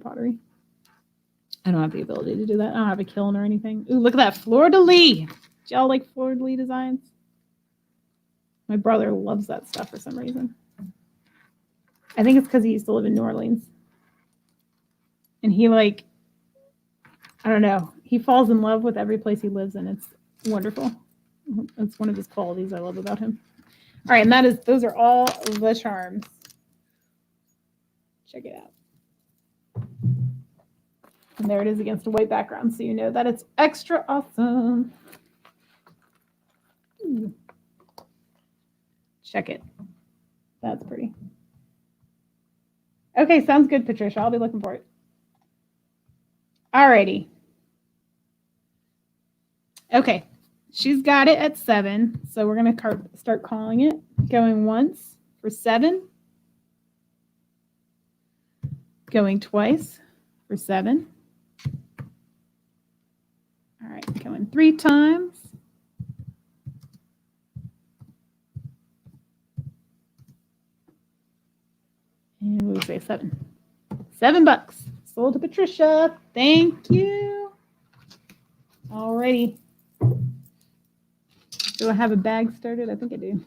I don't have the ability to do that. I don't have a kiln or anything. Ooh, look at that fleur-de-lis. Do y'all like fleur-de-lis designs? My brother loves that stuff for some reason. I think it's because he used to live in New Orleans. And he I don't know, he falls in love with every place he lives in. It's wonderful. It's one of his qualities I love about him. All right, and those are all the charms. Check it out. And there it is against a white background, so you know that it's extra awesome. Ooh. Check it. That's pretty. Okay, sounds good, Patricia. I'll be looking for it. Alrighty. Okay, she's got it at 7, so we're going to start calling it. Going once for 7. Going twice for 7. All right, going 3 times. And we'll say 7. $7 sold to Patricia. Thank you. Alrighty. Do I have a bag started? I think I do.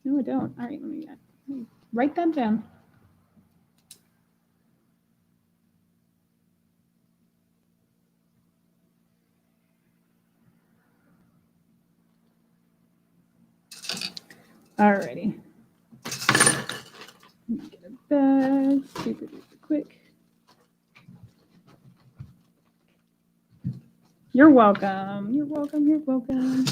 No, I don't. All right, let me write that down. Alrighty. Let me get a bag super duper quick. You're welcome. You're welcome. You're welcome.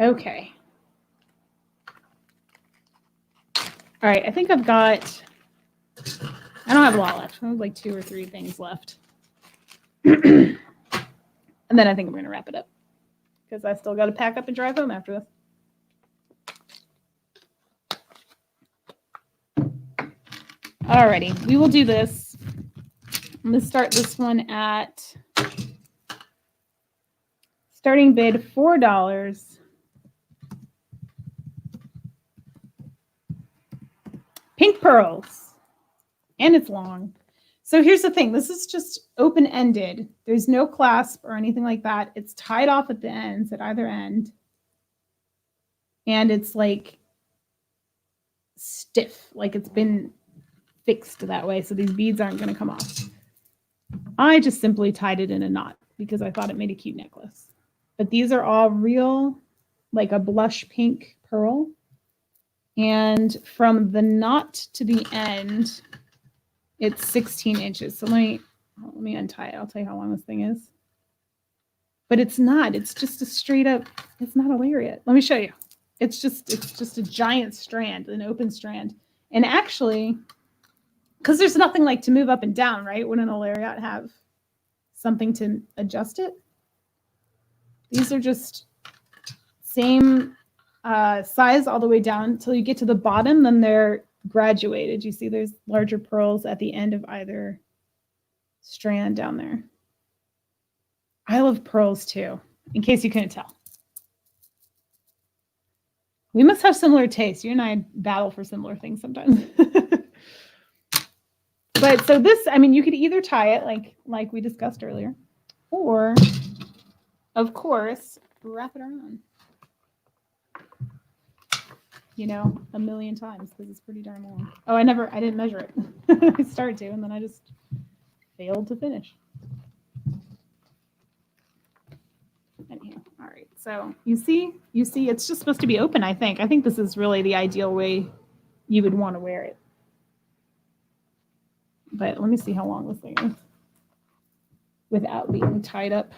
Okay. All right, I think I've got, I don't have a lot left. I have like 2 or 3 things left. And then I think I'm going to wrap it up because I still got to pack up and drive home after this. Alrighty, we will do this. I'm going to start this one at starting bid $4. Pink pearls. And it's long. So here's the thing. This is just open-ended. There's no clasp or anything like that. It's tied off at the ends, at either end. And it's like stiff, like it's been fixed that way. So these beads aren't going to come off. I just simply tied it in a knot because I thought it made a cute necklace. But these are all real, like a blush pink pearl. And from the knot to the end, it's 16 inches. So let me untie it. I'll tell you how long this thing is. But it's not. It's just a straight up, it's not a lariat. Let me show you. It's just a giant strand, an open strand. And actually, because there's nothing like to move up and down, right? Wouldn't a lariat have something to adjust it? These are just same size all the way down until you get to the bottom, then they're graduated. You see there's larger pearls at the end of either strand down there. I love pearls too, in case you couldn't tell. We must have similar tastes. You and I battle for similar things sometimes. But so this, I mean, you could either tie it like we discussed earlier, or of course, wrap it around. You know, a million times because it's pretty darn long. Oh, I didn't measure it. I started to, and then I just failed to finish. Anyhow, all right. So you see, it's just supposed to be open, I think. I think this is really the ideal way you would want to wear it. But let me see how long this thing is without being tied up.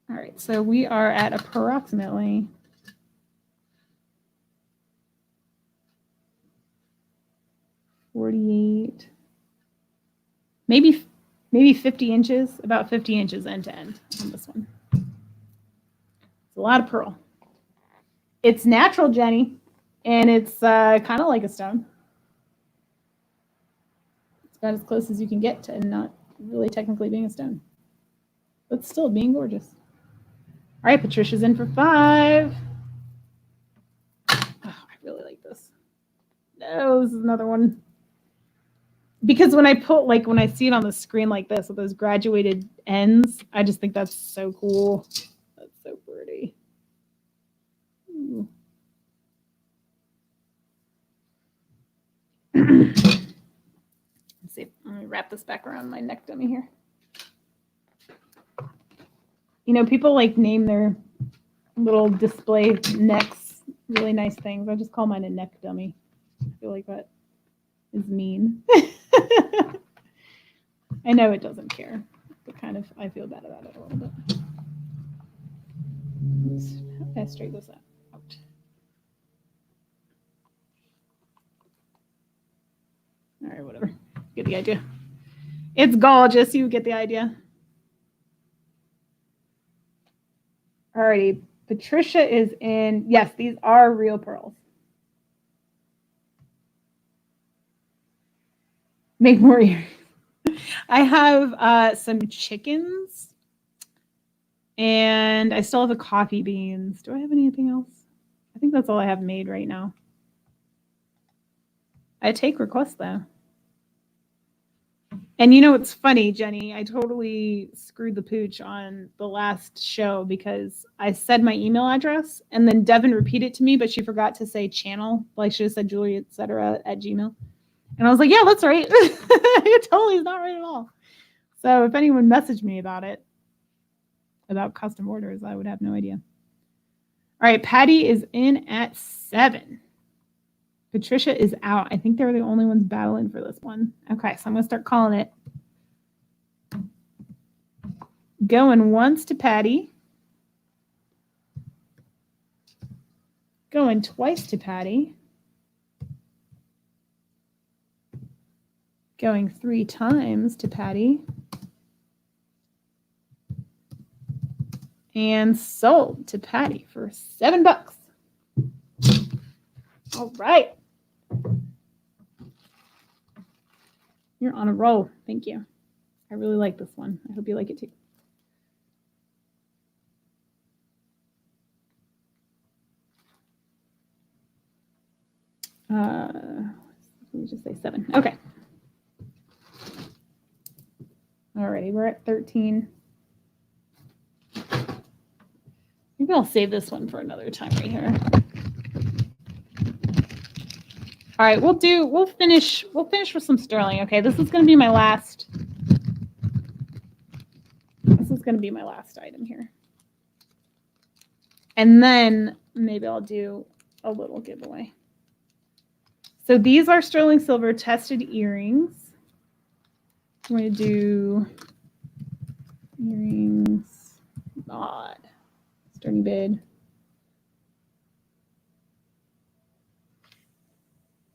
All right, so we are at approximately 48, maybe 50 inches, about 50 inches end to end on this one. It's a lot of pearl. It's natural, Jenny, and it's kind of like a stone. It's about as close as you can get to not really technically being a stone, but still being gorgeous. All right, Patricia's in for 5. Oh, I really like this. No, this is another one. Because when I see it on the screen like this with those graduated ends, I just think that's so cool. That's so pretty. Let's see. Let me wrap this back around my neck dummy here. You know, people like name their little display necks really nice things. I just call mine a neck dummy. I feel like that is mean. I know it doesn't care, but I feel bad about it a little bit. How can I straighten this out? All right, whatever. Get the idea. It's gorgeous. You get the idea. Alrighty, Patricia is in. Yes, these are real pearls. Make more earrings. I have some chickens, and I still have the coffee beans. Do I have anything else? I think that's all I have made right now. I take requests though. And you know what's funny, Jenny? I totally screwed the pooch on the last show because I said my email address and then Devin repeated it to me, but she forgot to say channel. Like she just said Julia, etc. at Gmail. And I was like, yeah, that's right. It totally is not right at all. So if anyone messaged me about it, about custom orders, I would have no idea. All right, Patty is in at 7. Patricia is out. I think they're the only ones battling for this one. Okay, so I'm going to start calling it. Going once to Patty. Going twice to Patty. Going 3 times to Patty. And sold to Patty for $7. All right. You're on a roll. Thank you. I really like this one. I hope you like it too. Let me just say 7. Okay. Alrighty, we're at 13. Maybe I'll save this one for another time right here. All right, we'll finish with some sterling. Okay, this is going to be my last. This is going to be my last item here. And then maybe I'll do a little giveaway. So these are sterling silver tested earrings. I'm going to do earrings. God. Starting bid.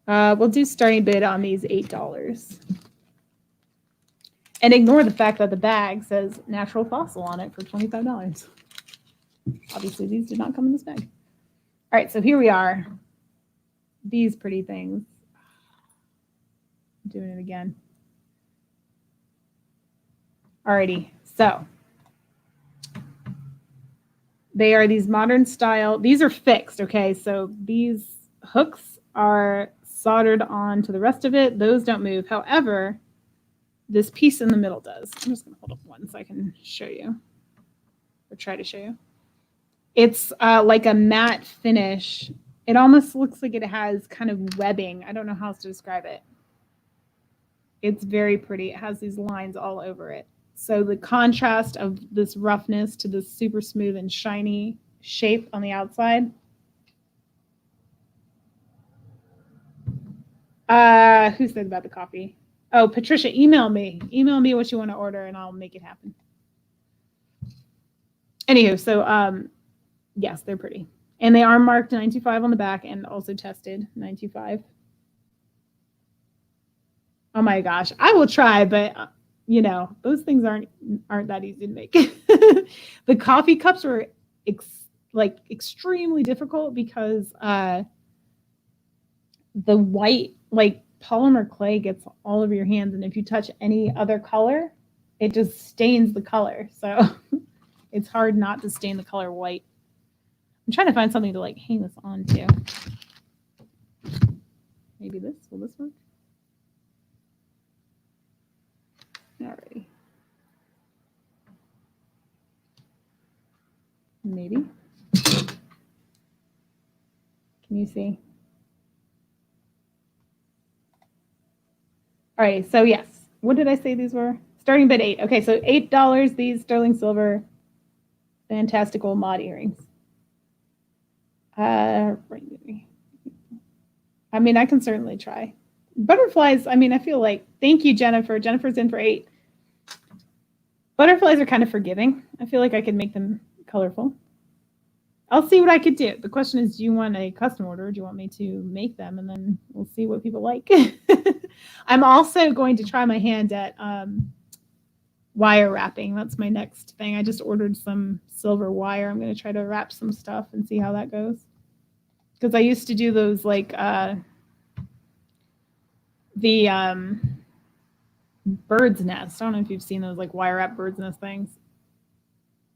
We'll do starting bid on these $8. And ignore the fact that the bag says natural fossil on it for $25. Obviously, these did not come in this bag. All right, so here we are. These pretty things. I'm doing it again. Alrighty, so they are these modern style. These are fixed, okay? So these hooks are soldered on to the rest of it. Those don't move. However, this piece in the middle does. I'm just going to hold up one so I can show you, or try to show you. It's like a matte finish. It almost looks like it has kind of webbing. I don't know how else to describe it. It's very pretty. It has these lines all over it. So the contrast of this roughness to this super smooth and shiny shape on the outside. Who said about the coffee? Oh, Patricia, email me. Email me what you want to order and I'll make it happen. Anywho, so yes, they're pretty. And they are marked 925 on the back and also tested 925. Oh my gosh, I will try, but you know, those things aren't that easy to make. The coffee cups were extremely difficult because the white polymer clay gets all over your hands, and if you touch any other color, it just stains the color. So it's hard not to stain the color white. I'm trying to find something to hang this on too. Maybe this. Will this work? Alrighty. Maybe. Can you see? All right, so yes. What did I say these were? Starting bid 8. Okay, so $8, these sterling silver fantastical mod earrings. I mean, I can certainly try. Butterflies, I mean, I feel like, thank you, Jennifer. Jennifer's in for 8. Butterflies are kind of forgiving. I feel like I could make them colorful. I'll see what I could do. The question is, do you want a custom order? Do you want me to make them? And then we'll see what people like. I'm also going to try my hand at wire wrapping. That's my next thing. I just ordered some silver wire. I'm going to try to wrap some stuff and see how that goes. Because I used to do those the bird's nest. I don't know if you've seen those wire wrap bird's nest things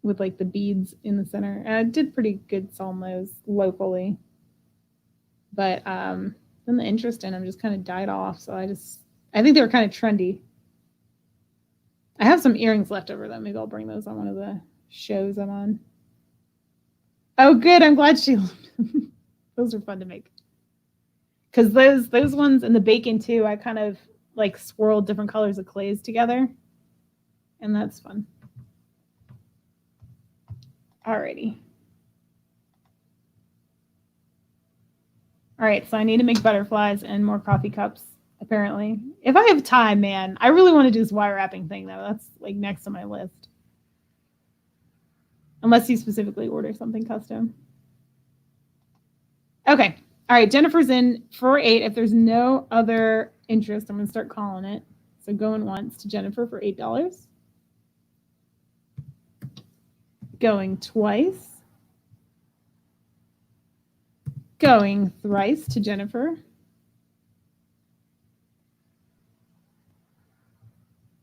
with the beads in the center. And I did pretty good selling those locally. But then the interest in them just kind of died off. So I think they were kind of trendy. I have some earrings left over though. Maybe I'll bring those on one of the shows I'm on. Oh, good. I'm glad she those are fun to make. Because those ones and the bacon too, I kind of swirled different colors of clays together. And that's fun. Alrighty. All right, so I need to make butterflies and more coffee cups, apparently. If I have time, man. I really want to do this wire wrapping thing, though. That's next on my list. unless you specifically order something custom. Okay. All right. Jennifer's in for 8. If there's no other interest, I'm going to start calling it. So going once to Jennifer for $8. Going twice. Going thrice to Jennifer.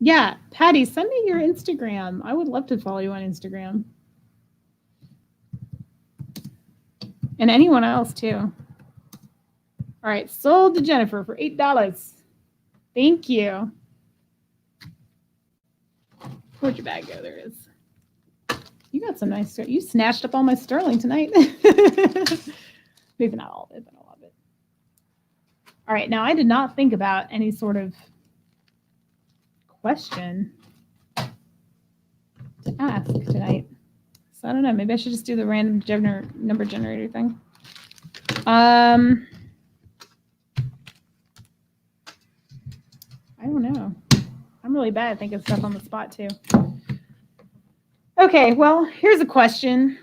Yeah, Patty, send me your Instagram. I would love to follow you on Instagram. And anyone else, too. All right, sold to Jennifer for $8. Thank you. Where'd your bag go? There it is. You got some nice, you snatched up all my sterling tonight. Maybe not all of it, but a lot of it. All right, now I did not think about any sort of question to ask tonight. So I don't know, maybe I should just do the random number generator thing. I don't know. I'm really bad at thinking stuff on the spot too. Okay, well, here's a question.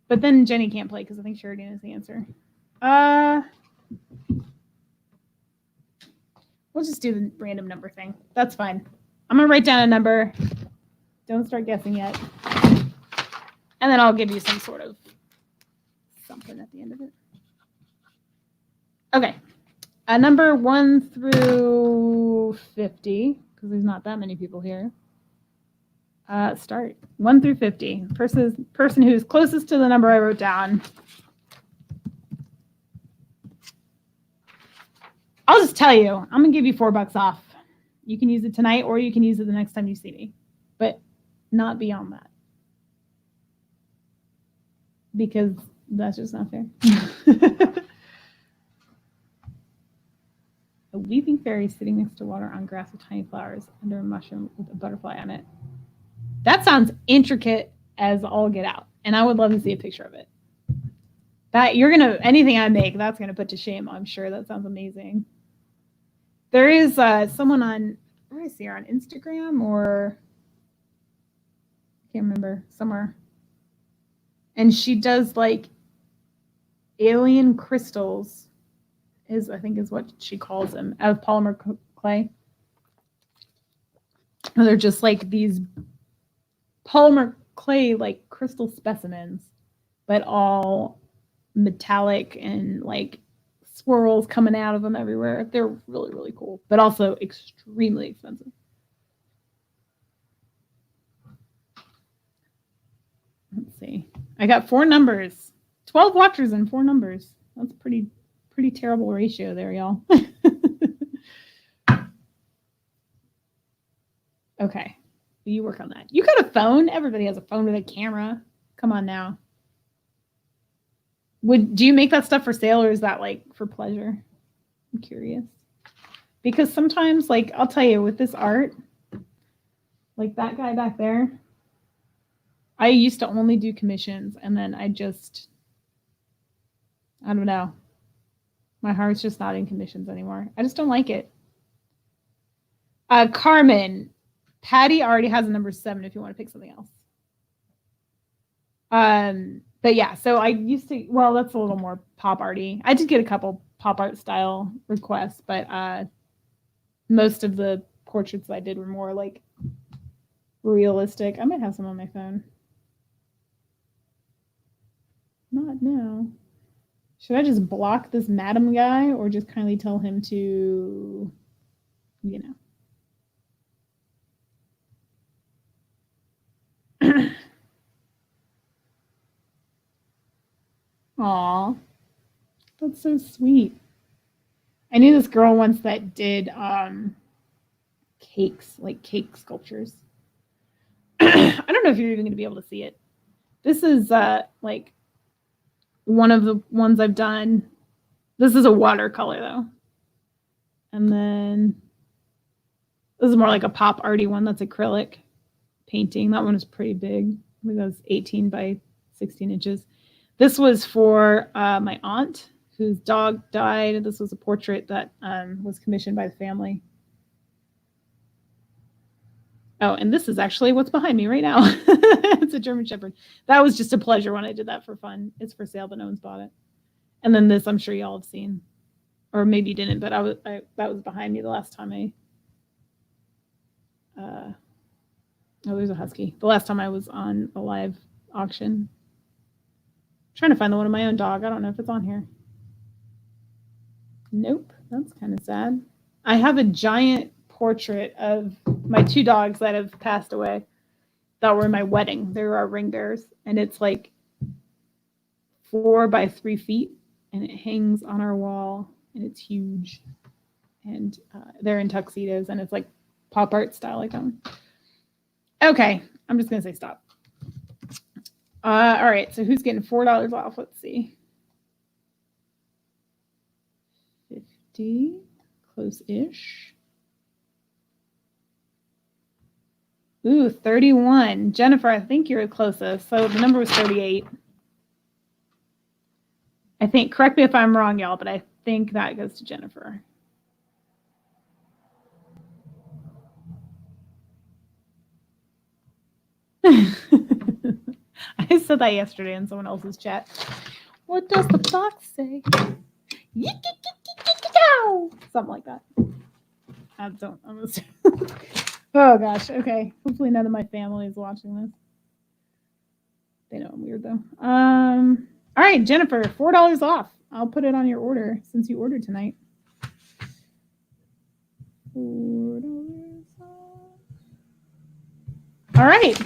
But then Jenny can't play because I think she already knows the answer. We'll just do the random number thing. That's fine. I'm going to write down a number. Don't start guessing yet. And then I'll give you some sort of something at the end of it. Okay. A number 1 through 50, because there's not that many people here. Start 1 through 50. Person who's closest to the number I wrote down. I'll just tell you, I'm gonna give you $4 off. You can use it tonight, or you can use it the next time you see me, but not beyond that, because that's just not fair. A weeping fairy sitting next to water on grass with tiny flowers under a mushroom with a butterfly on it. That sounds intricate as all get out, and I would love to see a picture of it. That anything I make, that's gonna put to shame, I'm sure. That sounds amazing. There is someone on, where I see her on Instagram, or I can't remember, somewhere, and she does like alien crystals, I think is what she calls them, out of polymer clay. And they're just like these polymer clay like crystal specimens, but all metallic and like swirls coming out of them everywhere. They're really, really cool, but also extremely expensive. Let's see. I got 4 numbers, 12 watchers and 4 numbers. That's pretty terrible ratio there, y'all. Okay. You work on that. You got a phone? Everybody has a phone with a camera. Come on now. Do you make that stuff for sale, or is that like for pleasure? I'm curious. Because sometimes, like, I'll tell you, with this art, like that guy back there, I used to only do commissions, and then I don't know. My heart's just not in commissions anymore. I just don't like it. Carmen, Patty already has a number 7 if you want to pick something else. But yeah, so I used to, well, that's a little more pop arty. I did get a couple pop art style requests, but most of the portraits I did were more like realistic. I might have some on my phone. Not now. Should I just block this madam guy, or just kindly tell him to, you know? Aw, that's so sweet. I knew this girl once that did cakes, like cake sculptures. I don't know if you're even going to be able to see it. This is like one of the ones I've done. This is a watercolor though. And then this is more like a pop arty one. That's acrylic painting. That one is pretty big. I think that was 18 by 16 inches. This was for my aunt whose dog died. This was a portrait that was commissioned by the family. Oh, and this is actually what's behind me right now. It's a German Shepherd. That was just a pleasure when I did that for fun. It's for sale, but no one's bought it. And then this, I'm sure y'all have seen, or maybe you didn't, but that was behind me the last time oh, there's a husky. The last time I was on a live auction. I'm trying to find the one of my own dog. I don't know if it's on here. Nope, that's kind of sad. I have a giant portrait of my 2 dogs that have passed away that were in my wedding. They were our ring bearers, and it's like 4 by 3 feet, and it hangs on our wall, and it's huge. And they're in tuxedos, and it's like pop art style like them. Okay, I'm just gonna say stop. All right, so who's getting $4 off? Let's see. 50, close-ish. Ooh, 31. Jennifer, I think you're the closest. So the number was 38. I think, correct me if I'm wrong, y'all, but I think that goes to Jennifer. I said that yesterday in someone else's chat. What does the box say? Something like that. I don't. Oh gosh. Okay. Hopefully none of my family is watching this. They know I'm weird though. All right, Jennifer, $4 off. I'll put it on your order since you ordered tonight. $4 off. All right,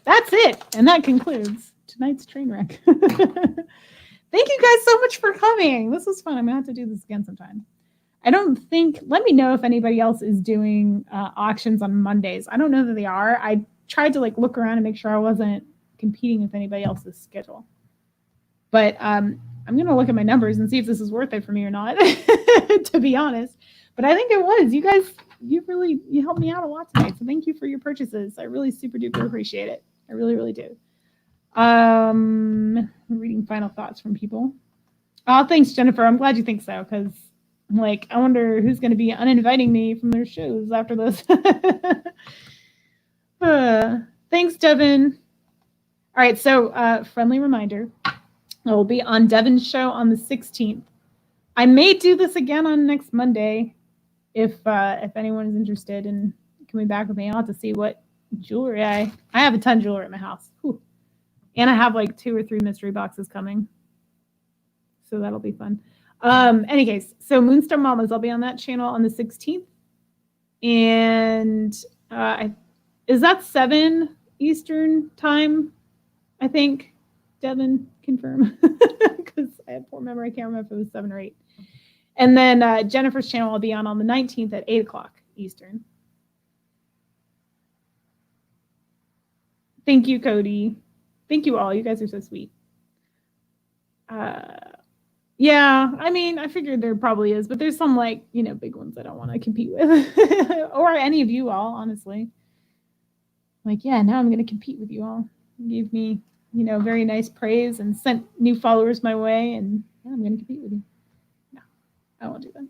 that's it, and that concludes tonight's train wreck. Thank you guys so much for coming. This was fun. I'm gonna have to do this again sometime. I don't think. Let me know if anybody else is doing auctions on Mondays. I don't know that they are. I tried to look around and make sure I wasn't competing with anybody else's schedule. But I'm gonna look at my numbers and see if this is worth it for me or not. To be honest, but I think it was. You guys, you helped me out a lot tonight. So thank you for your purchases. I really super duper appreciate it. I really, really do. Reading final thoughts from people. Oh, thanks, Jennifer. I'm glad you think so, because I wonder who's going to be uninviting me from their shows after this. Thanks, Devin. All right, so friendly reminder, I will be on Devin's show on the 16th. I may do this again on next Monday if anyone is interested in coming back with me. I'll have to see what jewelry I have a ton of jewelry at my house. Whew. And I have 2 or 3 mystery boxes coming. So that'll be fun. Any case, so Moonstar Mamas, I'll be on that channel on the 16th. And is that 7 Eastern time? I think. Devin, confirm. Because I have poor memory. I can't remember if it was 7 or 8. And then Jennifer's channel I'll be on the 19th at 8 o'clock Eastern. Thank you, Cody. Thank you all. You guys are so sweet. Yeah, I mean, I figured there probably is, but there's some big ones I don't want to compete with. Or any of you all, honestly. Yeah, now I'm going to compete with you all. You gave me, very nice praise and sent new followers my way, and yeah, I'm going to compete with you. No, I won't do that.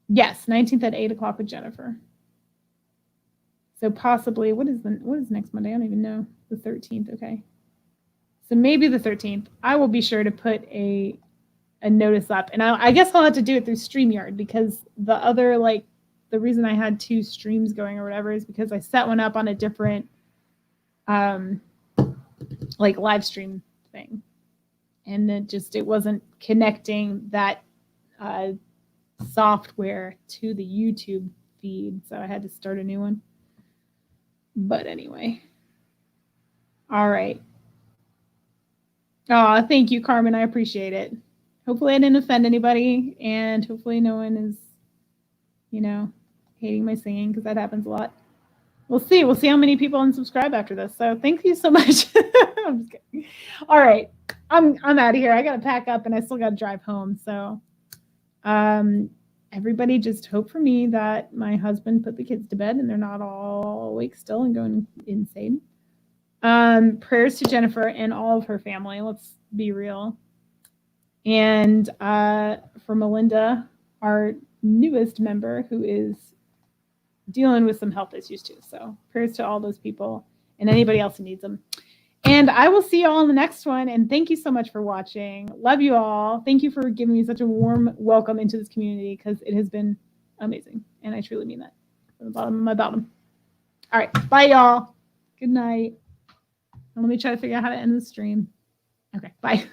Yes, 19th at 8 o'clock with Jennifer. So possibly, what is next Monday? I don't even know. The 13th, okay. So maybe the 13th. I will be sure to put a notice up. And I guess I'll have to do it through StreamYard, because the other, the reason I had 2 streams going or whatever is because I set one up on a different, live stream thing. And it wasn't connecting that software to the YouTube feed. So I had to start a new one. But anyway. All right. Oh, thank you, Carmen. I appreciate it. Hopefully I didn't offend anybody, and hopefully no one is, hating my singing, because that happens a lot. We'll see. We'll see how many people unsubscribe after this. So thank you so much. I'm just kidding. All right. I'm out of here. I got to pack up, and I still got to drive home. So everybody just hope for me that my husband put the kids to bed and they're not all awake still and going insane. Prayers to Jennifer and all of her family. Let's be real. And for Melinda, our newest member, who is dealing with some health issues too. So prayers to all those people and anybody else who needs them. And I will see you all in the next one. And thank you so much for watching. Love you all. Thank you for giving me such a warm welcome into this community, because it has been amazing. And I truly mean that from the bottom of my bottom. All right. Bye, y'all. Good night. And let me try to figure out how to end the stream. Okay. Bye.